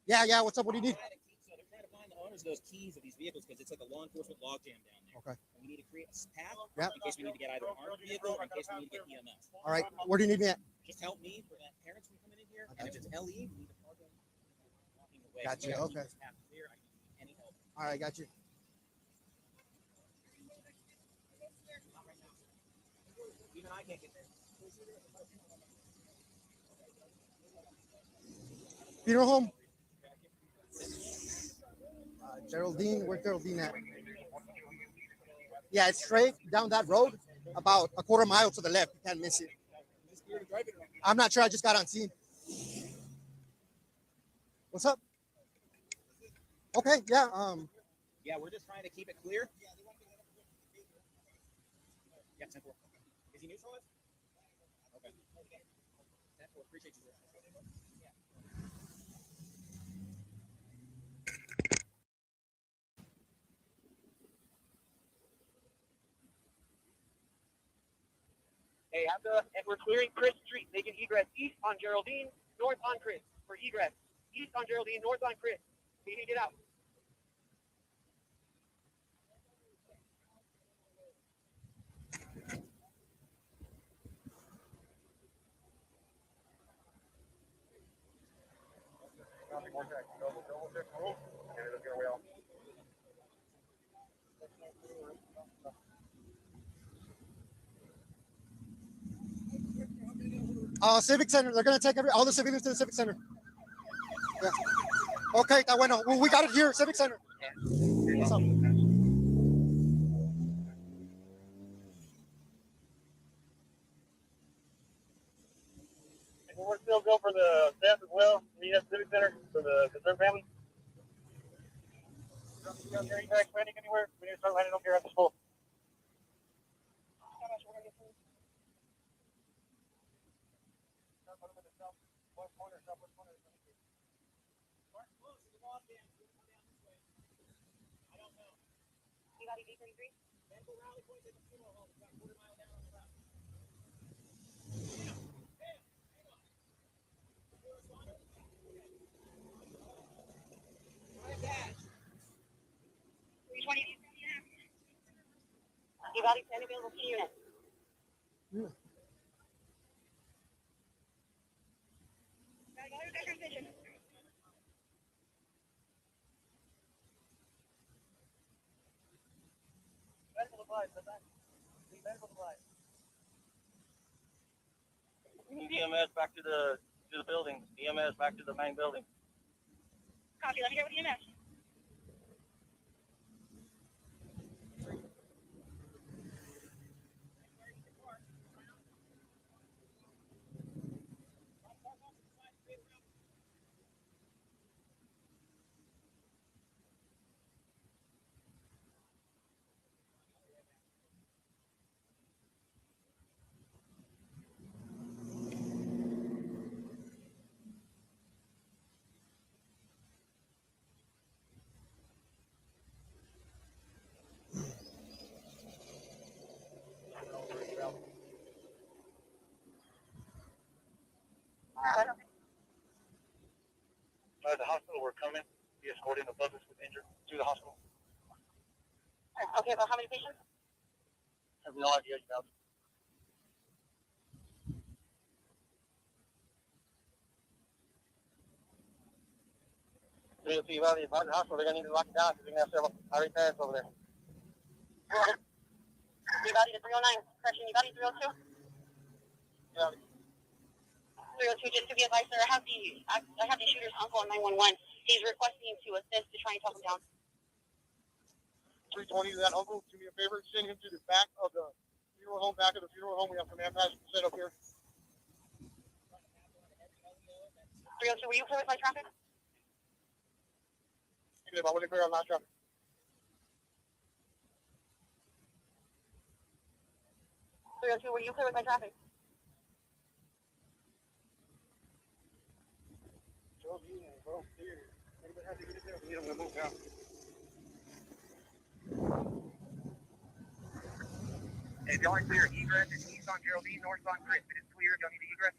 Yeah. What's up? What do you need? is those keys of these vehicles because it's like a law enforcement logjam down there. Okay. And we need to create a path Yeah. in case we need to get either an armed vehicle or in case we need to get EMS. All right. Where do you need me at? Just help me prevent parents from coming in here. And if it's LE, we need to park them walking away. Got you. We gotta Okay. keep this path clear. I need any help. All right, got you. Even I can't get there. Funeral home. Geraldine, where's Geraldine at? Yeah, it's straight down that road, about a quarter mile to the left. You can't miss it. I'm not sure. I just got on scene. What's up? Okay, yeah. Yeah, we're just trying to keep it clear. Yeah, 10-4. Is he neutralized? Okay. 10-4. Appreciate you. Hey, and we're clearing Chris Street, making egress east on Geraldine, north on Chris for egress. East on Geraldine, north on Chris. We need to get out. Civic Center. They're gonna take all the civilians to the Civic Center. Yeah. Okay, that went on. Well, we got it here, Civic Center. What's up? We're still going for the staff as well. We have Civic Center for the concerned family. You guys hear any expanding anywhere? We need to start landing up here at the school. You got D33? You got any available to unit? Yeah. We need EMS back to the building. EMS back to the main building. Copy, let me get with EMS. At the hospital, we're coming. Be escorting the buses with injured to the hospital. Okay, about how many patients? I have no idea, you know. Uvalde, by the hospital, they're gonna need to lock it down because they're gonna have several high parents over there. Uvalde to 309. Correction, Uvalde 302. Uvalde. 302, just to be advised, sir, I have the shooter's uncle on 911. He's requesting to assist to try and talk him down. 320 to that uncle, do me a favor, send him to the back of the funeral home. Back of the funeral home, we have command pads set up here. 302, were you clear with my traffic? I wasn't clear on my traffic. 302, were you clear with my traffic? If y'all are clear, egress is east on Geraldine, north on Chris. It is clear. Y'all need to egress.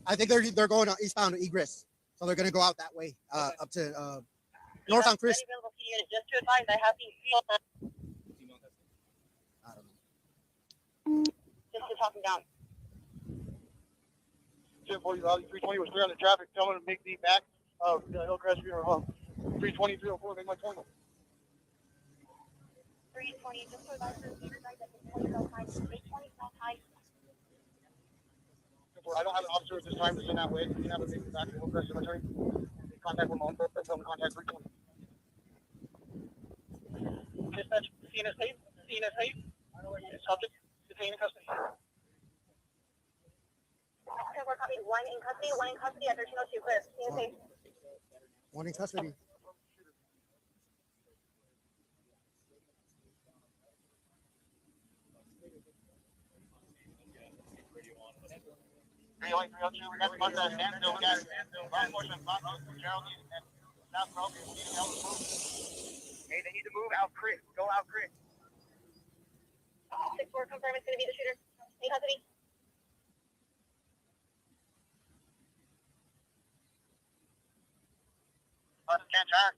I think they're going eastbound to Egress, so they're gonna go out that way, up to north on Chris. Available PD unit, just to advise, I have the I don't know. just to talk him down. 1040 Valley 320 was clear on the traffic. Tell him to make the back of Hillcrest Funeral Home. 320 304, make my 20. 320, just to advise the speaker guys that the 20 South High, 320 South High. I don't have an officer at this time to send that way. You can have a make back to Hillcrest Elementary. Contact Ramon, tell him to contact 320. Dispatch, CNS safe, CNS safe. Subject detained in custody. We're copying one in custody at 1302, clear. CNS safe. One in custody. We got the contact standstill. We got law enforcement block Geraldine and South Grove. Hey, they need to move out, Chris. Go out, Chris. 6-4, confirm it's going to be the shooter. In custody. Can't track.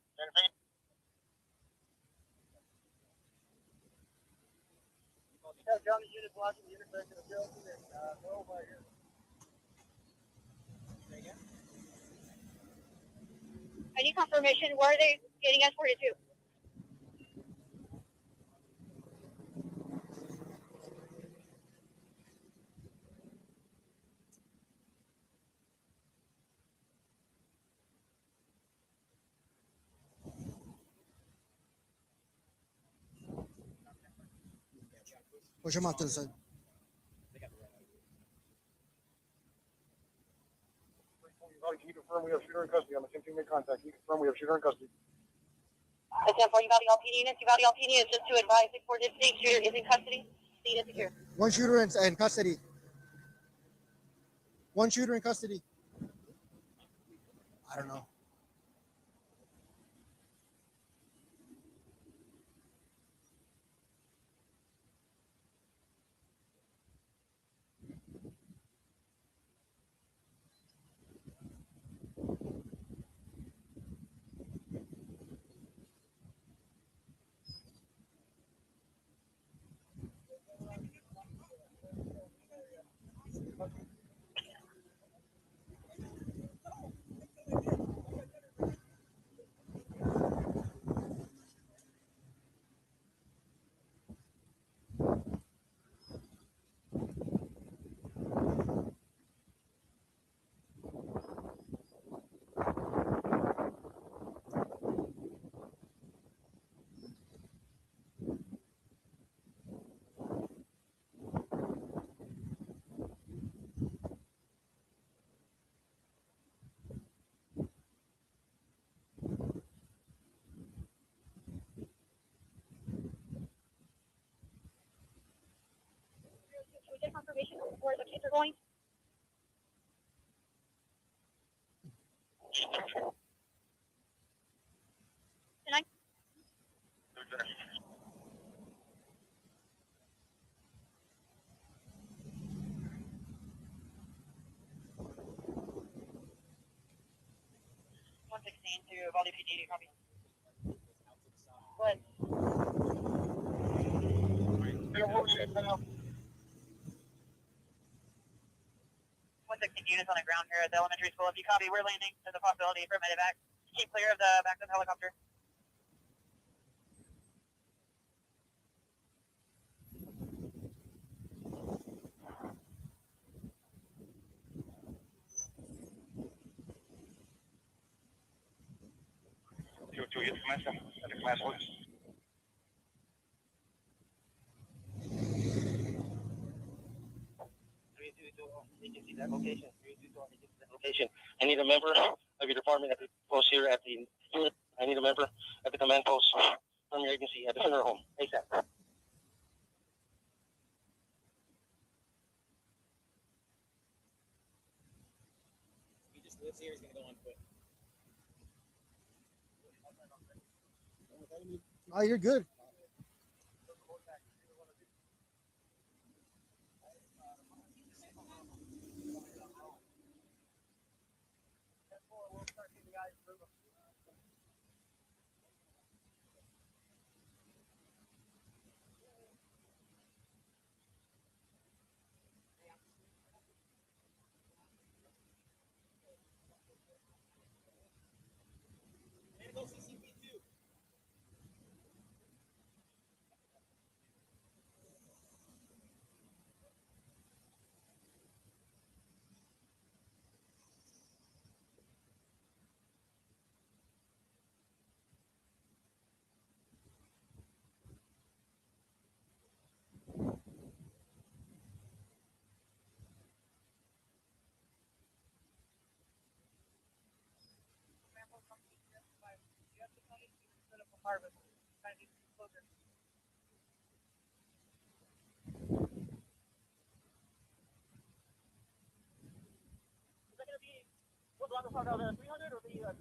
Johnny unit blocking the intersection of Geraldine and Grove right here. I need confirmation. Where are they getting escorted to? Push him off to the side. Can you confirm we have shooter in custody? I'm attempting to make contact. Can you confirm we have shooter in custody? I stand for Uvalde LPD units. Uvalde LPD units, just to advise, 6-4 distinct shooter is in custody. State is secure. One shooter in custody. One shooter in custody. I don't know. Can we get confirmation where the kids are going? Tonight? One 16 to Uvalde PD, copy. Go ahead. 116 units on the ground here at the elementary school. If you copy, we're landing. There's a possibility for medevac. Keep clear of the back of the helicopter. To get the class one. That location. I need a member of your department at the post here at the. I need a member at the command post from your agency at the funeral home ASAP. He just lives here. He's gonna go on foot. Oh, you're good. What's the longest part of the 300 or the 200?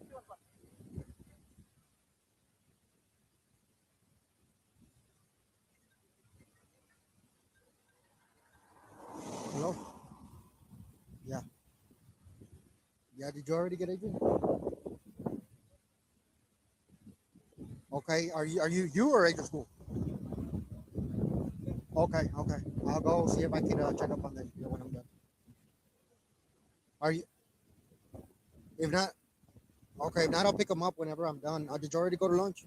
Hello? Yeah. Yeah, did you already get Adrian? Okay, are you or Adrian School? Okay, okay. I'll go see if I can check up on them when I'm done. Are you? If not, okay. If not, I'll pick them up whenever I'm done. Did you already go to lunch?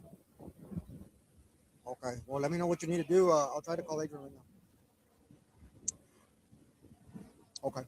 Okay. Well, let me know what you need to do. I'll try to call Adrian right now. Okay.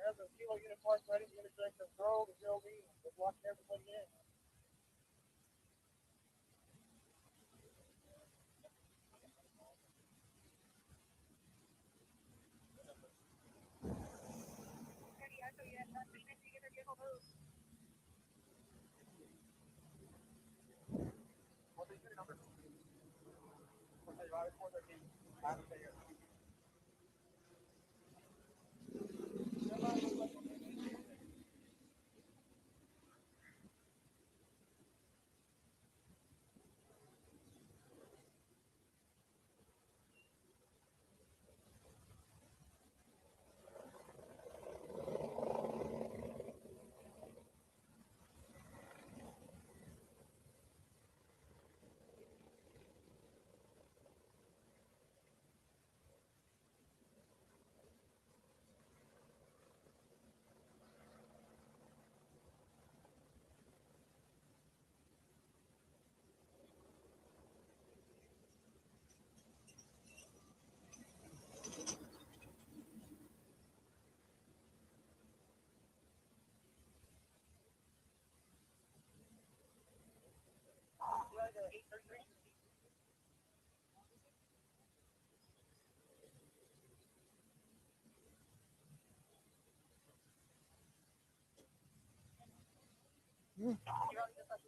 There's a kilo uniform ready to intersect the Grove and Geraldine. Just watching everybody in.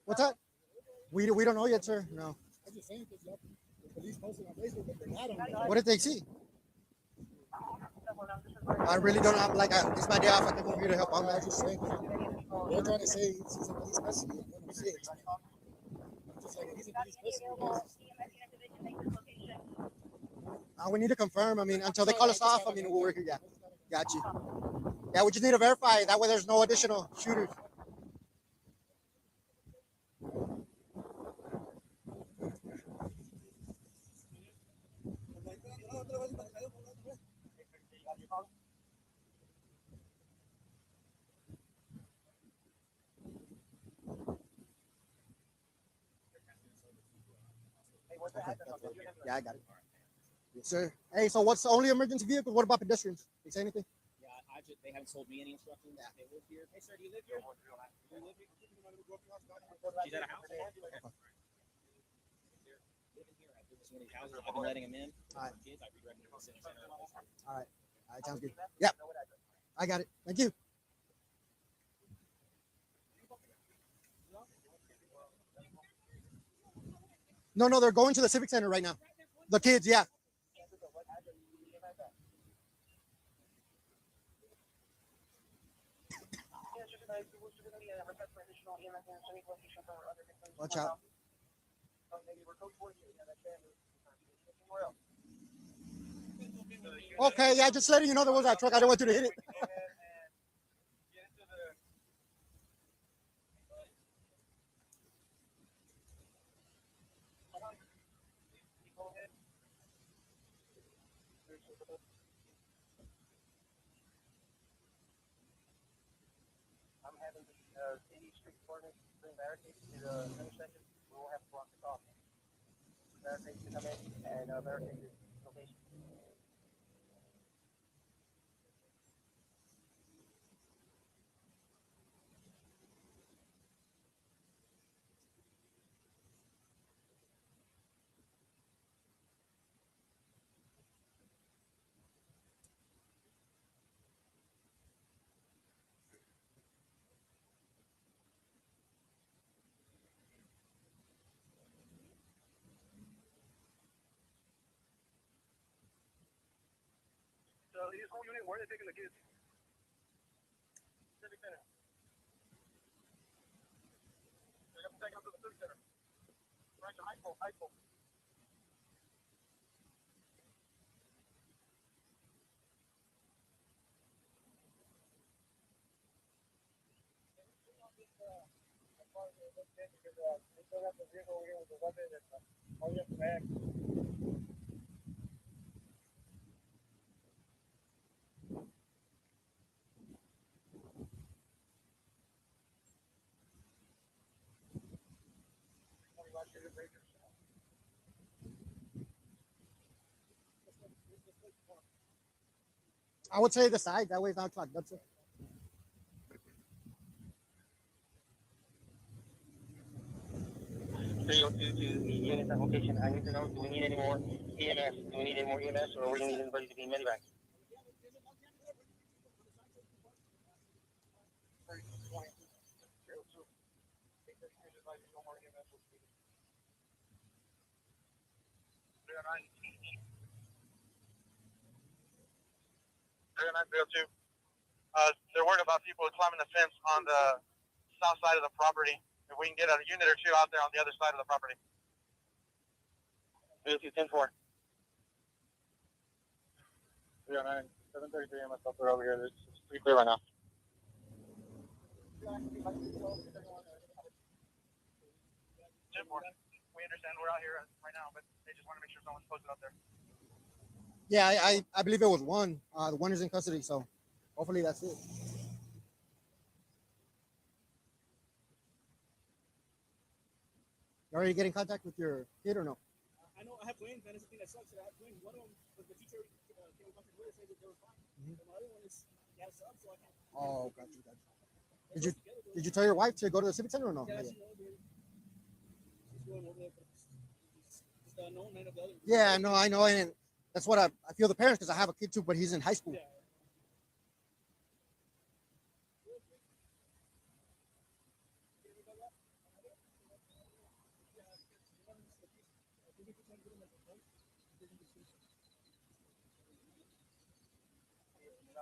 What's that? We don't know yet, sir. No. I'm just saying because the police posted on Facebook that they're not on there. What did they see? I really don't have it's my day off. I think we're here to help on that. I'm just saying they're trying to say it's a police custody. I'm going to see it. I'm just like, he's a police custody. We need to confirm. I mean, until they call us off, I mean, we'll work here. Yeah. Got you. Yeah, we just need to verify. That way there's no additional shooters. Okay. Yeah, I got it. Yes, sir. Hey, so what's the only emergency vehicle? What about pedestrians? They say anything? Yeah, they haven't told me any instructions. Yeah. They live here. Hey, sir, do you live here? Do you live here? She's at a house? Okay. Living here at business when he houses, I've been letting him in. All right. Kids, I redirect him to the center. All right. All right, sounds good. Yep. I got it. Thank you. No, they're going to the Civic Center right now. The kids, yeah. Watch out. Okay, yeah, just letting you know there was that truck. I don't want you to hit it. I'm having the city street department bring barricades to the intersection. We will have to block this off. Barricades to come in and barricade this location. So this whole unit, where are they taking the kids? Civic Center. They're going to take them to the Civic Center. Right to high school, high school. I would say the side. That way it's not clogged. That's it. So you go to the unit at location. I need to know, do we need any more EMS? Do we need any more EMS, or we need anybody to be medevac? They're worried about people climbing the fence on the south side of the property. If we can get a unit or two out there on the other side of the property. 10-4. 309, 733 myself are over here. It's pretty clear right now. We understand we're out here right now, but they just want to make sure someone's posted up there. Yeah, I believe it was one. The one is in custody, so hopefully that's it. You already get in contact with your kid or no? I know I have twins, man. That's the thing that sucks. I have twins. One of them, the teacher came up and said that they were fine. And the other one is, he has subs, so I can't. Oh, gotcha. Did you tell your wife to go to the Civic Center or no? Yeah, she knows, dude. She's going over there, but it's the unknown man of the other. Yeah, no, I know, and that's what I feel the parents, because I have a kid too, but he's in high school. Yeah.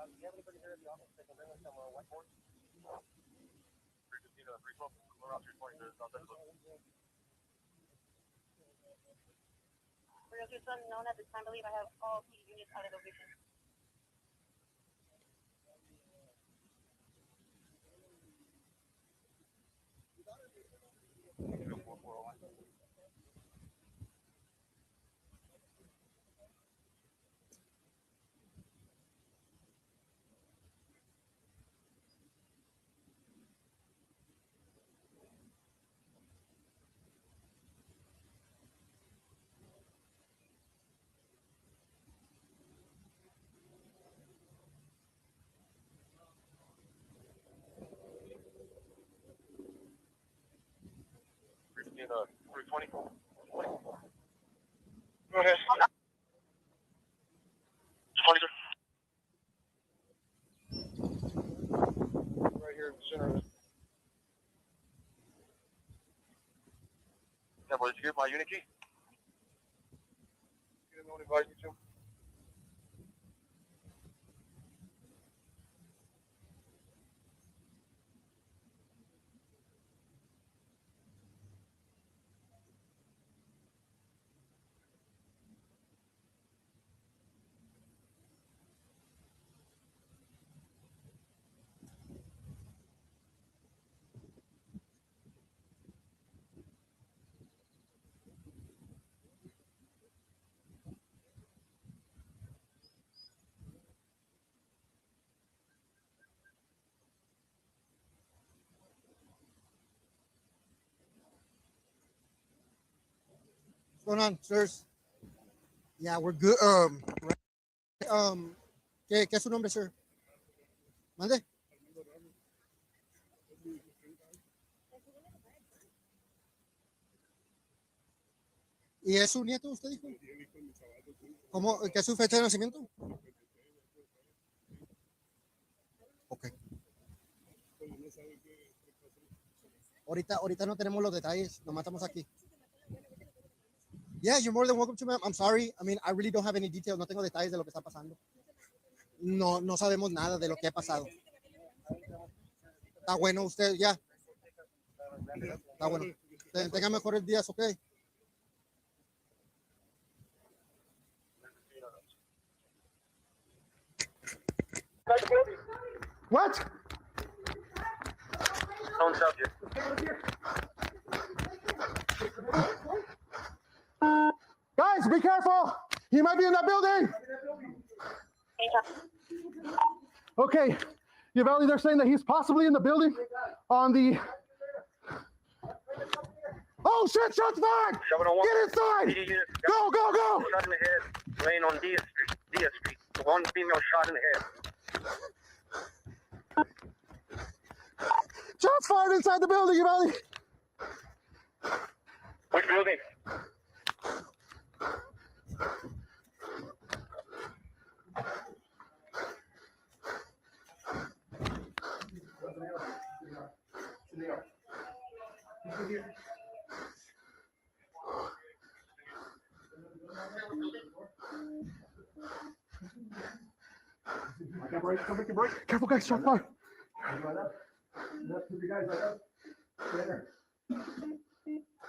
Do you have anybody here at the office that can bring us some whiteboards? 315 to 312. We're around 320 to South Central. For your son, known at this time, I believe I have all key units out of location. $320. Go ahead. Right here in the center of it. Yeah, boy, did you get my unit key? You didn't know what invited you to? What's going on, sirs? Yeah, we're good. ¿Qué es su nombre, sir? ¿Mande? ¿Y es su nieto, usted dijo? ¿Cómo? ¿Qué es su fecha de nacimiento? Ok. Ahorita no tenemos los detalles, nomás estamos aquí. Yeah, you're more than welcome to, ma'am. I'm sorry. I mean, I really don't have any details. No tengo detalles de lo que está pasando. No sabemos nada de lo que ha pasado. Está bueno usted, ya. Está bueno. Tenga mejores días, ok. What? Known subject. Guys, be careful. He might be in that building. Okay, Uvalde, they're saying that he's possibly in the building on the... Oh shit, shots fired! Get inside! Go, go, go! Shot in the head, laying on Dia Street. One female shot in the head. Shots fired inside the building, Uvalde! Which building? Careful, guys, shot fired.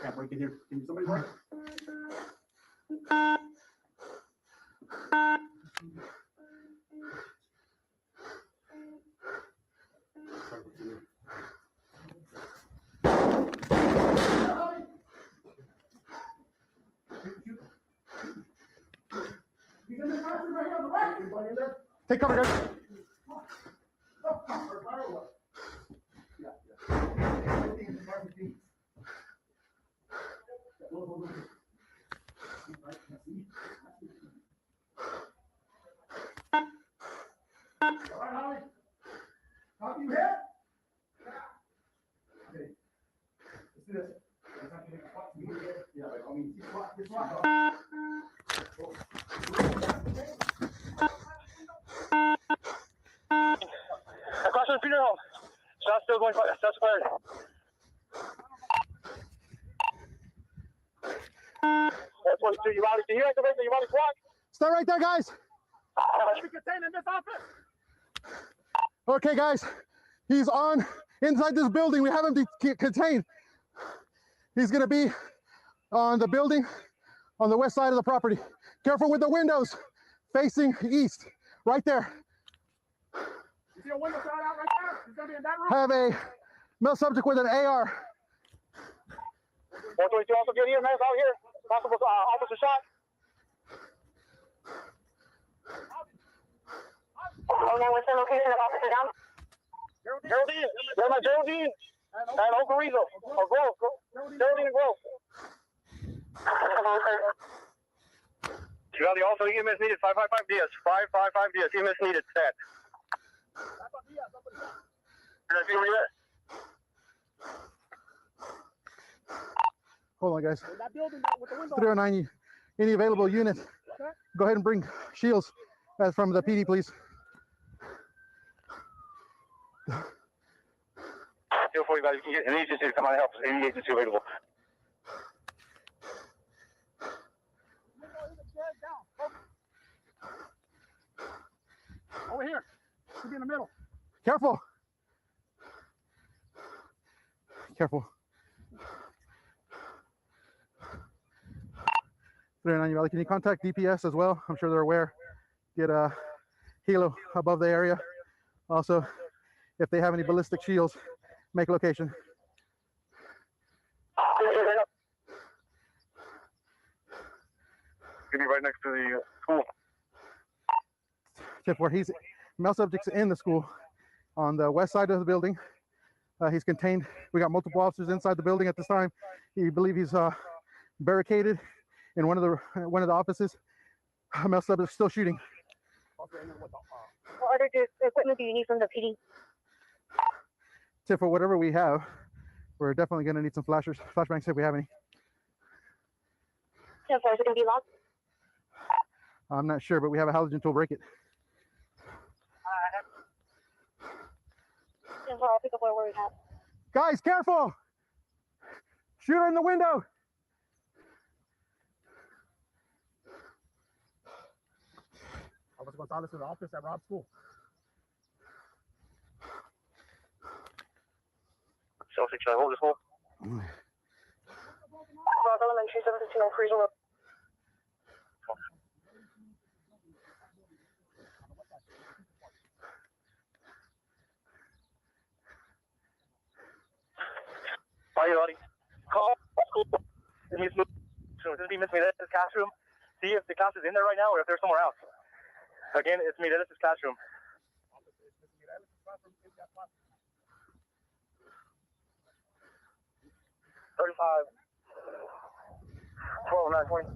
Can't break in here. Can you somebody break? Take cover, guys. Copy you hit? Okay. Let's do this. Let's have to make a spot to be here. Yeah, but I mean, keep swat. Across from the funeral home. Shot's still going. Shots fired. That's what you Uvalde. Can you activate the Uvalde squad? Stay right there, guys. Be contained in this office. Okay, guys, he's inside this building. We have him contained. He's gonna be on the building on the west side of the property. Careful with the windows facing east, right there. You see a window shot out right there? He's gonna be in that room. Have a male subject with an AR. 122 also get EMS out here. Possible officer shot. Oh, now what's the location of officer down? Geraldine. Where's my Geraldine? And Ocarizo. Or Grove. Geraldine and Grove. Uvalde also EMS needed. 555 DS. 555 DS. EMS needed. Stat. Hold on, guys. 309, Any available units, go ahead and bring shields from the PD, please. Feel free, guys. If you get an agency to come out and help us, any agency available. Over here. Should be in the middle. Careful. Careful. 309 Uvalde, can you contact DPS as well? I'm sure they're aware. Get a helo above the area. Also, if they have any ballistic shields, make location. Give me right next to the school. Tip 4, he's male subjects in the school on the west side of the building. He's contained. We got multiple officers inside the building at this time. We believe he's barricaded in one of the offices. Male subject still shooting. What other equipment do you need from the PD? Tip for whatever we have, we're definitely going to need some flashbangs if we have any. Is it going to be locked? I'm not sure, but we have a halogen tool. Break it. I'll pick up where we have. Guys, careful! Shooter in the window! Officer Gonzalez to the office at Robb School. Chelsea, can I hold this hole? Robb Elementary, 715 Cruising Road. Hi, buddy. Call school. Miss Mireles' classroom. See if the class is in there right now or if they're somewhere else. Again, it's Mireles' classroom. 35. 12, 9, 20.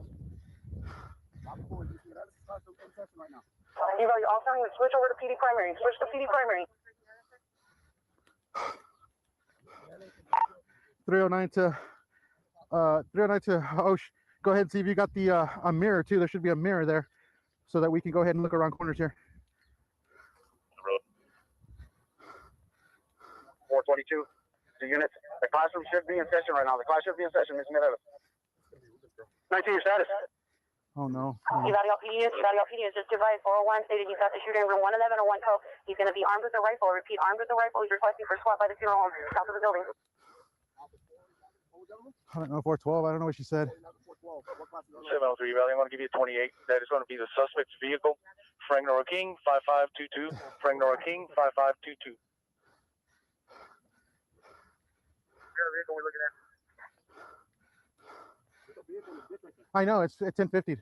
You got your off time. Switch over to PD primary. Switch to PD primary. 309 to Osh. Go ahead and see if you got the a mirror too. There should be a mirror there so that we can go ahead and look around corners here. 422. The units. The classroom should be in session right now. The class should be in session, Miss Mireles. 19, your status. Oh no. Uvalde PD is just advised 401 stated he's got the shooter in room 111 or 1 co. He's going to be armed with a rifle. Repeat, armed with a rifle. He's requesting for SWAT by the funeral home south of the building. I don't know, 412. I don't know what she said. 703 Uvalde. I'm going to give you 28. That is going to be the suspect's vehicle. Frank Nora King, 5522. Frank Nora King, 5522. Vehicle we're looking at. I know, it's 1050.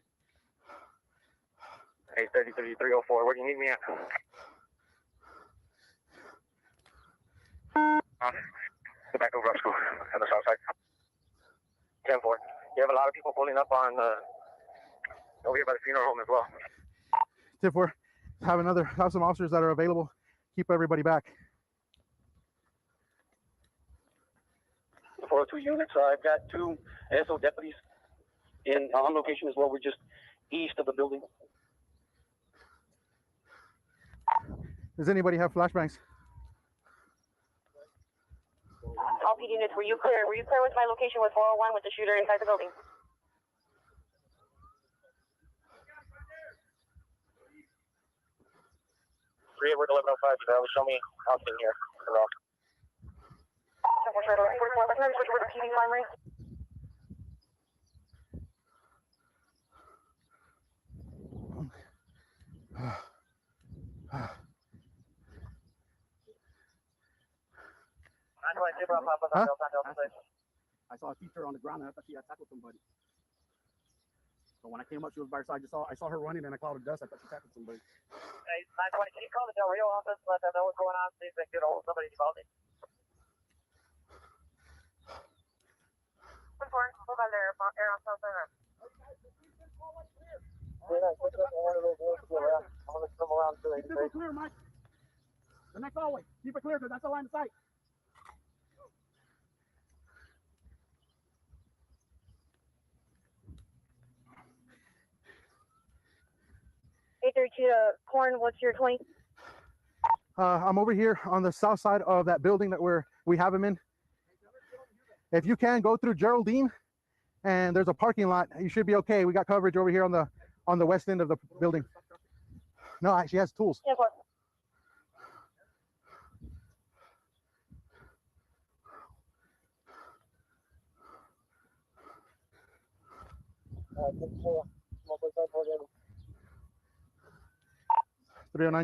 833 304. Where do you need me at? Go back over up school on the south side. 10-4. You have a lot of people pulling up on over here by the funeral home as well. Tip 4, have some officers that are available. Keep everybody back. 402 units. I've got 2 SO deputies on location as well. We're just east of the building. Does anybody have flashbangs? All PD units, were you clear? Were you clear with my location with 401 with the shooter inside the building? Three Edward 1105. Show me out in here. Hello. Switch over to PD primary. I saw a teacher on the ground and I thought she had tackled somebody. So when I came up, she was by her side. I saw her running in a cloud of dust. I thought she tackled somebody. Hey, 920, can you call the Del Rio office? Let them know what's going on. See if they can get a hold of somebody involved. 10-4, Uvalde Air on South Center. Keep it clear, Mike. The next hallway. Keep it clear because that's the line of sight. 832 to Corn, what's your 20? I'm over here on the south side of that building that we have him in. If you can go through Geraldine, and there's a parking lot, you should be okay. We got coverage over here on the west end of the building. No, she has tools. Yeah, Corn.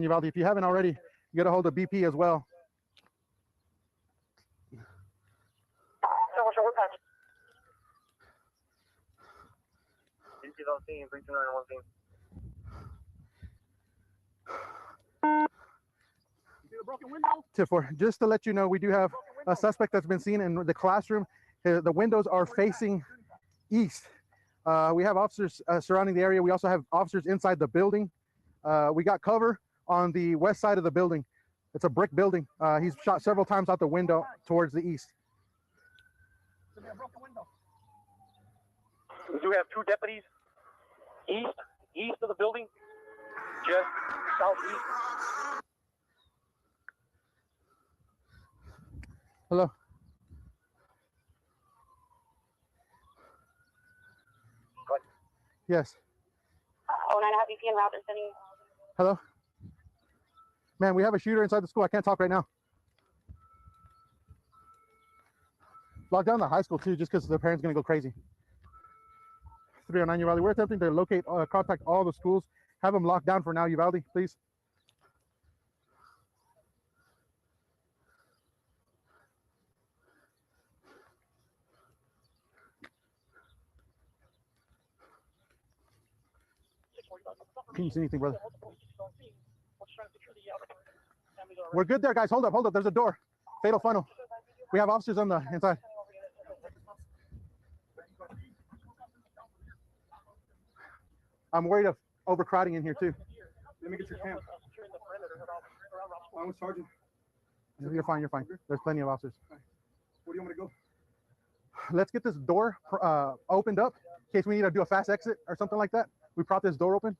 Uvalde. If you haven't already, get a hold of BP as well. Just to let you know, we do have a suspect that's been seen in the classroom. The windows are facing east. We have officers surrounding the area. We also have officers inside the building. We got cover on the west side of the building. It's a brick building. He's shot several times out the window towards the east. We do have 2 deputies east of the building, just southeast. Hello. Yes. Oh, 9 half BP and route is sending. Hello. Man, we have a shooter inside the school. I can't talk right now. Lock down the high school too, just because the parents gonna go crazy. 309 Uvalde. We're attempting to locate, contact all the schools. Have them locked down for now, Uvalde, please. Can you see anything, brother? We're good there, guys. Hold up. There's a door. Fatal funnel. We have officers on the inside. I'm worried of overcrowding in here too. Let me get your camp. I was charging. You're fine. There's plenty of officers. Where do you want me to go? Let's get this door opened up in case we need to do a fast exit or something like that. We prop this door open.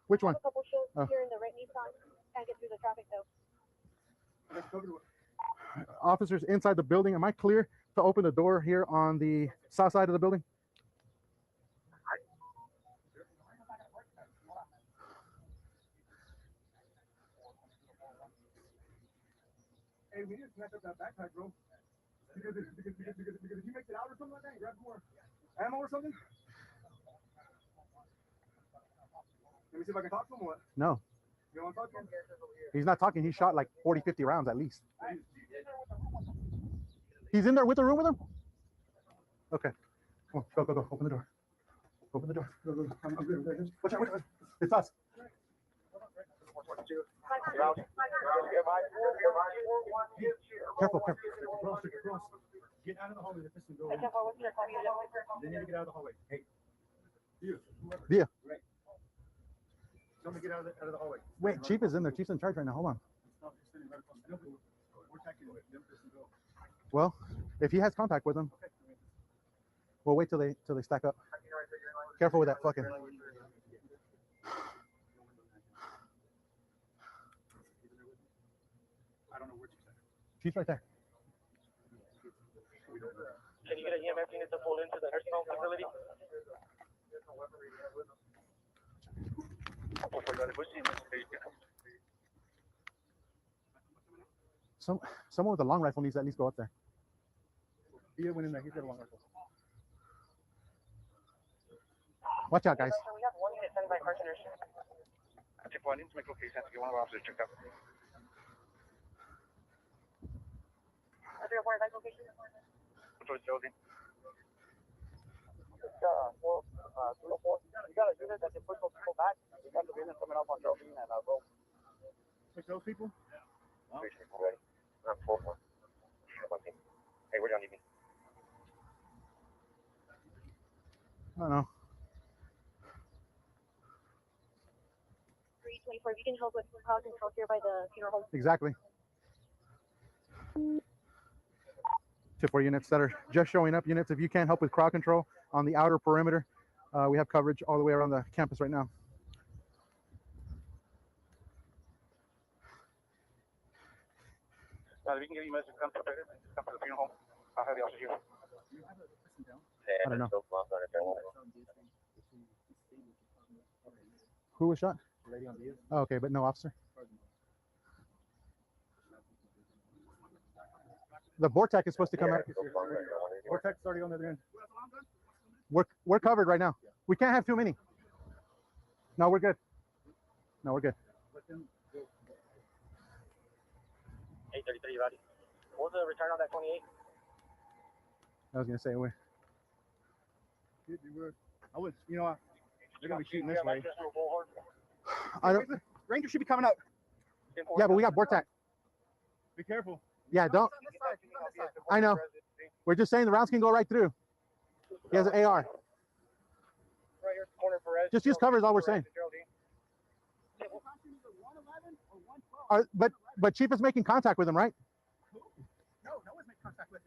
Which one? Oh. Here in the right Nissan. Can't get through the traffic though. Officers inside the building. Am I clear to open the door here on the south side of the building? Hey, we need to snatch up that backpack, bro. Because if he makes it out or something like that, grab more ammo or something. Let me see if I can talk to him or what? No. You want to talk to him? He's not talking. He shot like 40, 50 rounds at least. He's in there with the room with him? Okay. Come on, go. Open the door. Open the door. Go. I'm good. Watch out. It's us. Careful. Get out of the hallway. The piston go. They need to get out of the hallway. Hey. Yeah. Right. Tell me to get out of the hallway. Wait, Chief is in there. Chief's in charge right now. Hold on. Well, if he has contact with them, we'll wait till they stack up. Careful with that fucking. I don't know where Chief's at. Chief's right there. Can you get an EMF unit to pull into the nursing home facility? Someone with a long rifle needs to at least go up there. He went in there. He's got a long rifle. Watch out, guys. We have 1 unit sent by Carpenters. I need to make location to get one of our officers checked out. Other report that location. Which was Geraldine? It's 304. We got a unit that can push those people back. We got the unit coming up on Geraldine and Robb. Push those people? Ready. We're on 4-4. Hey, where do you need me? I don't know. 324. If you can help with crowd control here by the funeral home. Exactly. Tip for units that are just showing up. Units, if you can't help with crowd control on the outer perimeter We have coverage all the way around the campus right now. We can give you message. Come to the funeral home. I'll have the officer here. I don't know. Who was shot? Oh, okay, but no officer. The Vortex is supposed to come out. Vortex is already on the other end. We're covered right now. We can't have too many. No, we're good. No, we're good. 833, buddy. What was the return on that 28? I was gonna say we're. I would, you know, they're gonna be shooting this way. I don't. Ranger should be coming up. Yeah, but we got Vortex. Be careful. Yeah, don't. I know. We're just saying the rounds can go right through. He has an AR. Right here, corner Perez. Just use cover is all we're saying. But Chief is making contact with him, right? No one's making contact with him.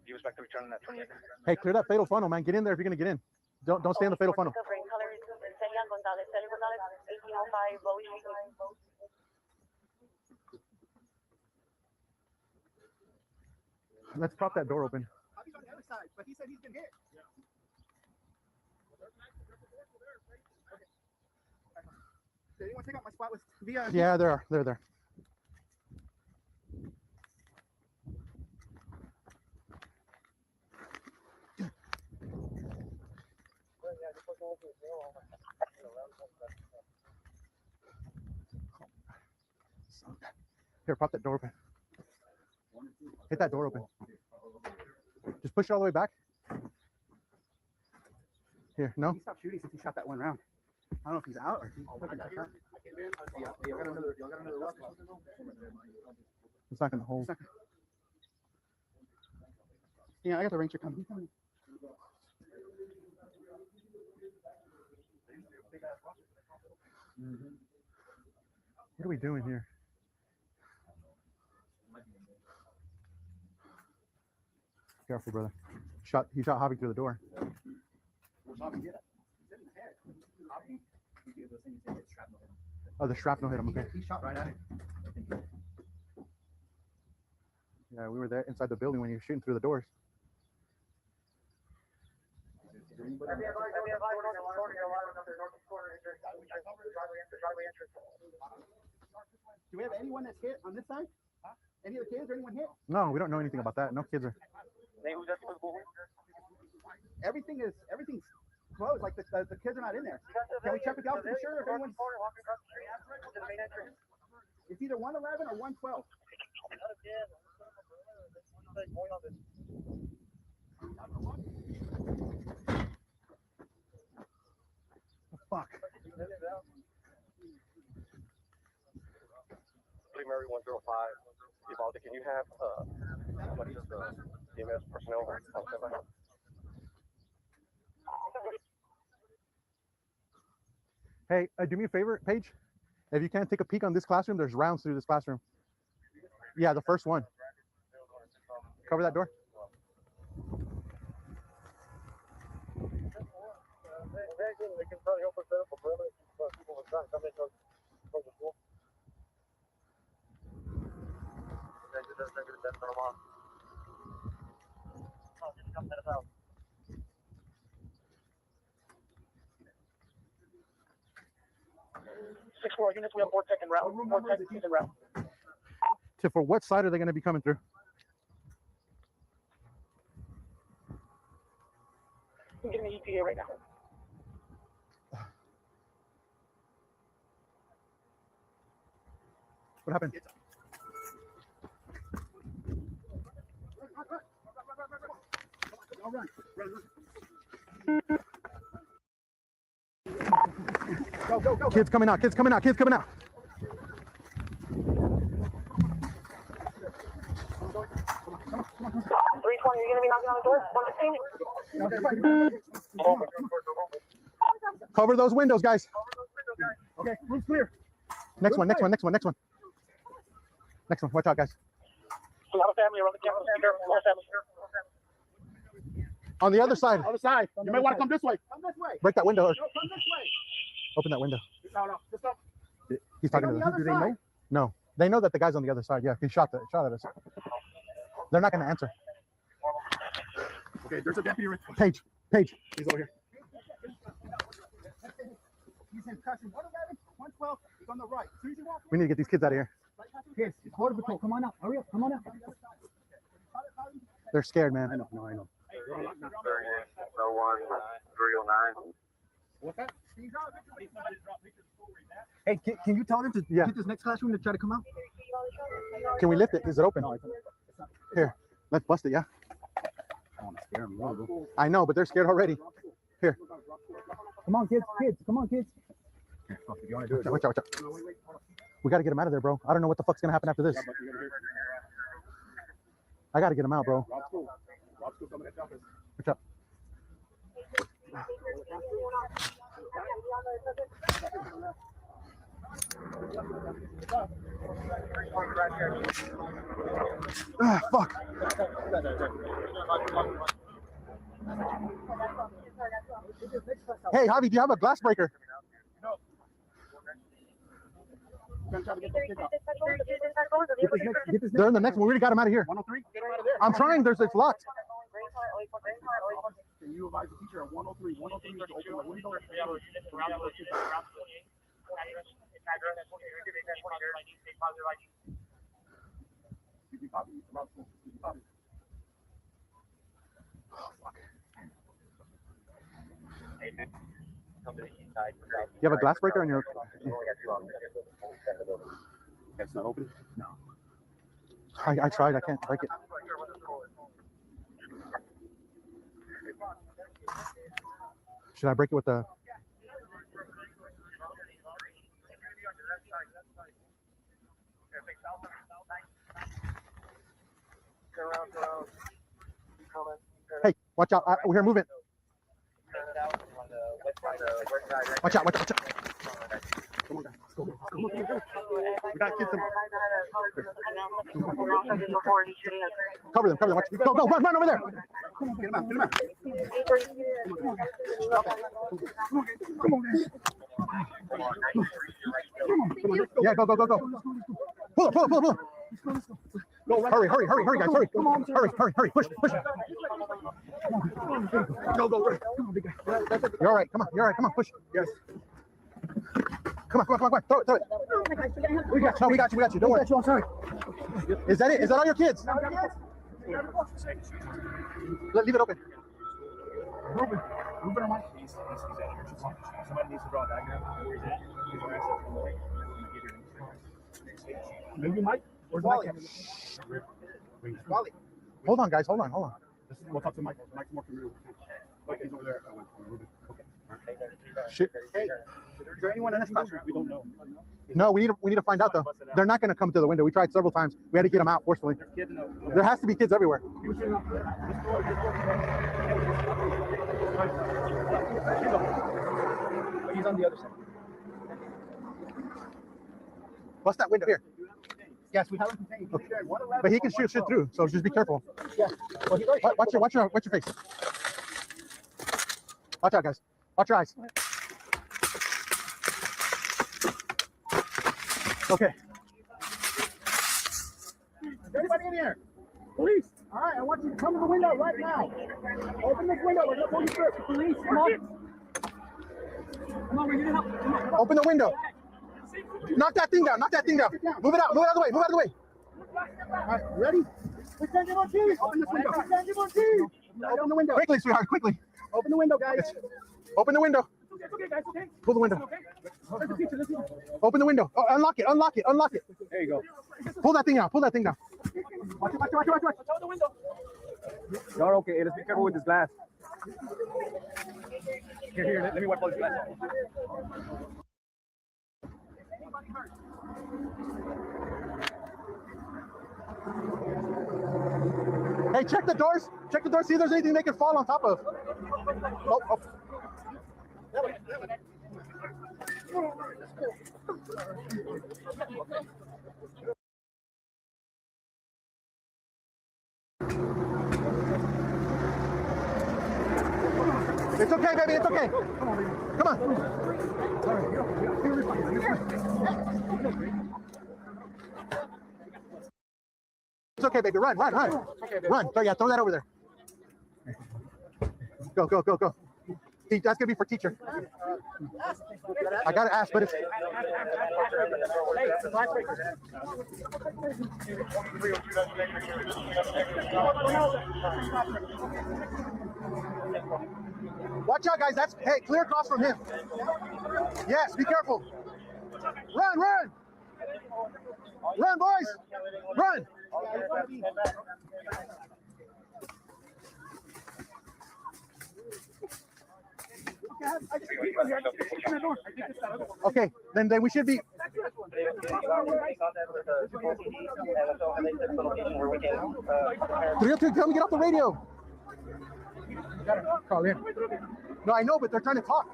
You expect to return on that 28? Hey, clear that fatal funnel, man. Get in there if you're gonna get in. Don't stay in the fatal funnel. Let's prop that door open. He's on the other side, but he said he's been hit. Did anyone take out my spot with via? Yeah, they're there. Here, prop that door open. Hit that door open. Just push it all the way back. Here, no? He stopped shooting since he shot that one round. I don't know if he's out or if he's y'all got another rock. It's not gonna hold. Yeah, I got the Ranger coming. What are we doing here? Careful, brother. He shot Javi through the door. Oh, the shrapnel hit him. Okay. He shot right at it. Yeah, we were there inside the building when he was shooting through the doors. Do we have anyone that's hit on this side? Any of the kids or anyone hit? No, we don't know anything about that. No kids are. Everything's closed. Like the kids are not in there. Can we check with y'all to be sure if anyone's? It's either 111 or 112. Fuck. Mary 105. Uvalde, can you have somebody just EMS personnel on standby? Hey, do me a favor, Paige. If you can't take a peek on this classroom, there's rounds through this classroom. Yeah, the first one. Cover that door. Units, we have Vortex and route. Vortex and route. So for what side are they going to be coming through? I'm getting the ETA right now. What happened? Go. Kids coming out. 320, you're gonna be knocking on the door. 115. Cover those windows, guys. Okay, room's clear. Next one. Watch out, guys. We have a family around the campus. On the other side. Other side. You may want to come this way. Come this way. Break that window. No, come this way. Open that window. No. Just come. He's talking to them. Do they know? No. They know that the guy's on the other side. Yeah, he shot at us. They're not going to answer. Okay, there's a deputy. Page. He's over here. He's in custody. 112. He's on the right. We need to get these kids out of here. Yes, it's Border Patrol. Come on out. Hurry up. Come on out. They're scared, man. I know. 309. What's that? Hey, can you tell them to get this next classroom to try to come out? Can we lift it? Is it open? Here, let's bust it, yeah? I want to scare them. I know, but they're scared already. Here. Come on, kids. Come on, kids. Watch out. We got to get them out of there, bro. I don't know what the fuck's going to happen after this. I got to get them out, bro. Watch out. Ah, fuck. Hey, Javi, do you have a glass breaker? They're in the next one. We already got them out of here. 103? I'm trying. It's locked. Can you advise the teacher at 103? 103 is open the window. You have a glass breaker on your... It's not open? No. I tried. I can't break it. Should I break it with the... Hey, watch out. We're here moving. Watch out. Come on, guys. Let's go. We got kids. Cover them. Watch. Go. Run over there. Come on, get him out. Come on, guys. Yeah, go. Pull. Go, hurry, guys, hurry. Come on, hurry, push. Go. You're all right, come on, push. Yes. Come on, throw it. We got you, don't worry. I'm sorry. Is that it? Is that all your kids? Leave it open. Ruben, am I? Somebody needs to draw a diagram. Where is that? Maybe Mike? Where's Mike? Hold on, guys, hold on. We'll talk to Mike. Mike's more familiar with him. Mike is over there. Ruben. Okay. Shit. Hey, is there anyone in this classroom? We don't know. No, we need to find out though. They're not going to come to the window. We tried several times. We had to get them out forcefully. There has to be kids everywhere. He's on the other side. Bust that window here. Yes, we have him contained. Okay. But he can shoot shit through, so just be careful. Yeah. Watch your face. Watch out, guys. Watch your eyes. Okay. Is anybody in here? Police. All right, I want you to come to the window right now. Open this window. We're going to pull you through. Police, come on. Come on, we need help. Come on. Open the window. Knock that thing down. Move it out of the way. All right, ready? Open this window. Open the window. Quickly, sweetheart, quickly. Open the window, guys. Open the window. It's okay, guys, okay? Pull the window. Let's see. Open the window. Oh, unlock it. There you go. Pull that thing out. Watch it. Open the window. You're okay. Let's be careful with this glass. Here. Let me wipe all this glass off. Anybody hurt? Hey, check the doors. Check the doors. See if there's anything they can fall on top of. Oh, oh. It's okay, baby. It's okay. Come on. It's okay, baby. Run, run, run. Run. So, yeah, throw that over there. Go, go, go, go. That's gonna be for teacher. I gotta ask, but it's. Watch out, guys. That's hey, clear across from him. Yes, be careful. Run, run, run, boys, run. Okay, then we should be. 302, tell me get off the radio. Call in. No, I know, but they're trying to talk.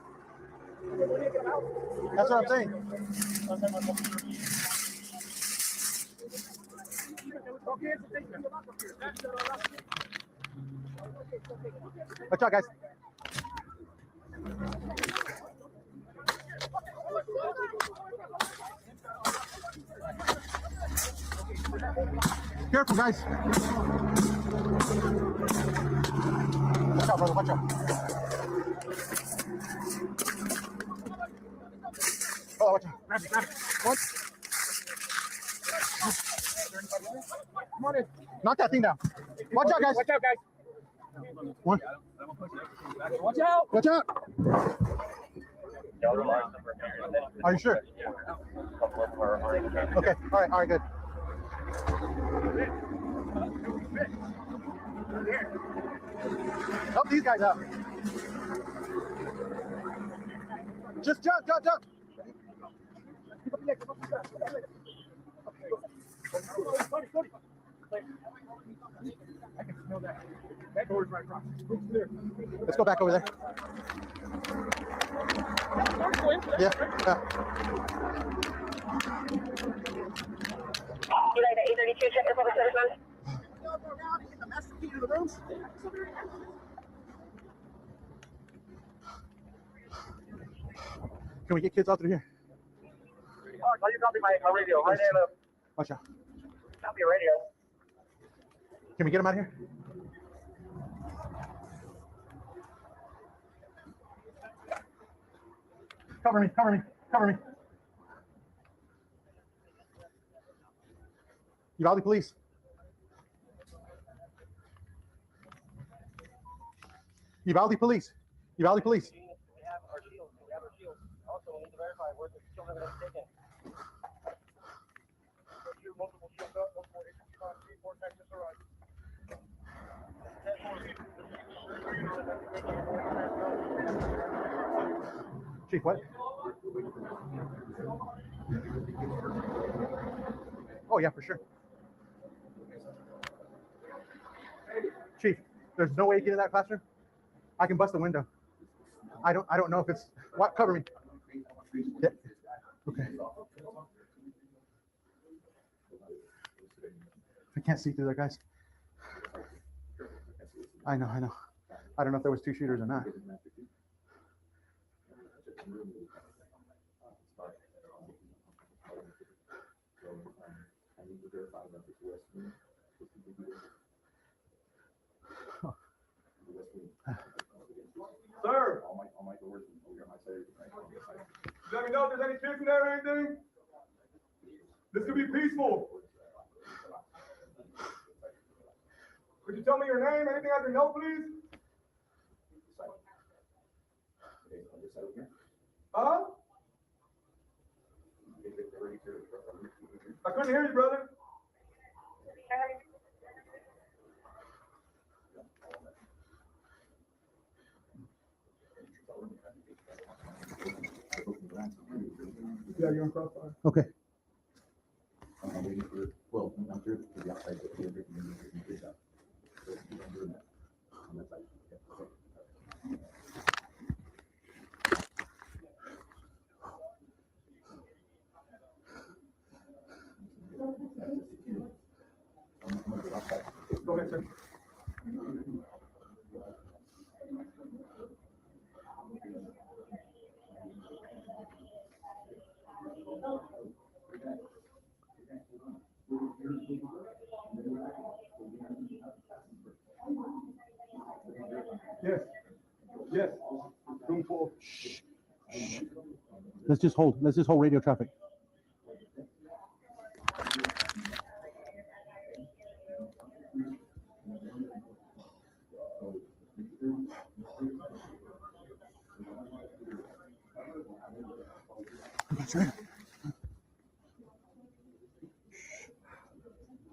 That's what I'm saying. Watch out, guys. Careful, guys. Watch out, brother. Watch out. Oh, watch out. Grab it, grab it. What? Come on in. Knock that thing down. Watch out, guys. Watch out, guys. One. Watch out. Watch out. Are you sure? Okay. All right. All right. Good. Help these guys out. Just jump, jump, jump. I can smell that. That door's right across. Let's go back over there. Yeah. United 832, check the public service man. Get the master key to the rooms. Can we get kids out through here? Oh, you copy my radio. My name is. Watch out. Copy your radio. Can we get them out of here? Cover me, cover me, cover me. Uvalde police. Uvalde police. Uvalde police. We have our shields. We have our shields. Also, we need to verify where the shield evidence is taken. Multiple shields up, multiple 865, 3, 4 Texas arrived. Chief, what? Oh yeah, for sure. Chief, there's no way to get in that classroom. I can bust the window. I don't know if it's what. Cover me. Yeah. Okay. I can't see through there, guys. I know. I don't know if there was two shooters or not. Sir! Let me know if there's any kids in there or anything. This could be peaceful. Could you tell me your name? Anything I can know, please? Huh? I couldn't hear you, brother. Yeah, you're on crossfire. Okay. I'm waiting for, well, I'm here to the outside. Yes. Yes. Room 12. Shh. Let's just hold radio traffic.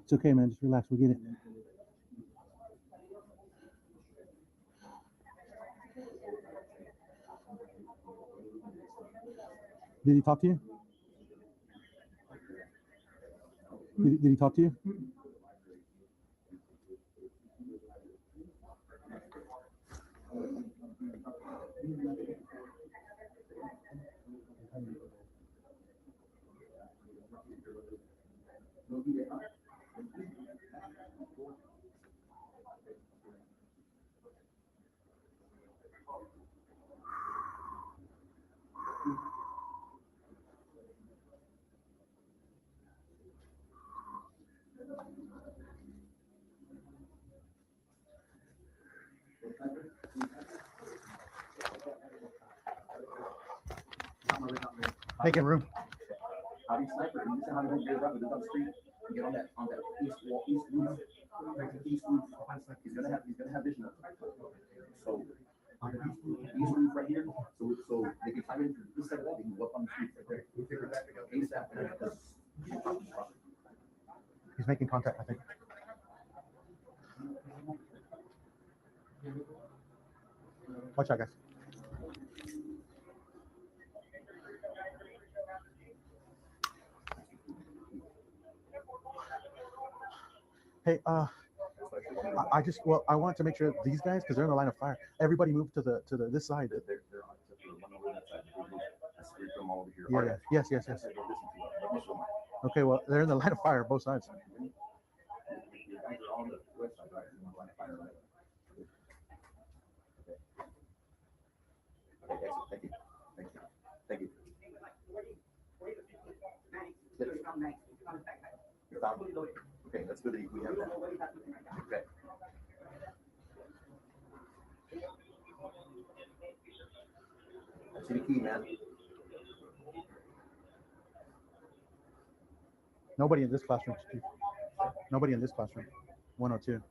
It's okay, man. Just relax. We'll get it. Did he talk to you? Did he talk to you? Making room. How do you sniper? You how do you get up on the street and get on that east wall, east roof, he's gonna have vision of it. So on the east roof right here, so they can climb in this side of that, they can go up on the street right there. He's making contact, I think. Watch out, guys. Hey, I want to make sure these guys, because they're in the line of fire. Everybody move to the this side. They're on that side. From over here. Yeah, yes. Okay, well, they're in the line of fire, both sides. On the west side, right? In the line of fire, right? Okay, thank you. Okay, that's good that we have that. Okay. I see the key, man. Nobody in this classroom. Steve. Nobody in this classroom. 102.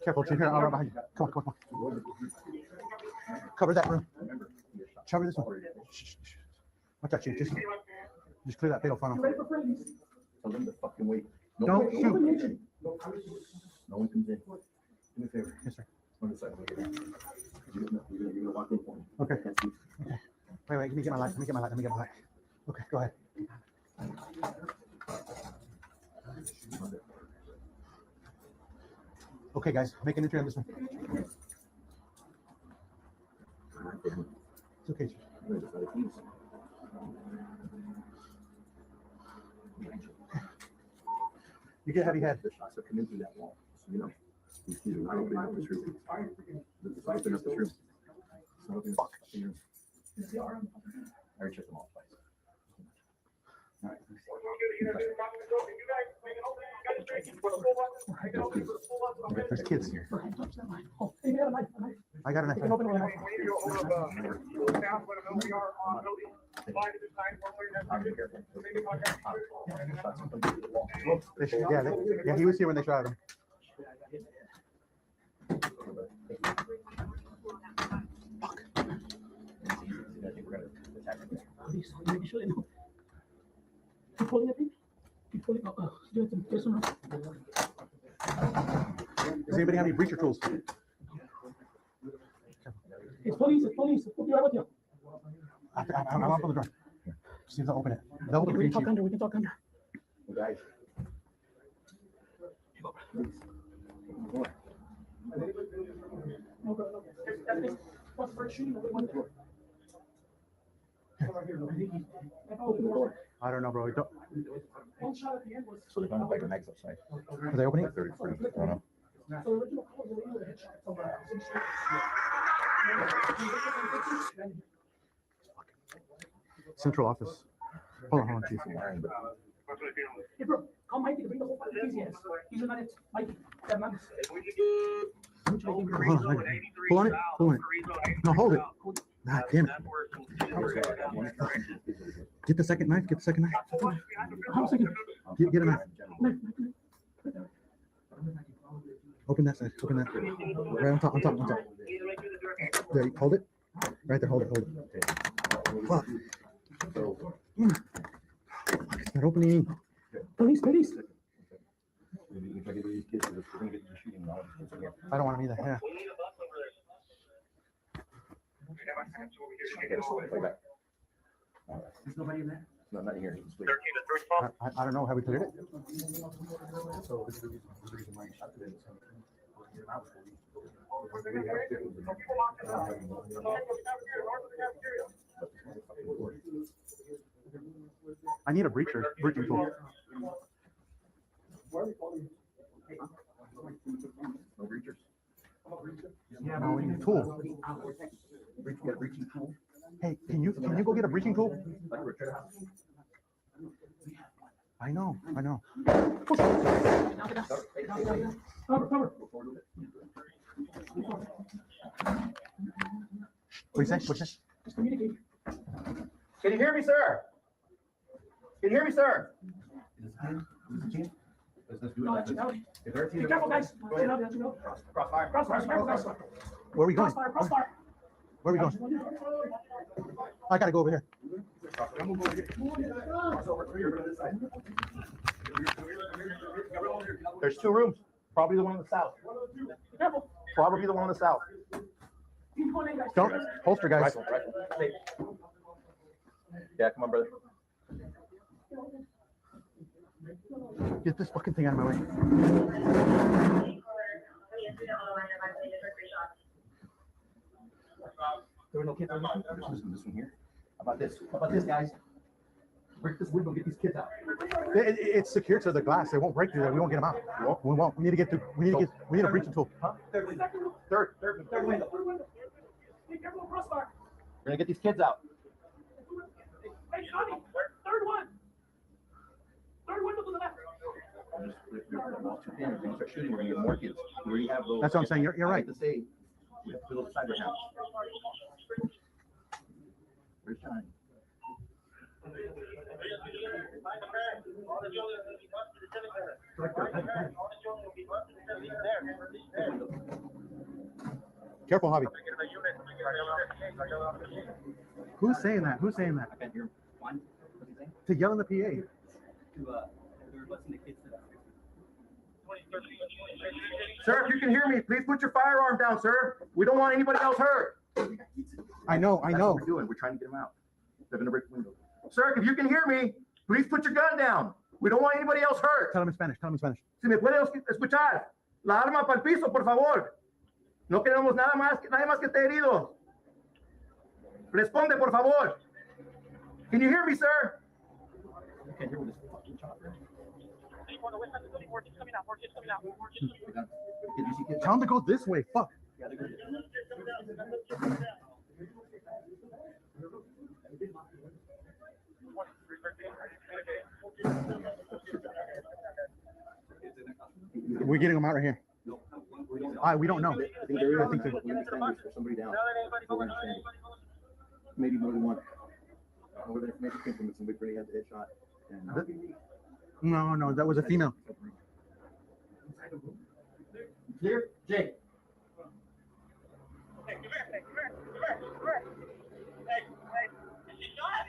Careful, Chief. Here, I'll run behind you. Come on. Cover that room. Cover this one. Shh. Watch out, Chief. Just clear that fatal funnel. Tell them to fucking wait. Don't shoot. No one comes in. Do me a favor. Yes, sir. On the side. You're gonna walk in for me. Okay. Wait. Let me get my light. Okay, go ahead. Okay, guys, make an entry on this one. It's okay. You get a heavy head. The shots have come in through that wall. So, you know, these are not opening up this room. It's not opening up this room. It's not opening up this room. I already checked them all twice. All right. There's kids here. I got a knife. Yeah, he was here when they shot him. Does anybody have any breacher tools? It's police, we'll be right with you. I'm up on the door. See if they'll open it. They'll open We it. can talk under, we can talk under. Guys. No, bro, no. That's what's first shooting, we went through. Open the door. I don't know, bro. Don't. One shot at the end was. So they're going to like the next outside. Are they opening? 30, 40, I don't know. So the original call was a headshot somewhere else. Central office. Hold on, Chief. Hey, bro, call Mikey to bring the whole fucking crazy ass. These are not it. Mikey, that man. Hold on it. Hold on it. No, hold it. God damn it. Get the second knife. Get the second knife. How second? Get a knife. Open that side. Open that. Right on top. On top. On top. There. Hold it. Right there. Hold it. Hold it. Fuck. It's not opening. Police. I don't want to be there. Yeah. There's nobody in there? No, not here. I don't know how we cleared it. So this is the reason why you shot today. I need a breaching tool. No breachers. Yeah, no, we need a tool. Get a breaching tool. Hey, can you go get a breaching tool? I know. Cover. What do you say? Just communicate. Can you hear me, sir? Can you hear me, sir? No, that's be careful, guys. Crossfire. Crossfire. Where are we going? Crossfire. Where are we going? I gotta go over here. There's 2 rooms. Probably the one on the south. Be careful. Probably the one on the south. Keep going in, guys. Don't holster, guys. Rifle. Yeah, come on, brother. Get this fucking thing out of my way. There were no kids on this one here. How about this, guys? Break this window, get these kids out. It's secured to the glass. They won't break through there. We won't get them out. We won't. We need to get through. We need a breaching tool. Huh? Third window. Be careful, crossfire. We're gonna get these kids out. Hey, Johnny, third one. Third window to the left. Start shooting, we're gonna get more kids. We already have those. That's what I'm saying. You're right. To say, we have to build a side right now. Where's John? Careful, Javi. Who's saying that? Who's saying that? I can't hear him. One, what's he saying? To yell in the PA. They're busting the kids to that. Sir, if you can hear me, please put your firearm down, sir. We don't want anybody else hurt. I know. That's what we're doing. We're trying to get them out. They're gonna break the window. Sir, if you can hear me, please put your gun down. We don't want anybody else hurt. Tell him in Spanish. Si me puede escuchar, la arma para el piso, por favor. No queremos nadie más que esté herido. Responde, por favor. Can you hear me, sir? You can't hear with this fucking chopper. Tell him to go this way. Fuck. Yeah, they're good. We're getting them out right here. We don't know. I think there is. I think there's somebody down. Maybe more than one. Where the information came from, somebody pretty had the headshot. No, that was a female. Clear? Jake. Hey, come here. Hey, is she shot?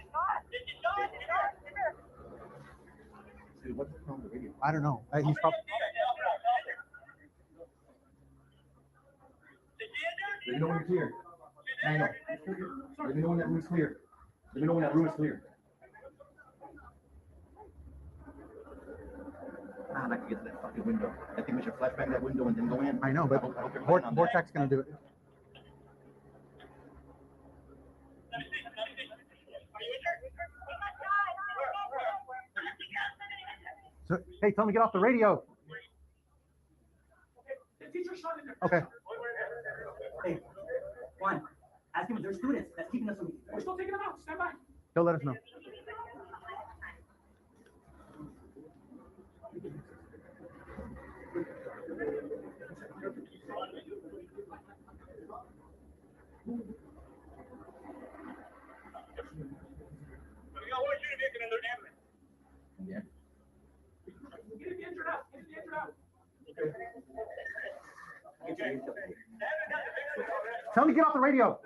Dude, what's wrong with the radio? I don't know. He's probably. They know you're here. I know. Let me know when that room is clear. Let me know when that room is clear. Ah, I can get to that fucking window. I think we should flashbang that window and then go in. I know, but I hope they're planning on that. Vortex gonna do it. So, hey, tell me to get off the radio. Okay. Hey, Juan, ask him if there's students that's keeping us from. We're still taking them out. Stand by. They'll let us know. I want you to make another ambulance. Yeah. Get the injured out. Get the injured out. Okay. Tell me to get off the radio.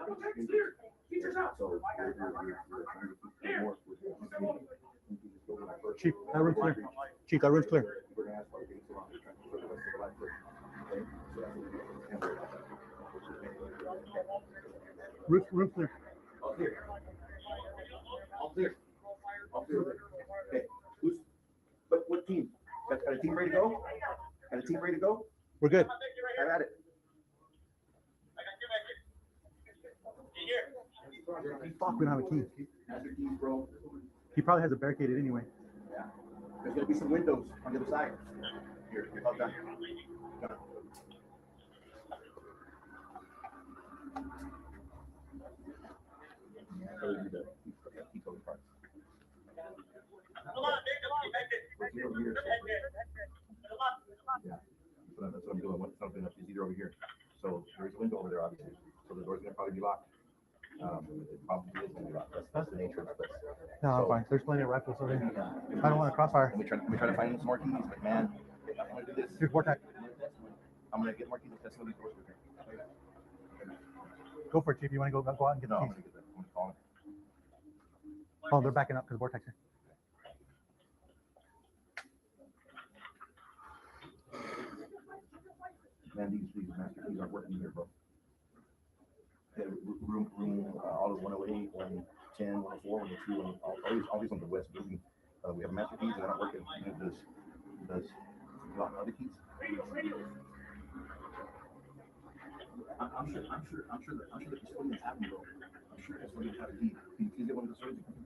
Teachers out. Chief, that room's clear. Chief, that room's clear. Room clear. All clear. All clear. All clear. Okay. Who's? What team? Got a team ready to go? Got a team ready to go? We're good. I got it. Fuck, we don't have a key. Master keys, bro. He probably has it barricaded anyway. Yeah. There's gonna be some windows on the other side. Here, hold on. That's what I'm doing. Once something up is either over here. So there's a window over there, obviously. So the door's gonna probably be locked. It probably is gonna be locked. That's the nature of the place. No, I'm fine. There's plenty of rifles over there. I don't want a crossfire. We try to find some more keys, but man, I'm gonna do this. Here's Vortex. I'm gonna get more keys and test some of these doors with her. Go for it, Chief. You want to go out and get the I'm keys? gonna get that. I'm gonna call him. Oh, they're backing up because Vortex here. Man, these master keys aren't working here, bro. Yeah, room, all of 108, 110, 104, 102, all these on the west building. We have master keys and they're not working. Does lock other keys? I'm sure the custodians have them, bro. I'm sure the custodians have a key. Can you get one of the custodians to come to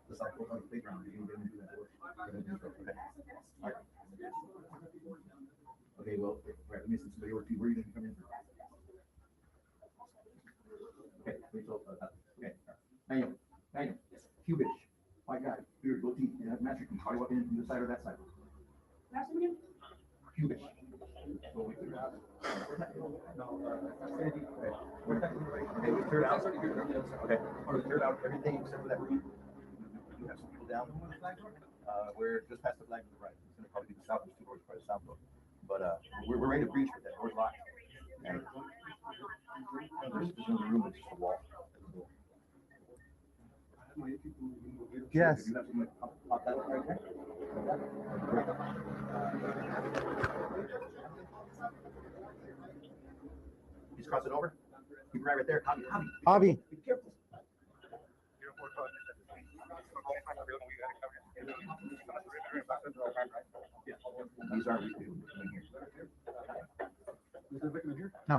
the south door on the playground? They're gonna do that door. Okay. All right. Okay, well, right, let me see somebody over to you. Where are you gonna come in? Okay, wait till, okay. Daniel, Cubish. My guy, here, go teeth. You have master key. How do you walk in from this side or that side? Last name again? Cubish. So we clear out. Okay, we cleared out. Okay, we cleared out everything except for that room. We have some people down. We're just past the flag to the right. It's gonna probably be the south. There's two doors, probably the south door. But we're ready to breach with that. Door's locked. And there's another room that's just a wall. Yes. You have something pop that right there. He's crossing over. Keep it right there. Javi. Be careful. These aren't real. No,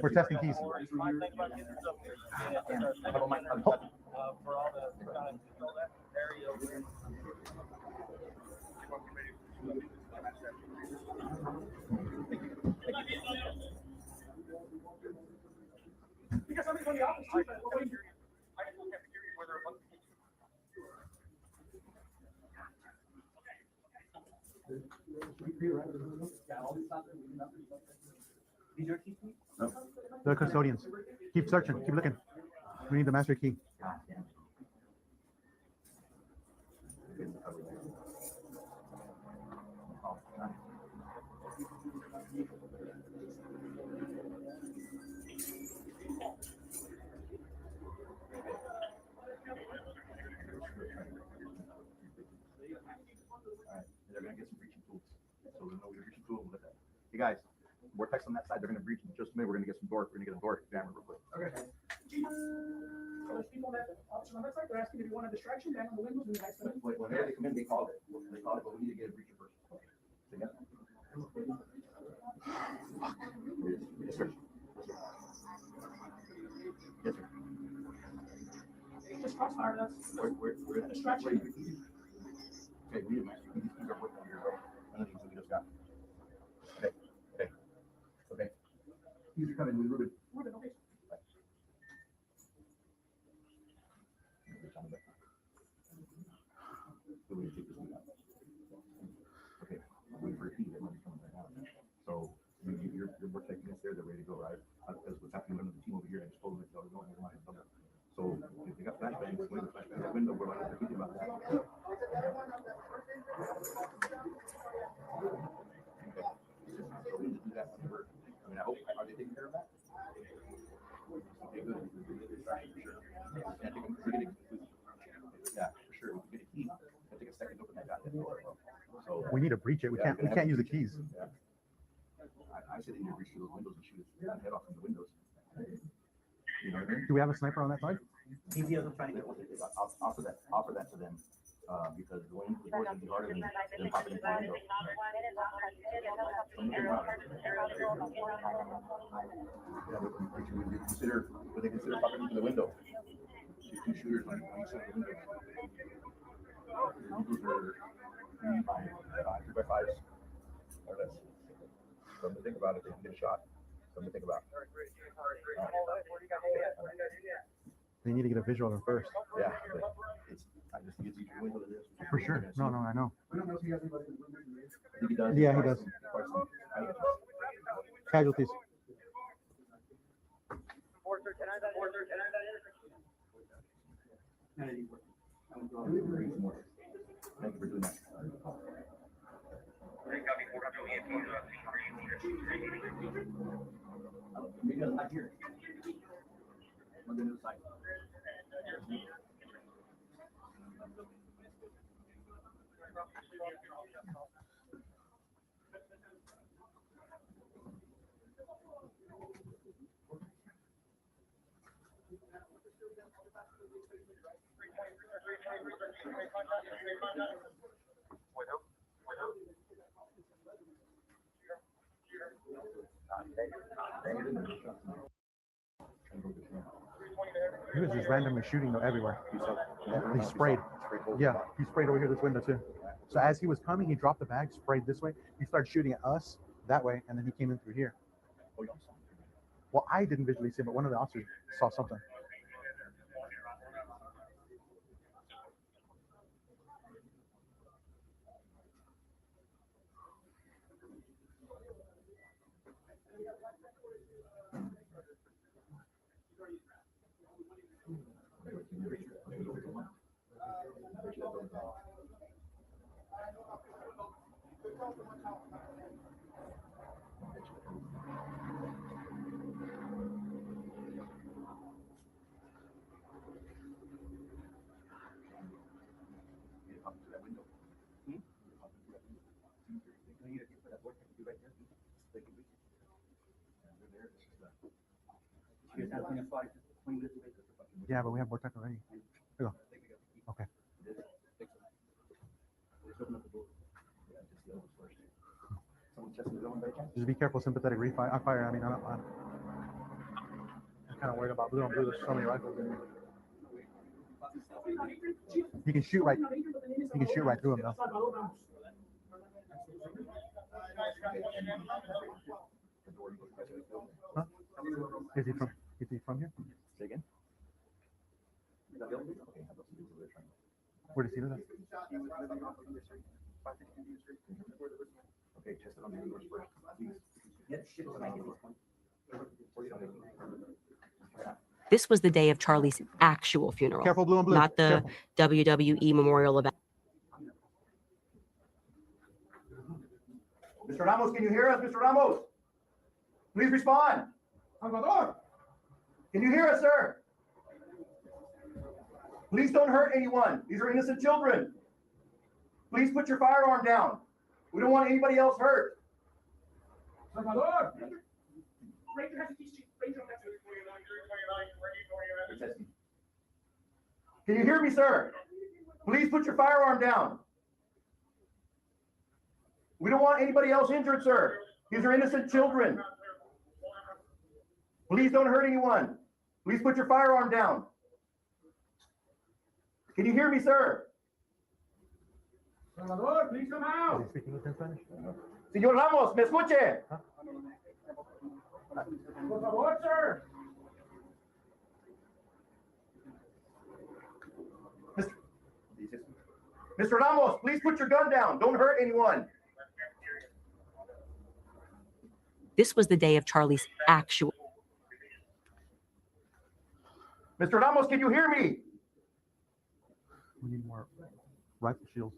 we're testing keys. Because somebody's on the office too, but we're waiting. No. They're custodians. Keep searching. Keep looking. We need the master key. They're gonna get some breaching tools. So we know we're breaching tools with that. Hey guys, Vortex on that side, they're gonna breach in just a minute. We're gonna get some door, we're gonna get a door jammer real quick. Okay. on that side. They're asking if you want a distraction, bang on the windows when you guys come in. Whenever they come in, they called it. They called it, but we need to get a breacher first. So, yeah. Yes, sir. Yes, sir. Just crossfire, that's We're a distraction. Okay, we are working on your road. One of the things that we just got. Okay, okay, okay. These are coming, we Ruben. Ruben, okay. Okay, wait for a key, that money's coming right now. So your work technicians there, they're ready to go, right? That's what's happening with the team over here. I just told them that they're going to line. So if they got flashbangs, when the flashbang out the window, we're like, they're thinking about that. Okay. So we need to do that whenever. I mean, I hope, are they taking care of that? Okay, good. Yeah, for sure. We can get a key. It'll take a second to open that goddamn door. So We need to breach it. We can't use the keys. Yeah. I say they need to reach through those windows and shoot his head off from the windows. You know what I mean? Do we have a sniper on that side? He's the other side. Offer that to them, because going the doors would be harder than popping into the window. Yeah, would they consider popping into the window? Two shooters on each side of the window. The windows are 3x5s or less. Something to think about if they can get a shot. Something to think about. They need to get a visual of them first. Yeah, but I just think it's easier to what it is. For sure. No, I know. I don't know if he has anybody in the window. I think he does. Yeah, he does. Casualties. Thank you for doing that. Maybe I'm not here. On the other side. He was just randomly shooting though everywhere. He sprayed. Yeah, he sprayed over here this window too. So as he was coming, he dropped the bag, sprayed this way. He started shooting at us that way, and then he came in through here. Well, I didn't visually see him, but one of the officers saw something. Yeah, but we have more time already. Here you go. Okay. Just be careful, sympathetic fire. I mean, I'm kind of worried about blue on blue. There's so many rifles in there. He can shoot right. He can shoot right through him though. Huh? Is he from here? Say again? Where does he live at? Okay, test it on the windows first, please. Yeah, shit. This was the day of Charlie's actual funeral. Careful, blue and blue. Not the WWE memorial event. Mr. Ramos, can you hear us? Mr. Ramos, please respond. Salvador. Can you hear us, sir? Please don't hurt anyone. These are innocent children. Please put your firearm down. We don't want anybody else hurt. Salvador. Ranger has a key. Ranger has a key. Can you hear me, sir? Please put your firearm down. We don't want anybody else injured, sir. These are innocent children. Please don't hurt anyone. Please put your firearm down. Can you hear me, sir? Salvador, please come out. Señor Ramos, ¿me escuche? Por favor, sir. Mr. Ramos, please put your gun down. Don't hurt anyone. This was the day of Charlie's actual. Mr. Ramos, can you hear me? We need more rifle shields.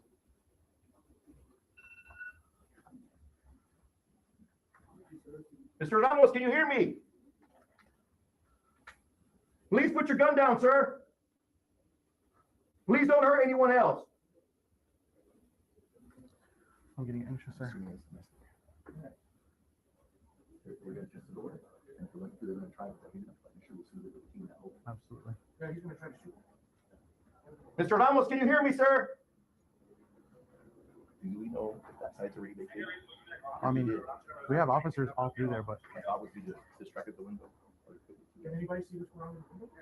Mr. Ramos, can you hear me? Please put your gun down, sir. Please don't hurt anyone else. I'm getting anxious, sir. Absolutely. Mr. Ramos, can you hear me, sir? Do we know if that side's already vacated? I mean, we have officers all through there, but I thought we just distracted the window. Can anybody see what's going on with the window?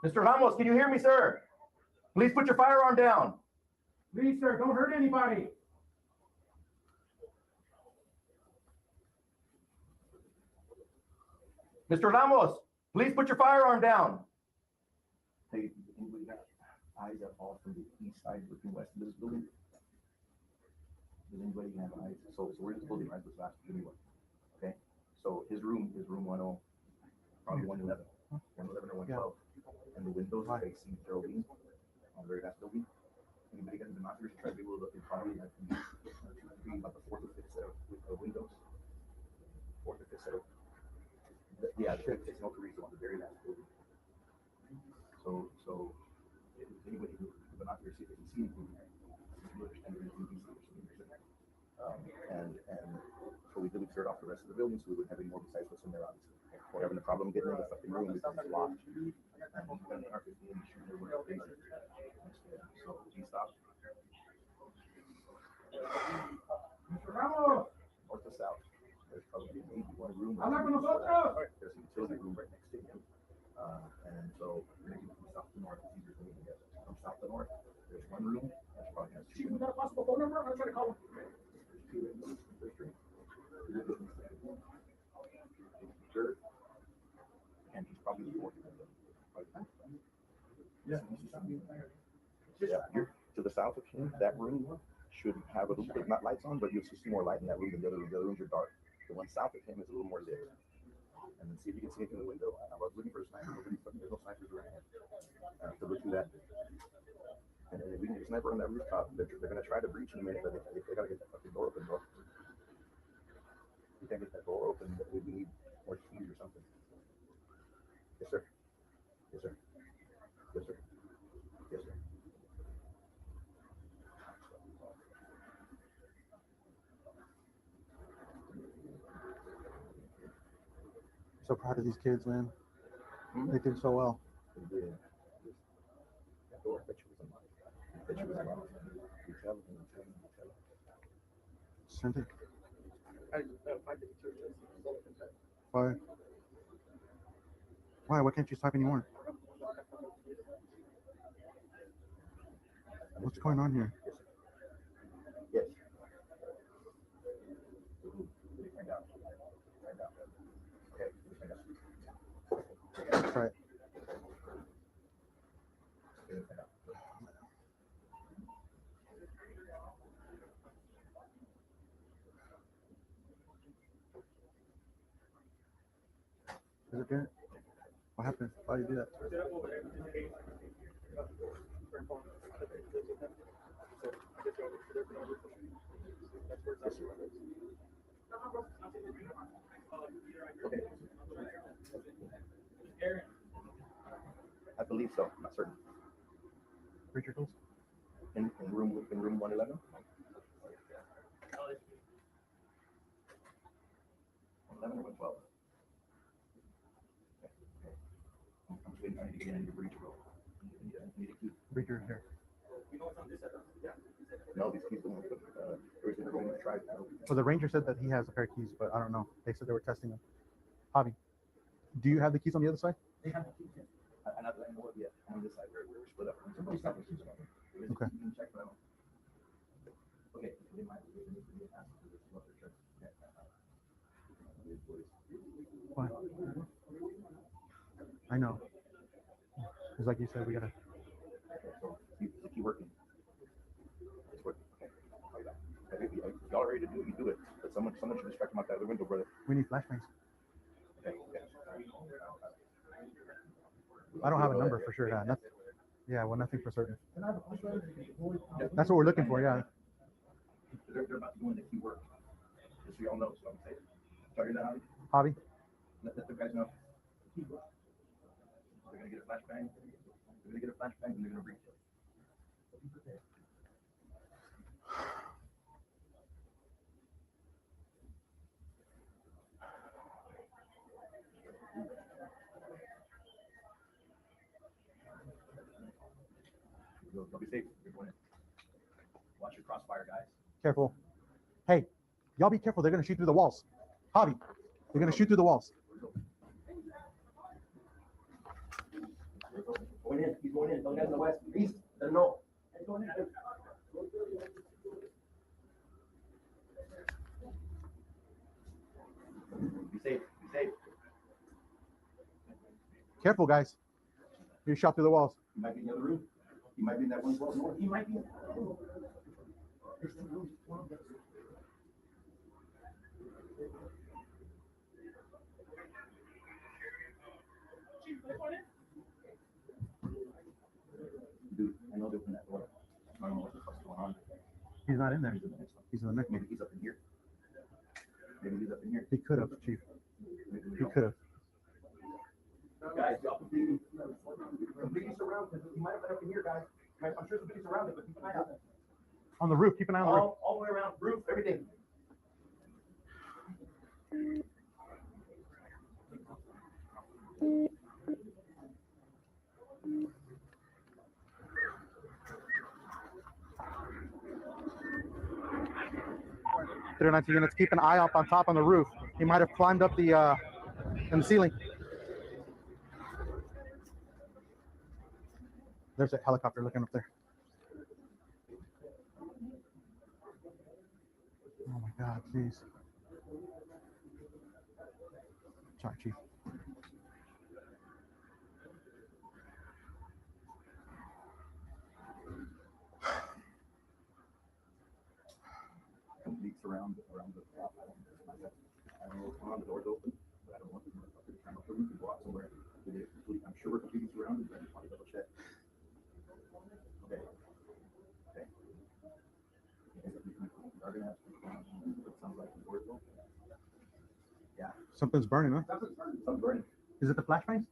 Mr. Ramos, can you hear me, sir? Please put your firearm down. Please, sir, don't hurt anybody. Mr. Ramos, please put your firearm down. Hey, anybody got eyes at all from the east side looking west of this building? Does anybody have eyes? So we're in the building, right? This last anyway. Okay. So his room is room 10, probably 111. 111 or 112. And the windows facing Geraldine on the very last building. Anybody got the binoculars to try to be able to look in probably like about the fourth or fifth set of windows? Fourth or fifth set of. Yeah, it's no Carrizo on the very last building. So if anybody who the binoculars see if they can see anything, you understand there's anything and so we deleted out the rest of the building so we wouldn't have any more besides what's in there, obviously. We're having a problem getting in the fucking room because it's locked. And our 15 shooting everywhere crazy. So he stopped. Mr. Ramos. North to south. There's probably maybe one room. Habla con nosotros. There's a utility room right next to him. And so maybe from south to north, it's easier for me to get. From south to north, there's one room that probably has two. Chief, we got a possible phone number? I'm trying to call him. Third. And he's probably the fourth. Yeah. Yeah, here to the south of him, that room should have a little bit, not lights on, but you'll see more light in that room than the other room. The other rooms are dark. The one south of him is a little more lit. And then see if you can see anything in the window. I was looking for a sniper. There's no snipers around. So look through that. And if we can get a sniper on that rooftop, they're going to try to breach in a minute, but they got to get that fucking door open, bro. We can't get that door open, but we need more speed or something. Yes, sir. Yes, sir. Yes, sir. Yes, sir. so proud of these kids, man. They did so well. Sent it. Why? Why? Why can't you type anymore? What's going on here? Yes. That's right. Is it good? What happened? Why did you do that? I believe so. I'm not certain. preacher tools? In room 111. 11 or 112. I'm just waiting. I need to get into breach roll. I need to keep. Breacher here. You know what's on this side? Yeah. No, these keys don't put everything going to try. Well, the ranger said that he has a pair of keys, but I don't know. They said they were testing them. Javi, do you have the keys on the other side? They have the keys. I know it yet. On this side, we're split up. Somebody's got the keys. Okay. You can check them out. Okay. They might be asked to do what they're checking. What? I know. It's like you said, we gotta. So keep working. It's working. Okay. If y'all are ready to do it, you do it. But someone should distract him out that other window, brother. We need flashbangs. Okay. I don't have a number for sure. Yeah, nothing. Yeah, well, nothing for certain. That's what we're looking for. Yeah. They're about to go into key work. Just so y'all know. So I'm saying. Sorry, now. Javi. Let the guys know. They're gonna get a flashbang. They're gonna get a flashbang and they're gonna breach it. Don't be safe. You're going in. Watch your crossfire, guys. Careful. Hey, y'all be careful. They're gonna shoot through the walls. Javi, they're gonna shoot through the walls. Going in. He's going in. Don't get in the west. East. Let him know. He's going in. Be safe. Be safe. Careful, guys. You're shot through the walls. He might be in the other room. He might be in that 112 north. He might be in that room. There's two rooms. One of them. Dude, I know they opened that door. I don't know what the fuck's going on. He's not in there. He's in the next one. Maybe he's up in here. Maybe he's up in here. He could have, Chief. He could have. Guys, y'all completely surrounded. He might have been up in here, guys. I'm sure somebody's surrounded, but keep an eye out. On the roof. Keep an eye on the roof. All the way around. Roof, everything. They're 19 units. Keep an eye up on top on the roof. He might have climbed up the in the ceiling. There's a helicopter looking up there. Oh my God, jeez. Sorry, Chief. Complete surround around the top. I don't know what's going on. The door's open, but I don't want them to climb up the roof and go out somewhere. I'm sure we're completely surrounded, but I just want to double check. Okay. Okay. Are gonna have to, it sounds like the door's open. Yeah. Something's burning, huh? Something's burning. Is it the flashbangs?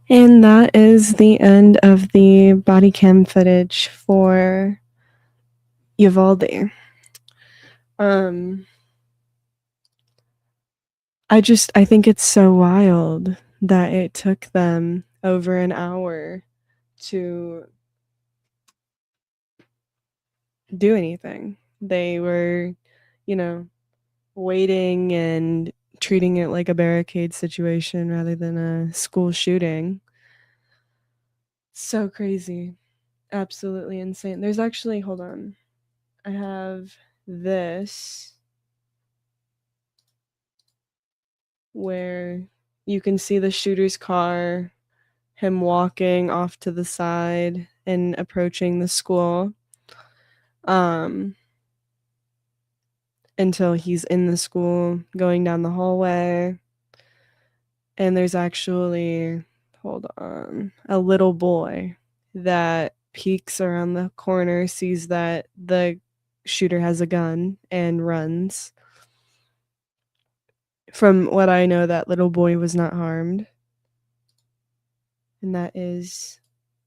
And that is the end of the body cam footage for Uvalde. I think it's so wild that it took them over an hour to do anything. They were, waiting and treating it like a barricade situation rather than a school shooting. So crazy. Absolutely insane. There's actually, hold on. I have this where you can see the shooter's car, him walking off to the side and approaching the school. Until he's in the school, going down the hallway. And there's actually, hold on, a little boy that peeks around the corner, sees that the shooter has a gun, and runs. From what I know, that little boy was not harmed. And that is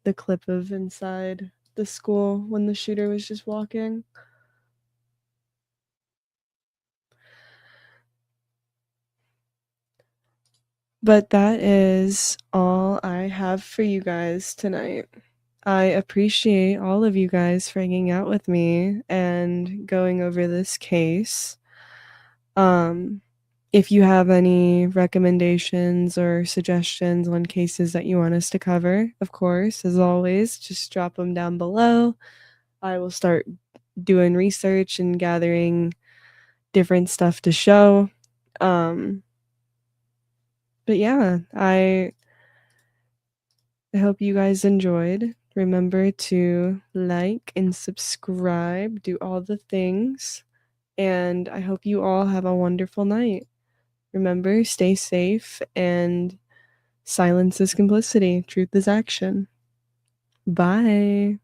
the clip of inside the school when the shooter was just walking. But that is all I have for you guys tonight. I appreciate all of you guys for hanging out with me and going over this case. If you have any recommendations or suggestions on cases that you want us to cover, of course, as always, just drop them down below. I will start doing research and gathering different stuff to show. But yeah, I hope you guys enjoyed. Remember to like and subscribe, do all the things, and I hope you all have a wonderful night. Remember, stay safe, and silence is complicity. Truth is action. Bye.